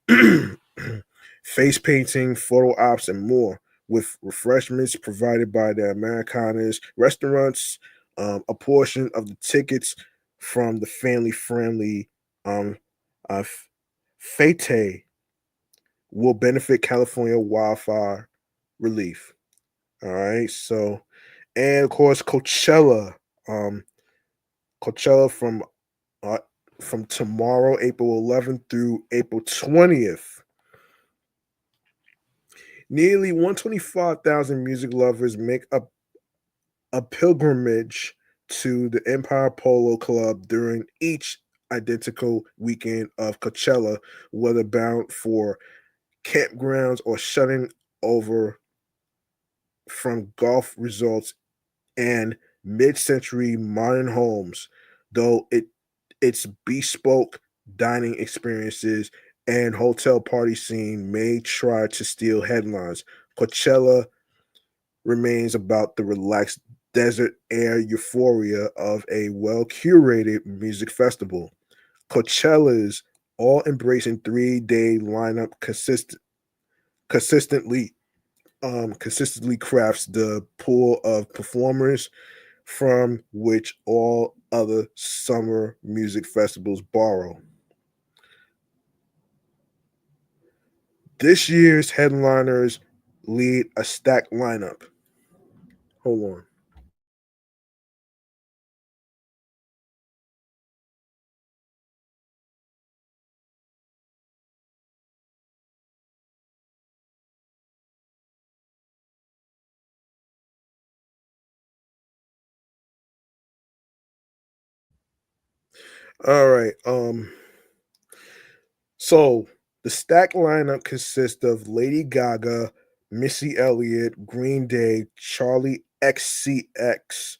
face painting, photo ops, and more, with refreshments provided by the Americanas restaurants. A portion of the tickets from the family friendly uh, Fete will benefit California wildfire relief. All right. So, and of course, Um, Coachella uh, from tomorrow, April 11th through April 20th. Nearly 125,000 music lovers make a pilgrimage to the Empire Polo Club during each identical weekend of Coachella, whether bound for campgrounds or shutting over from golf resorts and mid-century modern homes, though its bespoke dining experiences and hotel party scene may try to steal headlines. Coachella remains about the relaxed desert air euphoria of a well-curated music festival. Coachella's all-embracing 3-day lineup consistently consistently crafts the pool of performers from which all other summer music festivals borrow. This year's headliners lead a stacked lineup. Hold on. All right. So the stacked lineup consists of Lady Gaga, Missy Elliott, Green Day, Charlie XCX,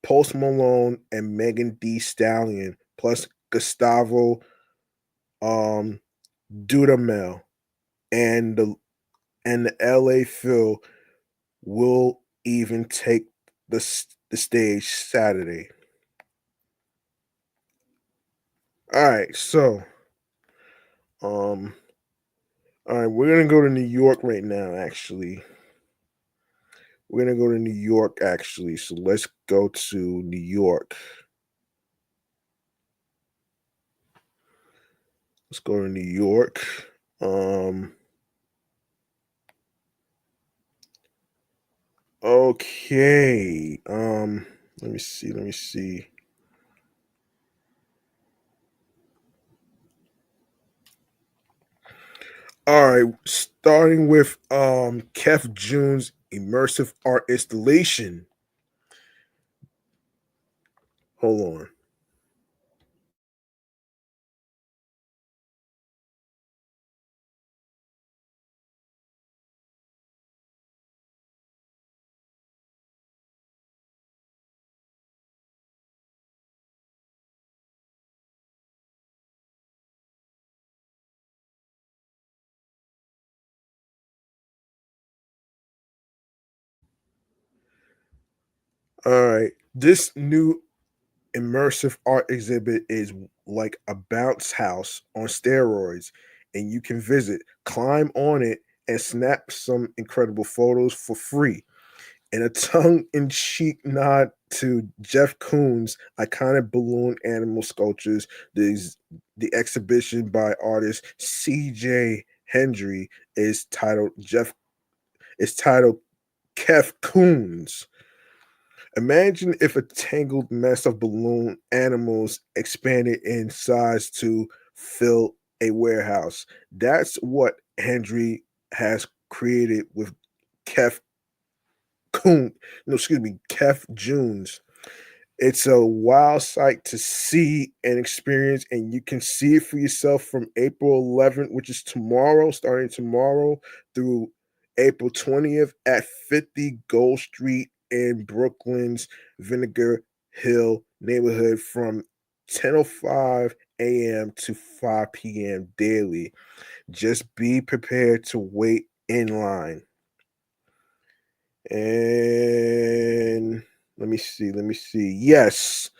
Post Malone, and Megan D. Stallion, plus Gustavo um Dudamel, and the LA Phil will even take the stage Saturday. All right, so um all right, we're gonna go to New York right now, actually. We're gonna go to New York actually. So let's go to New York. Let's go to New York. Um okay. Let me see. All right, starting with Kef June's immersive art installation. Hold on. All right. This new immersive art exhibit is like a bounce house on steroids, and you can visit, climb on it, and snap some incredible photos for free. In a tongue-in-cheek nod to Jeff Koons' iconic balloon animal sculptures, the exhibition by artist C.J. Hendry is titled Kef Koons. Imagine if a tangled mess of balloon animals expanded in size to fill a warehouse. That's what Hendry has created with Kef Coon. No, excuse me, Kef Junes. It's a wild sight to see and experience, and you can see it for yourself from April 11th, which is tomorrow, starting tomorrow, through April 20th at 50 Gold Street in Brooklyn's Vinegar Hill neighborhood from 10:05 a.m. to 5 p.m. daily. Just be prepared to wait in line. And let me see. Yes,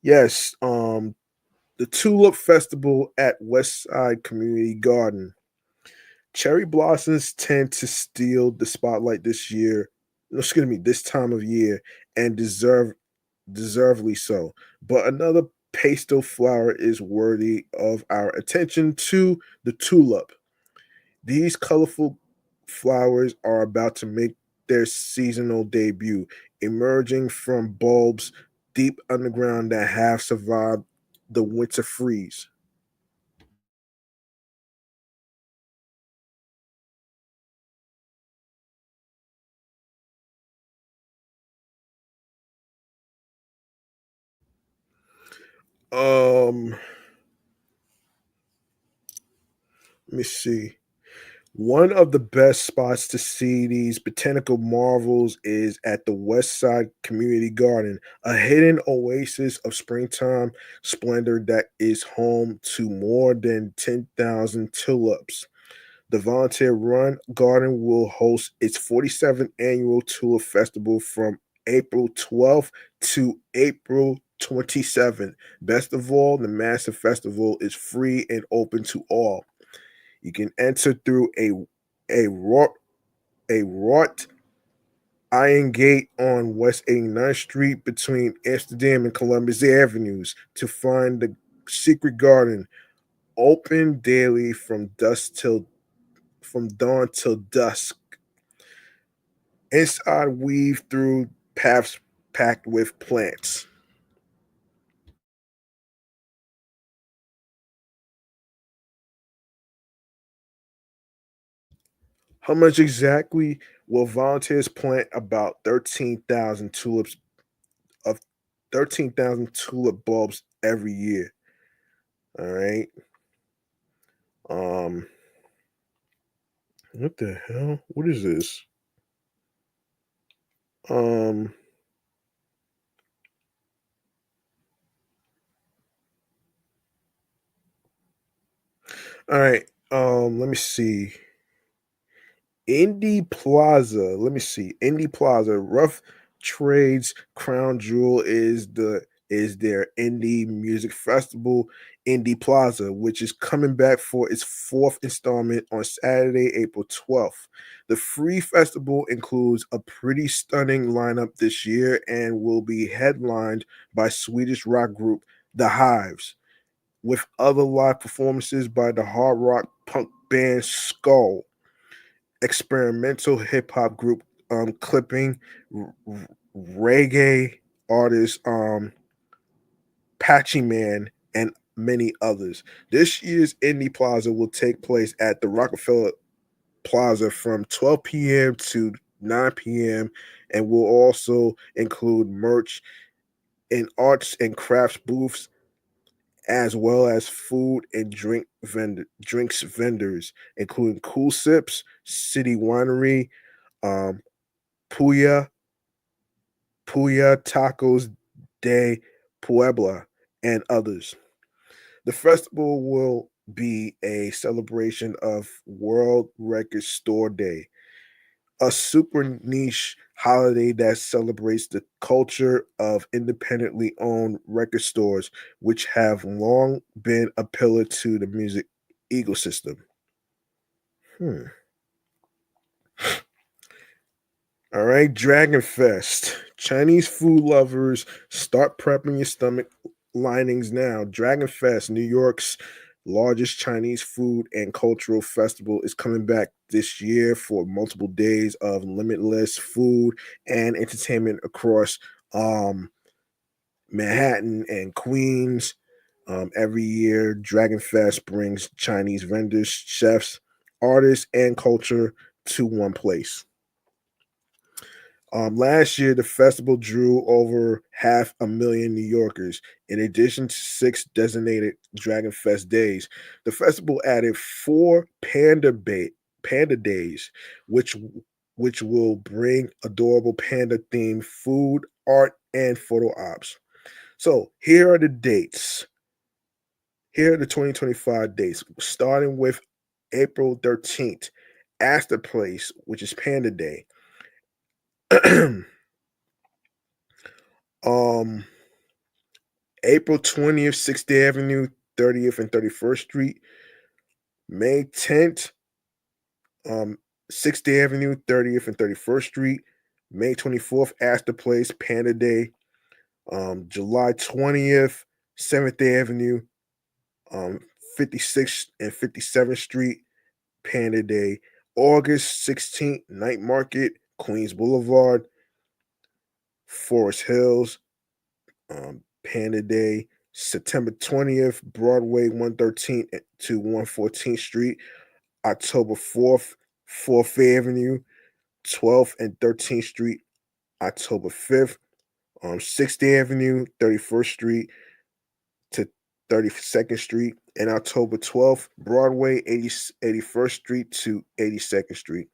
the Tulip Festival at Westside Community Garden. Cherry blossoms tend to steal the spotlight this year. No, excuse me, this time of year, and deservedly so. But another pastel flower is worthy of our attention to the tulip. These colorful flowers are about to make their seasonal debut, emerging from bulbs deep underground that have survived the winter freeze. Let me see. One of the best spots to see these botanical marvels is at the West Side Community Garden, a hidden oasis of springtime splendor that is home to more than 10,000 tulips. The volunteer run garden will host its 47th annual tulip festival from April 12th to April 27th. Best of all, the massive festival is free and open to all. You can enter through a wrought a wrought iron gate on West 89th Street between Amsterdam and Columbus Avenues to find the secret garden, open daily from dawn till dusk. Inside, weave through paths packed with plants. How much exactly will volunteers plant? About 13,000 tulips of 13,000 tulip bulbs every year. All right. Um, what the hell? What is this? Um, all right. Let me see. Indie Plaza. Let me see. Indie Plaza. Rough Trades Crown Jewel is their indie music festival, Indie Plaza, which is coming back for its fourth installment on Saturday, April 12th. The free festival includes a pretty stunning lineup this year and will be headlined by Swedish rock group The Hives, with other live performances by the hard rock punk band Skull, experimental hip hop group Clipping, reggae artist Patchy Man, and many others. This year's Indie Plaza will take place at the Rockefeller Plaza from 12 p.m. to 9 p.m. and will also include merch and arts and crafts booths, as well as food and drinks vendors, including Cool Sips, City Winery, um, Puya, Puya Tacos de Puebla, and others. The festival will be a celebration of World Record Store Day, a super niche holiday that celebrates the culture of independently owned record stores, which have long been a pillar to the music ecosystem. Hmm. All right, Dragon Fest. Chinese food lovers, start prepping your stomach linings now. Dragon Fest, New York's largest Chinese food and cultural festival, is coming back this year for multiple days of limitless food and entertainment across Manhattan and Queens. Every year, Dragon Fest brings Chinese vendors, chefs, artists, and culture to one place. Last year, the festival drew over 500,000 New Yorkers. In addition to 6 designated Dragon Fest days, the festival added four Panda Days, which which will bring adorable panda themed food, art, and photo ops. So here are the dates. Here are the 2025 dates, starting with April 13th, Astor Place, which is Panda Day. um April 20th, 6th Avenue, 30th and 31st Street. May 10th, 6th Avenue, 30th and 31st Street. May 24th, Astor Place, Panda Day. July 20th, 7th Avenue, um, 56th and 57th Street, Panda Day. August 16th, Night Market, Queens Boulevard, Forest Hills, Panda Day. September 20th, Broadway 113th to 114th Street. October 4th, 4th Avenue, 12th and 13th Street. October 5th, 6th Avenue, 31st Street to 32nd Street, and October 12th, Broadway, 81st Street to 82nd Street.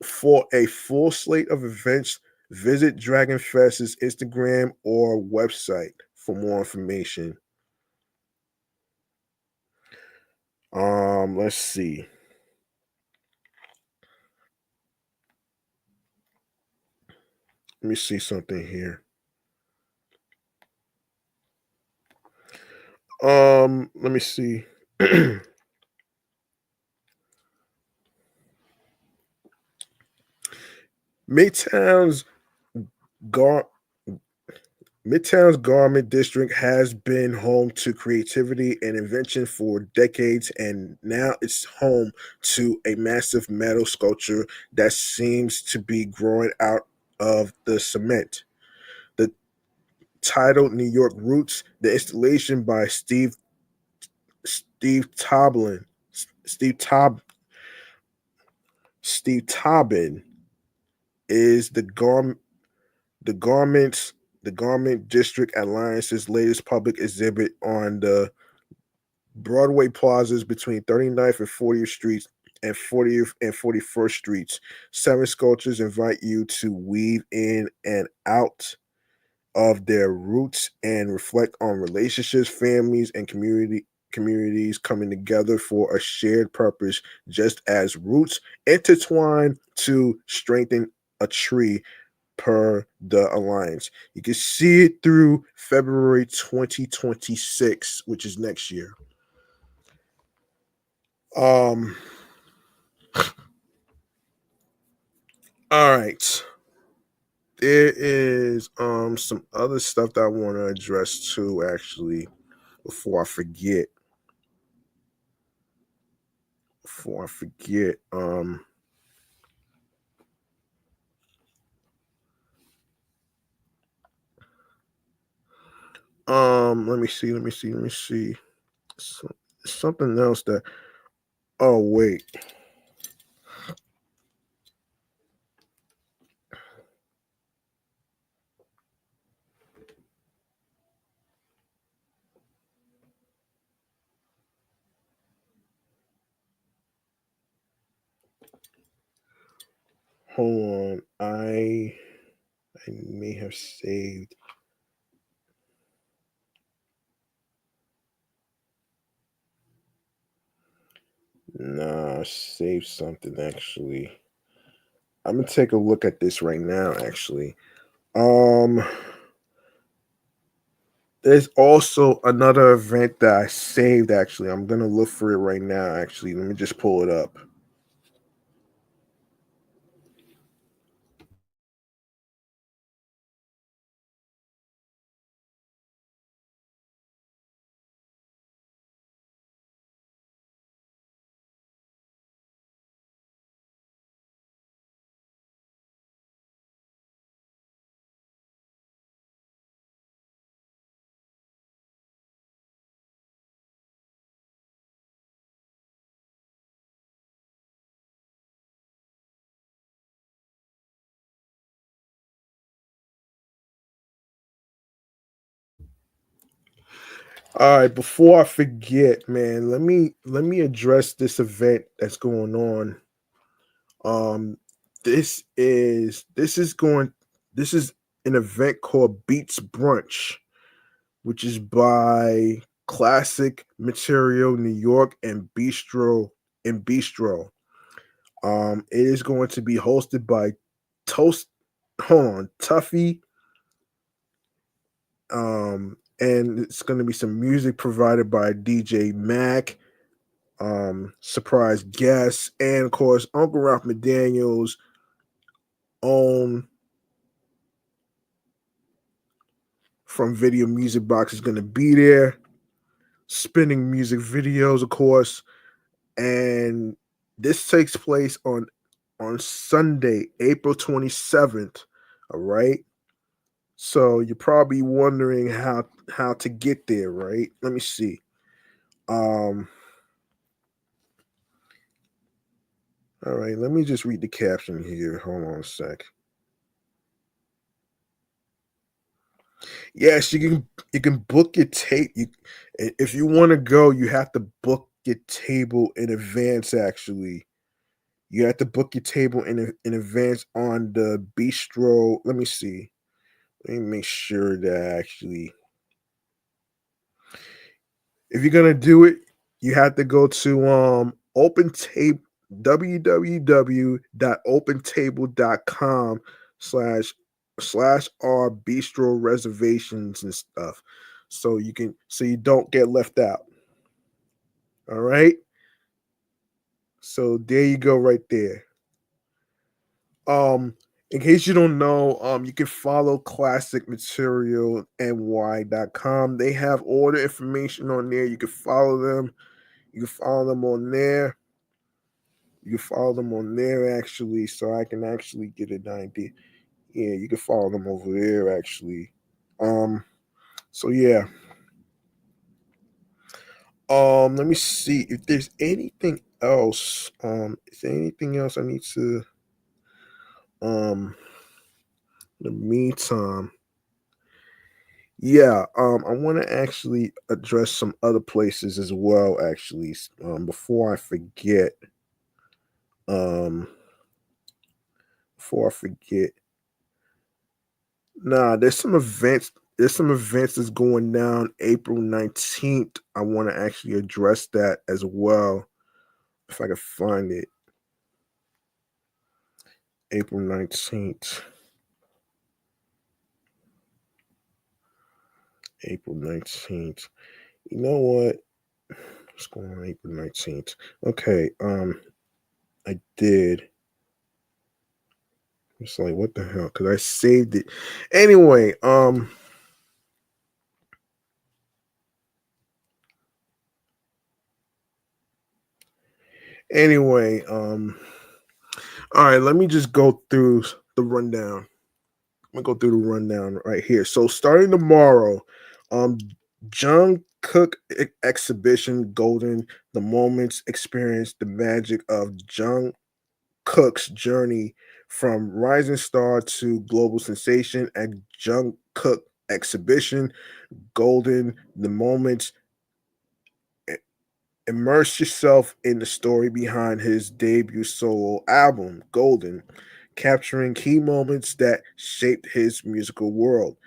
For a full slate of events, visit Dragon Fest's Instagram or website for more information. Let's see. Let me see something here. Let me see. Midtown's gar Midtown's Garment District has been home to creativity and invention for decades, and now it's home to a massive metal sculpture that seems to be growing out of the cement. The titled New York Roots, the installation by Steve Toblin, Steve Tob, Steve Tobin is the garments the Garment District Alliance's latest public exhibit on the Broadway plazas between 39th and 40th Streets and 40th and 41st Streets. 7 sculptures invite you to weave in and out of their roots and reflect on relationships, families, and communities coming together for a shared purpose, just as roots intertwine to strengthen a tree per the alliance. You can see it through February 2026, which is next year. Um all right. There is some other stuff that I want to address too, actually, before I forget. Before I forget. Let me see. So, something else that oh wait. Hold on. I may have saved. Nah, I saved something actually. I'm gonna take a look at this right now, actually. Um there's also another event that I saved actually. I'm gonna look for it right now, actually. Let me just pull it up. All right, before I forget, man, let me address this event that's going on. Um, this is an event called Beats Brunch, which is by Classic Material New York and Bistro. It is going to be hosted by Toast. Hold on, Tuffy. And it's going to be some music provided by DJ Mac. Surprise guests, and of course, Uncle Ralph McDaniel's own from Video Music Box is going to be there, spinning music videos, of course. And this takes place on Sunday, April 27th. All right. So you're probably wondering how to get there, right? Let me see. Um all right, let me just read the caption here. Hold on a sec. Yes, you can book your tape. If you want to go, you have to book your table in advance. Actually, you have to book your table in advance on the bistro. Let me see. Let me make sure that actually, if you're gonna do it, you have to go to open table www.opentable.com slash r bistro reservations and stuff, so you don't get left out. All right, so there you go, right there. In case you don't know, you can follow classicmaterialny.com. They have order information on there. You can follow them. You can follow them on there. You can follow them on there actually, so I can actually get an idea. Yeah, you can follow them over there actually. Um, so yeah. Let me see if there's anything else. Is there anything else I need to in the meantime? Yeah, I want to actually address some other places as well, actually. Before I forget, um, before I forget, nah, There's some events that's going down April 19th. I want to actually address that as well, if I can find it. April 19th. April 19th. You know what? What's going on April 19th? Okay, I did. It's like, what the hell? Because I saved it. Anyway, anyway, all right, let me just go through the rundown. I'm gonna go through the rundown right here. So starting tomorrow, um, John Cook exhibition Golden, the moments experience the magic of John Cook's journey from rising star to global sensation at John Cook exhibition Golden, the moments. Immerse yourself in the story behind his debut solo album, Golden, capturing key moments that shaped his musical world.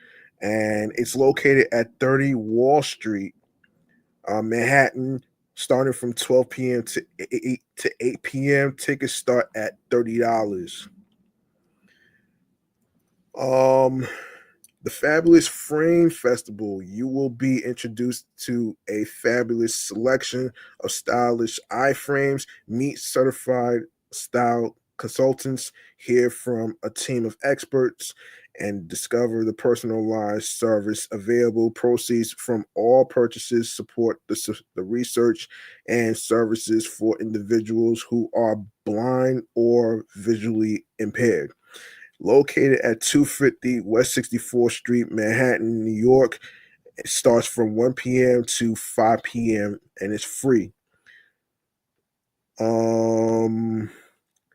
And it's located at 30 Wall Street, Manhattan, starting from 12 p.m. to 8 p.m. Tickets start at $30. Um, The Fabulous Frame Festival, you will be introduced to a fabulous selection of stylish iframes, meet certified style consultants, hear from a team of experts, and discover the personalized service available. Proceeds from all purchases support the research and services for individuals who are blind or visually impaired. Located at 250 West 64th Street, Manhattan, New York. It starts from 1 p.m. to 5 p.m. and it's free. Um,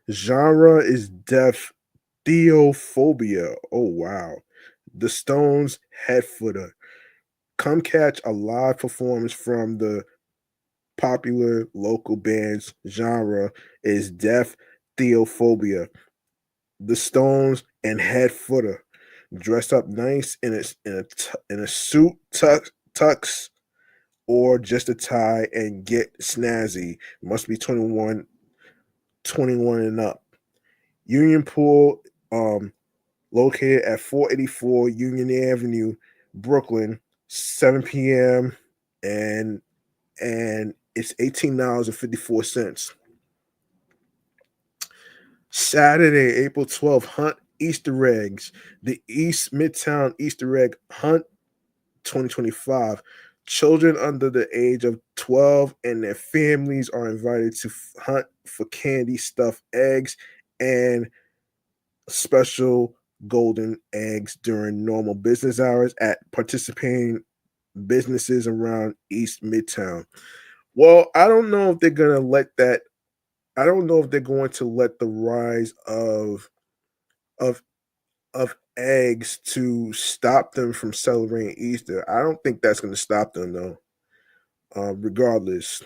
Genre is deaf theophobia. Oh wow. The Stones Head Footer. Come catch a live performance from the popular local band's genre is deaf theophobia. The Stones and Head Footer. Dress up nice in a suit, tux, or just a tie, and get snazzy. Must be 21 and up. Union Pool, located at 484 Union Avenue, Brooklyn, 7 p.m. and it's $18.54. Saturday, April 12th, Hunt Easter eggs. The East Midtown Easter egg hunt 2025. Children under the age of 12 and their families are invited to hunt for candy stuffed eggs and special golden eggs during normal business hours at participating businesses around East Midtown. Well, I don't know if they're going to let that. I don't know if they're going to let the rise of of eggs to stop them from celebrating Easter. I don't think that's going to stop them though. Regardless,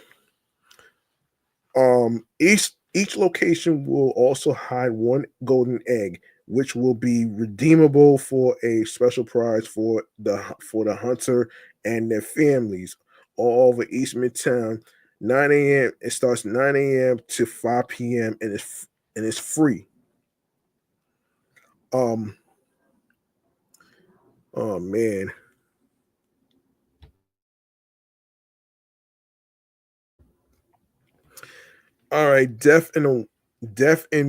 each location will also hide one golden egg, which will be redeemable for a special prize for the hunter and their families all over East Midtown. 9 a.m. It starts 9 a.m. to 5 p.m. and it's free. Um. Oh man. All right. Deaf in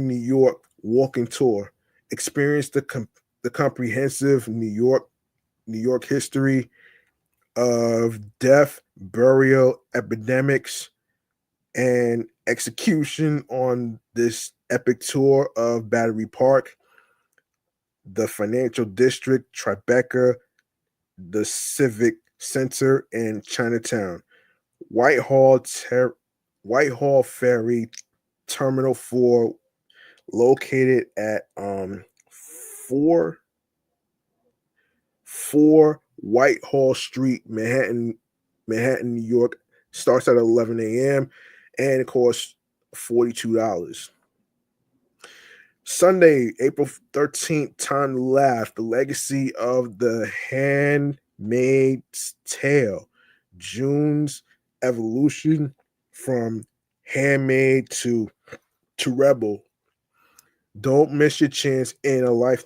New York walking tour. Experience the comprehensive New York history of death, burial, epidemics, and execution on this epic tour of Battery Park, the Financial District, Tribeca, the Civic Center, and Chinatown. Whitehall Whitehall Ferry Terminal 4, located at 4 Whitehall Street, Manhattan, New York. Starts at 11 a.m. and it costs $42. Sunday, April 13th, Time to Laugh, the legacy of the Handmaid's Tale, June's evolution from handmaid to rebel. Don't miss your chance in a life.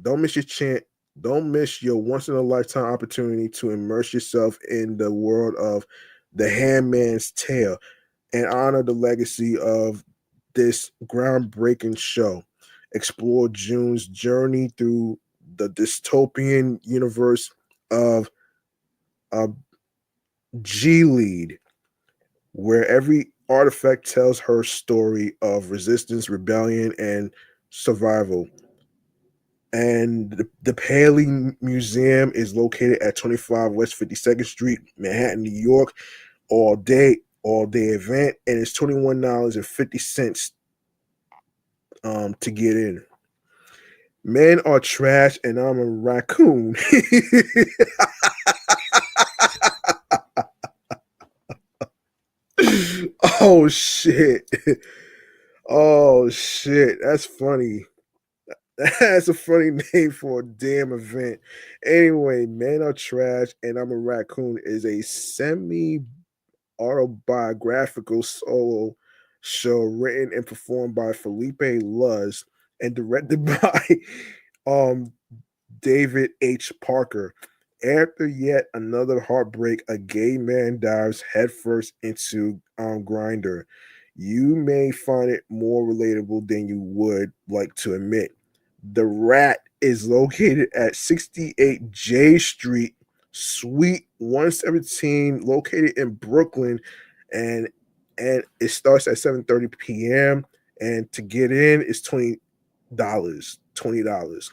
Don't miss your chance. Don't miss your once in a lifetime opportunity to immerse yourself in the world of the Handmaid's Tale and honor the legacy of this groundbreaking show. Explore June's journey through the dystopian universe of uh, G Lead, where every artifact tells her story of resistance, rebellion, and survival. And the Paley Museum is located at 25 West 52nd Street, Manhattan, New York. All day event, and it's $21.50 to get in. Men are trash, and I'm a raccoon. Oh shit! Oh shit! That's funny. That's a funny name for a damn event. Anyway, Men Are Trash and I'm a Raccoon is a semi autobiographical solo show written and performed by Felipe Luz and directed by um David H. Parker. After yet another heartbreak, a gay man dives headfirst into Grinder. You may find it more relatable than you would like to admit. The Rat is located at 68 J Street, Suite 117, located in Brooklyn, and it starts at 7:30 p.m. And to get in is $20. $20.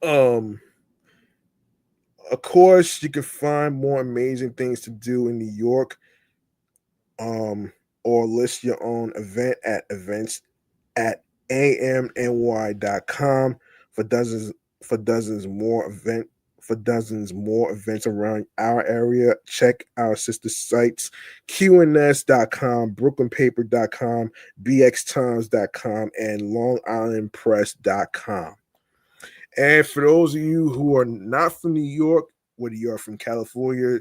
um of course, you can find more amazing things to do in New York, or list your own event at events at amny.com for dozens more events around our area. Check our sister sites, qns.com, brooklynpaper.com, bxtimes.com, and longislandpress.com. And for those of you who are not from New York, whether you are from California,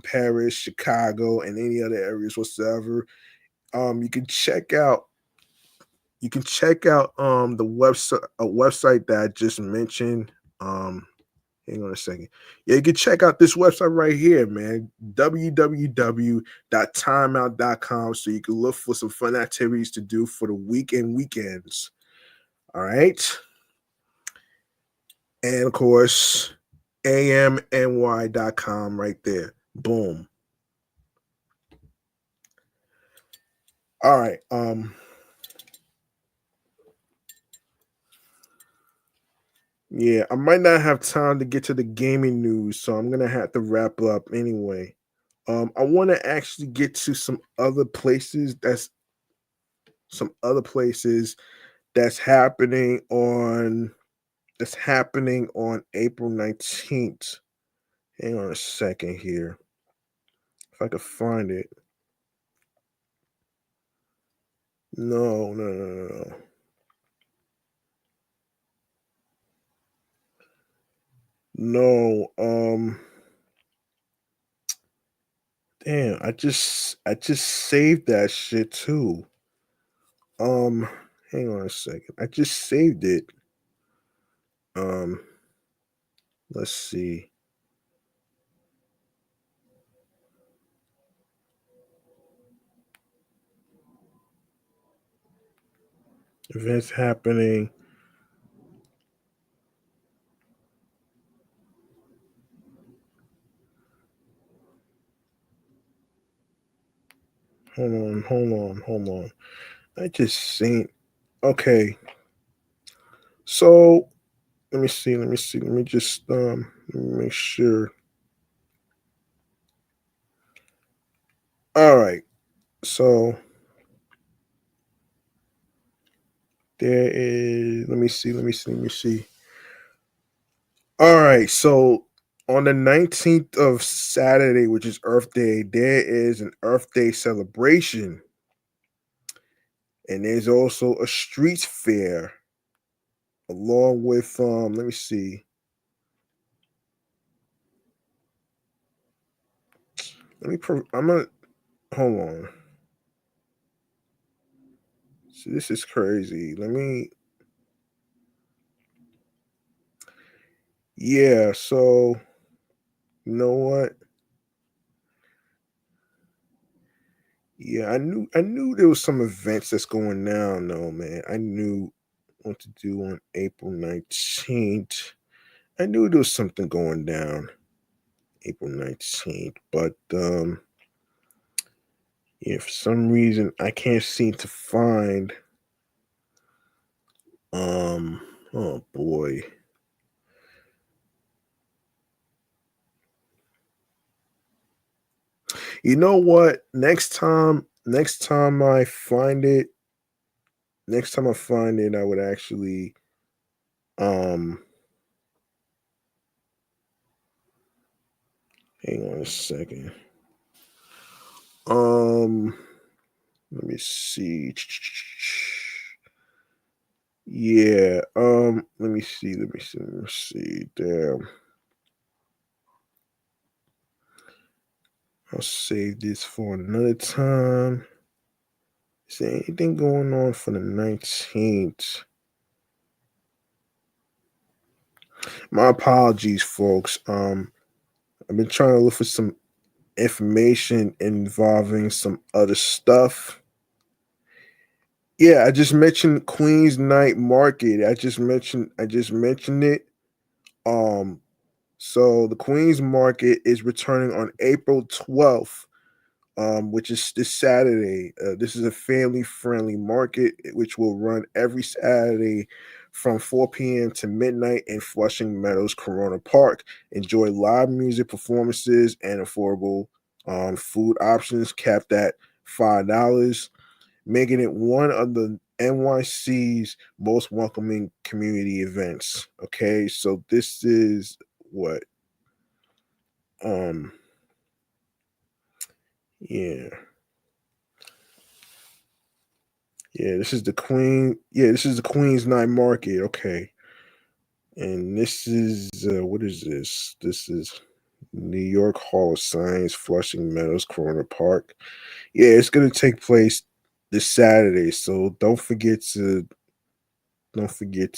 Paris, Chicago, and any other areas whatsoever, you can check out the website that I just mentioned. Hang on a second. Yeah, you can check out this website right here, man. www.timeout.com, so you can look for some fun activities to do for the weekends. All right. And of course, amny.com right there. Boom. All right. Yeah, I might not have time to get to the gaming news, so I'm gonna have to wrap up anyway. I want to actually get to some other places some other places that's happening on April 19th. Hang on a second here. If I could find it. No, no, no, no, no. No, damn, I just saved that shit too. Um, Hang on a second. I just saved it. Um, let's see. Events happening. Hold on. I just seen. Okay, so let me see. Let me just let me make sure. All right, so there is. Let me see. All right, so on the 19th of Saturday, which is Earth Day, there is an Earth Day celebration, and there's also a street fair along with let me see. I'm gonna hold on. See, this is crazy. Yeah, so you know what? Yeah, I knew there was some events that's going down though, man. I knew what to do on April 19th. I knew there was something going down April 19th, but yeah, for some reason I can't seem to find oh boy. You know what? Next time I find it, I would actually um hang on a second. Um Let me see. Yeah, let me see. Damn. I'll save this for another time. Is there anything going on for the 19th? My apologies, folks. I've been trying to look for some information involving some other stuff. Yeah, I just mentioned Queens Night Market. I just mentioned it. Um, so the Queens Market is returning on April 12th, which is this Saturday. This is a family-friendly market which will run every Saturday from 4 p.m. to midnight in Flushing Meadows Corona Park. Enjoy live music performances and affordable food options capped at $5, making it one of the NYC's most welcoming community events. Okay, so this is what um yeah. Yeah, this is the Queen. Yeah, this is the Queen's Night Market. Okay, and this is what is this? This is New York Hall of Science, Flushing Meadows, Corona Park. Yeah, it's gonna take place this Saturday, so don't forget to don't forget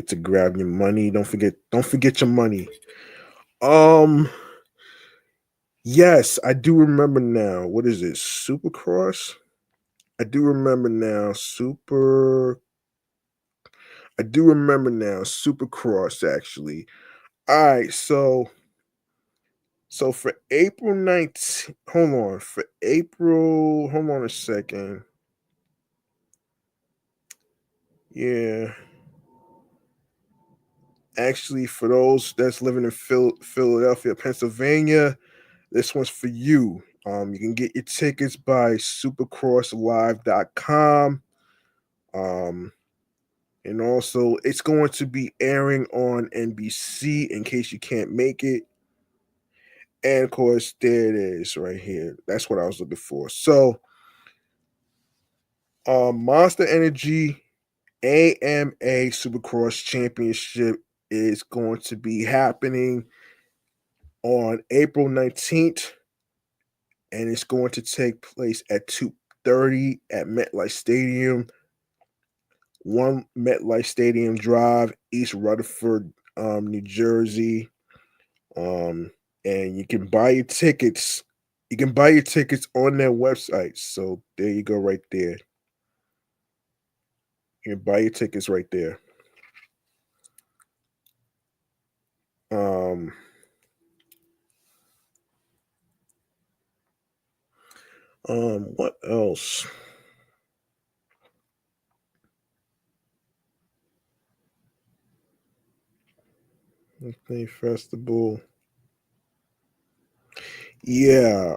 to grab your money. Don't forget your money. Um, yes, I do remember now. What is it? Supercross? I do remember now. I do remember now. Supercross, actually. All right, so for April 19th, hold on. For April, hold on a second. Yeah. Actually, for those that's living in Philadelphia, Pennsylvania, this one's for you. You can get your tickets by supercrosslive.com. And also, it's going to be airing on NBC in case you can't make it. And of course, there it is right here. That's what I was looking for. So, Monster Energy AMA Supercross Championship is going to be happening on April 19th, and it's going to take place at 2:30 at MetLife Stadium, 1 MetLife Stadium Drive, East Rutherford, New Jersey. And you can buy your tickets. You can buy your tickets on their website. So there you go, right there. You can buy your tickets right there. Um, what else? Birthday festival. Yeah.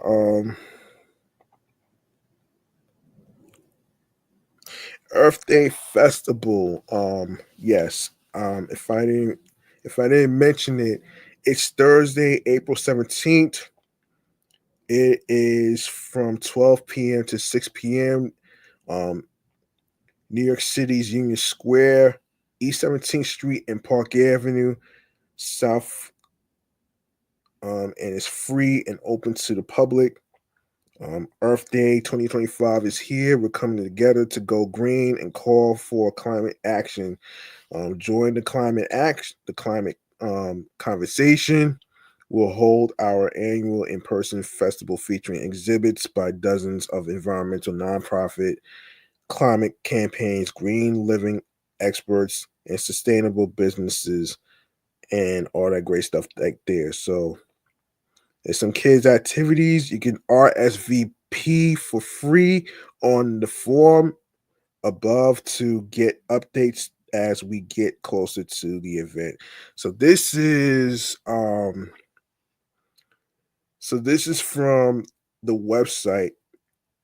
Earth Day Festival. Yes. If I didn't mention it, it's Thursday, April 17th. It is from 12 p.m. to 6 p.m. Um, New York City's Union Square, East 17th Street and Park Avenue, South, and it's free and open to the public. Earth Day 2025 is here. We're coming together to go green and call for climate action. Join the climate conversation. We'll hold our annual in-person festival featuring exhibits by dozens of environmental nonprofit climate campaigns, green living experts, and sustainable businesses, and all that great stuff right there. So there's some kids' activities. You can RSVP for free on the form above to get updates as we get closer to the event. So this is from the website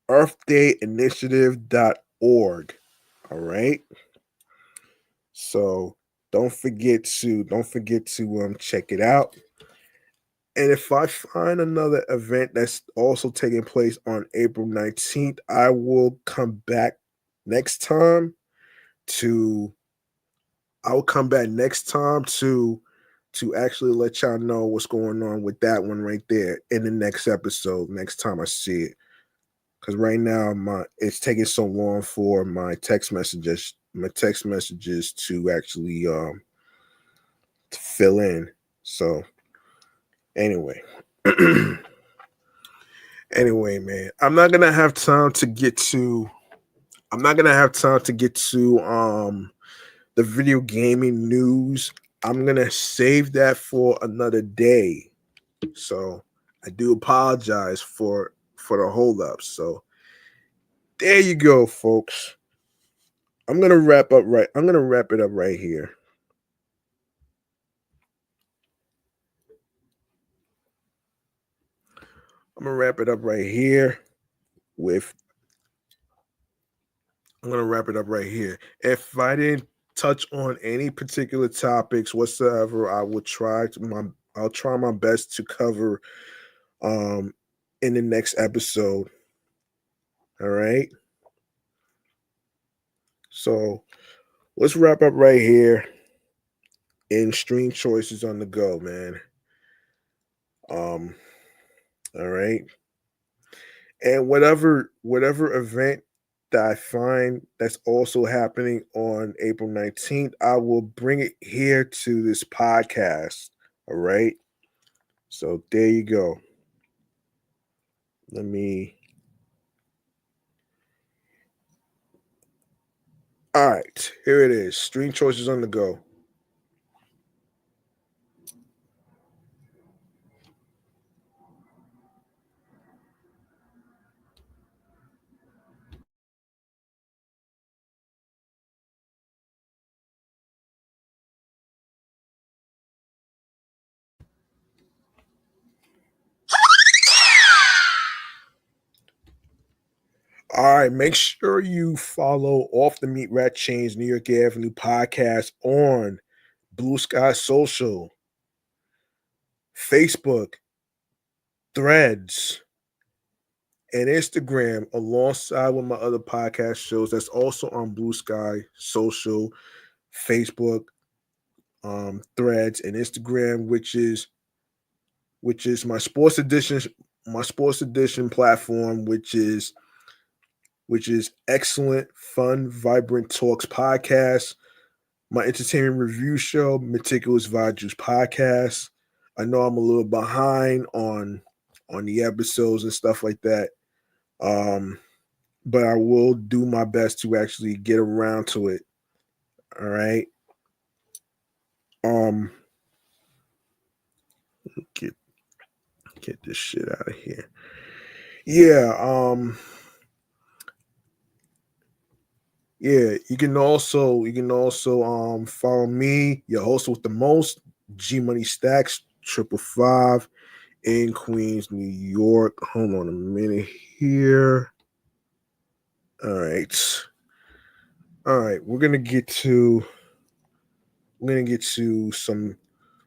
earthdayinitiative.org. All right. So don't forget to check it out. And if I find another event that's also taking place on April 19th, I will come back next time to I'll come back next time to actually let y'all know what's going on with that one right there in the next episode, next time I see it. Because right now it's taking so long for my text messages to actually to fill in. So anyway. Anyway, man, I'm not gonna have time to get to the video gaming news. I'm gonna save that for another day. So I do apologize for the hold up. So there you go, folks. I'm gonna wrap it up right here. I'm gonna wrap it up right here with I'm gonna wrap it up right here. If I didn't touch on any particular topics whatsoever, I'll try my best to cover um in the next episode. All right. So let's wrap up right here in Stream Choices on the Go, man. Um, all right. And whatever event that I find that's also happening on April 19th, I will bring it here to this podcast. All right. So there you go. Let me. All right. Here it is. Stream Choices on the Go. All right, make sure you follow Off the Meat Rat Chainz New York Avenue podcast on Bluesky Social, Facebook, Threads, and Instagram, alongside with my other podcast shows that's also on Bluesky Social, Facebook, Threads, and Instagram, which is my sports edition platform, which is excellent, fun, vibrant talks podcast. My entertainment review show, Meticulous Vibe Juice podcast. I know I'm a little behind on the episodes and stuff like that, but I will do my best to actually get around to it. All right. Get this shit out of here. Yeah. Yeah, you can also follow me, your host with the most, G Money Stacks 555 in Queens, New York. Hold on a minute here. All right. We're gonna get to some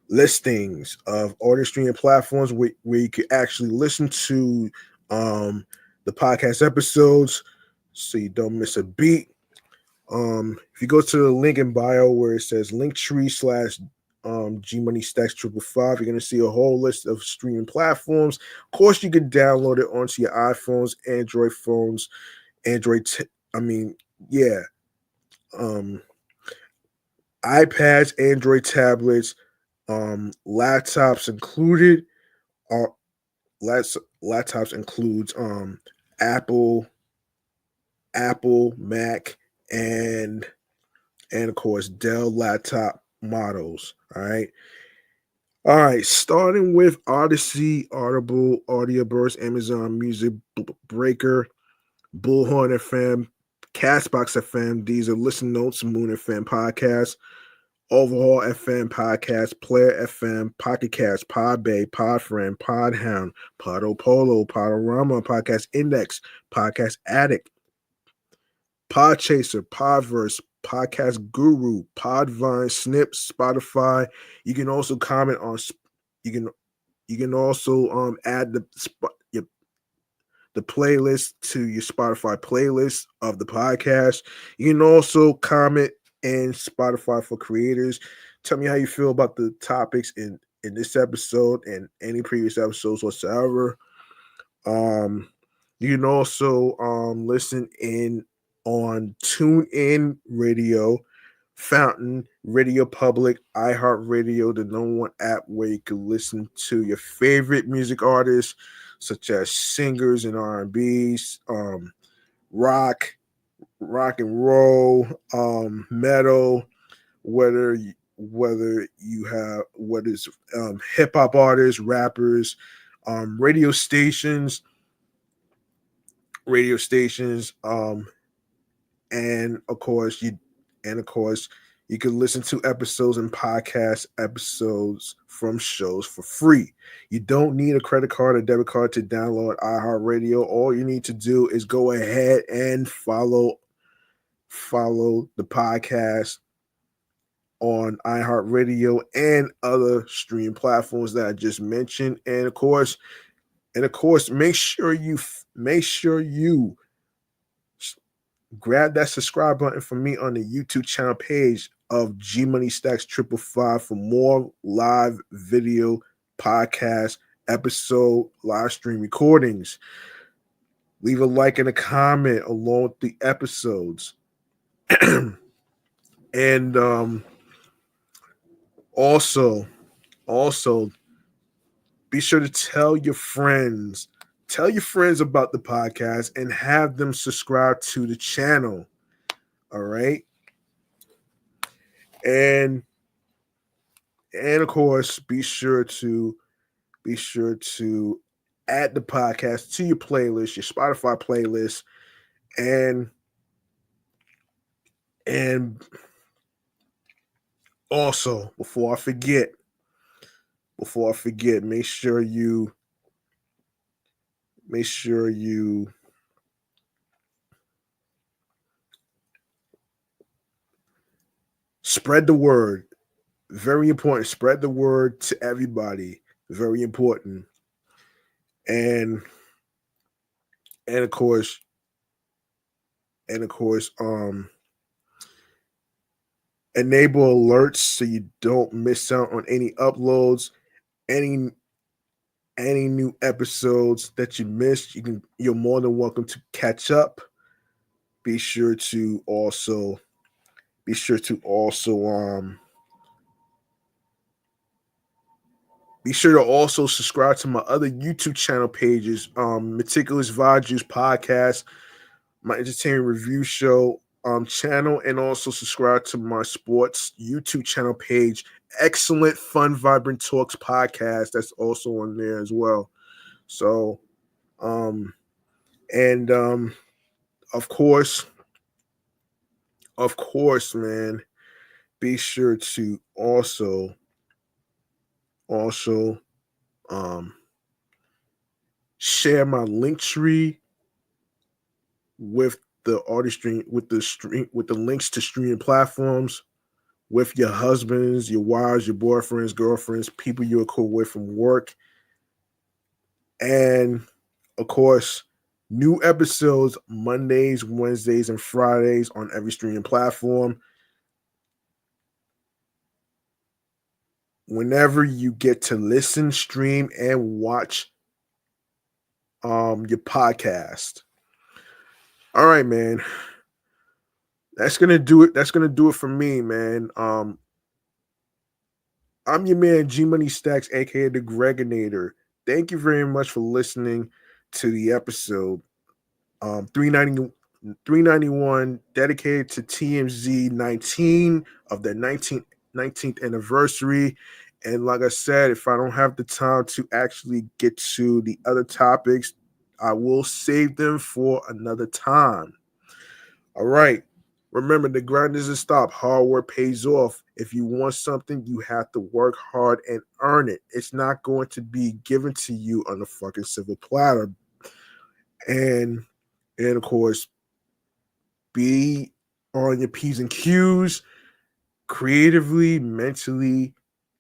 listings of audio streaming platforms where you can actually listen to the podcast episodes so you don't miss a beat. If you go to the link in bio where it says Linktree / G Money Stacks 555, you're gonna see a whole list of streaming platforms. Of course, you can download it onto your iPhones, Android phones, iPads, Android tablets, laptops included. Laptops includes Apple, Mac, and of course Dell laptop models. All right. Starting with Odyssey, Audible, Audioburst, Amazon Music, Breaker, Bullhorn FM, Castbox FM. These are Listen Notes, Moon FM podcast, Overhaul FM podcast, Player FM, Pocket Cast, Podbay, Podfriend, Podhound, Podopolo, Podorama, Podcast Index, Podcast Addict, Podchaser, Podverse, Podcast Guru, Podvine, Snip, Spotify. You can also comment on. You can also add the playlist to your Spotify playlist of the podcast. You can also comment in Spotify for creators. Tell me how you feel about the topics in this episode and any previous episodes whatsoever. You can also listen in on TuneIn Radio, Fountain, Radio Public, iHeartRadio, the number one app where you can listen to your favorite music artists, such as singers and R&Bs, rock and roll, metal, whether you have what is hip hop artists, rappers, radio stations, and of course you can listen to episodes and podcast episodes from shows for free. You don't need a credit card or debit card to download iHeartRadio. All you need to do is go ahead and follow the podcast on iHeartRadio and other stream platforms that I just mentioned. And of course, make sure you grab that subscribe button for me on the YouTube channel page of G Money Stacks 555 for more live video podcast episode live stream recordings. Leave a like and a comment along with the episodes. And also be sure to tell your friends about the podcast and have them subscribe to the channel. All right. And of course, be sure to add the podcast to your playlist, your Spotify playlist, and also before I forget, make sure you Spread the word. Very important. Spread the word to everybody. Very important. And and of course, and of course, enable alerts so you don't miss out on any uploads, any any new episodes that you missed. You're more than welcome to catch up. Be sure to also be sure to also be sure to also subscribe to my other YouTube channel pages, Meticulous Vibe Juice Podcast, my entertainment review show channel, and also subscribe to my sports YouTube channel page, Excellent Fun Vibrant Talks Podcast. That's also on there as well. So, um, and of course, man, be sure to also um share my link tree with the artistry with the links to streaming platforms with your husbands, your wives, your boyfriends, girlfriends, people you're cool with from work. And of course, new episodes Mondays, Wednesdays, and Fridays on every streaming platform. Whenever you get to listen, stream, and watch your podcast. All right, man. That's gonna do it. That's gonna do it for me, man. I'm your man G Money Stacks, aka the Gregonator. Thank you very much for listening to the episode 390, 391 dedicated to TMZ 19 of their 19th anniversary. And like I said, if I don't have the time to actually get to the other topics, I will save them for another time. All right. Remember, the grind doesn't stop. Hard work pays off. If you want something, you have to work hard and earn it. It's not going to be given to you on a fucking silver platter. And of course, be on your P's and Q's creatively, mentally,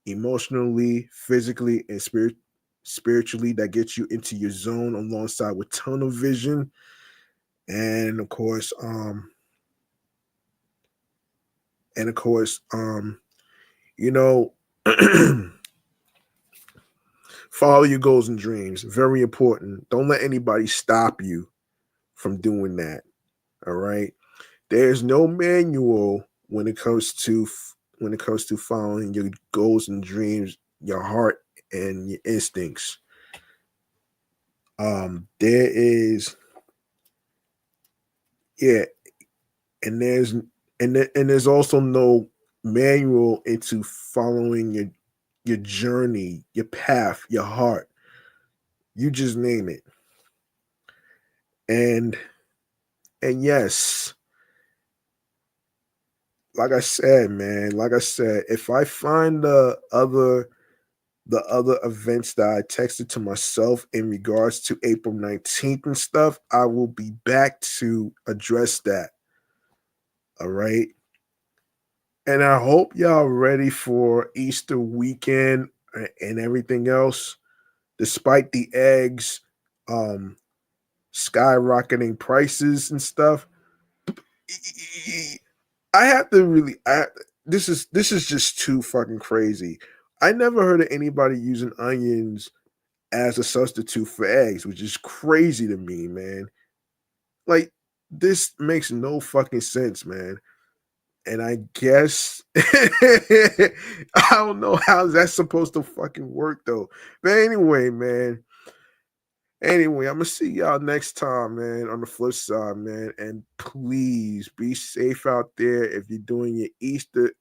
emotionally, physically, and spiritually. That gets you into your zone alongside with tunnel vision. And of course, you know, follow your goals and dreams. Very important. Don't let anybody stop you from doing that. All right. There's no manual when it comes to following your goals and dreams, your heart and your instincts. There is, yeah, and there's also no manual into following your journey, your path, your heart. You just name it. And yes, like I said, man, if I find the other events that I texted to myself in regards to April 19th and stuff, I will be back to address that. All right. And I hope y'all ready for Easter weekend and everything else. Despite the eggs skyrocketing prices and stuff, I have to really this is just too fucking crazy. I never heard of anybody using onions as a substitute for eggs, which is crazy to me, man. Like, this makes no fucking sense, man. And I guess I don't know how that's supposed to fucking work though. But anyway, man. Anyway, I'm gonna see y'all next time, man, on the flip side, man. And please be safe out there if you're doing your Easter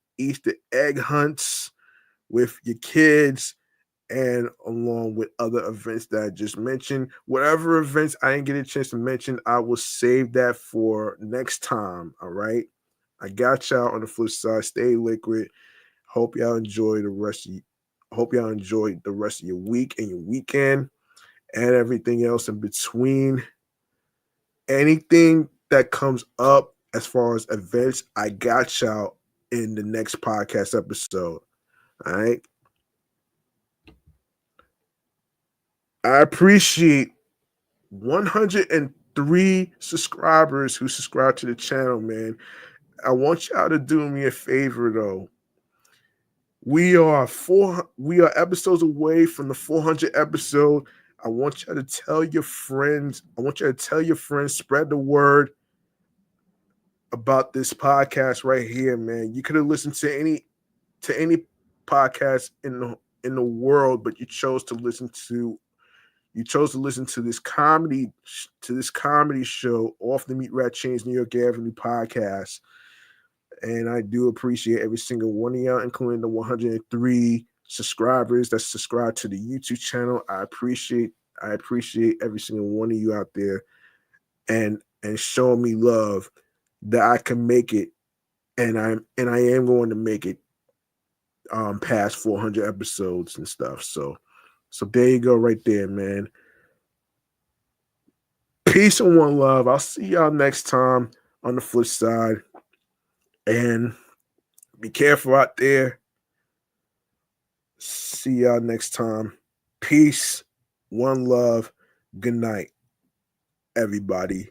egg hunts with your kids and along with other events that I just mentioned. Whatever events I didn't get a chance to mention, I will save that for next time. All right. I got y'all on the flip side. Stay liquid. Hope y'all enjoy the rest of your week and your weekend and everything else in between. Anything that comes up as far as events, I got y'all in the next podcast episode. All right. I appreciate 103 subscribers who subscribe to the channel, man. I want y'all to do me a favor though. We are episodes away from the 400 episode. I want y'all to tell your friends. Spread the word about this podcast right here, man. You could have listened to any podcast in the world, but you chose to listen to this comedy show off the Meat Rat Chainz New York Avenue podcast. And I do appreciate every single one of y'all, including the 103 subscribers that subscribe to the YouTube channel. I appreciate every single one of you out there and showing me love that I can make it, and I am going to make it past 400 episodes and stuff. So there you go right there, man. Peace and one love. I'll see y'all next time on the flip side. And be careful out there. See y'all next time. Peace, one love, good night, everybody.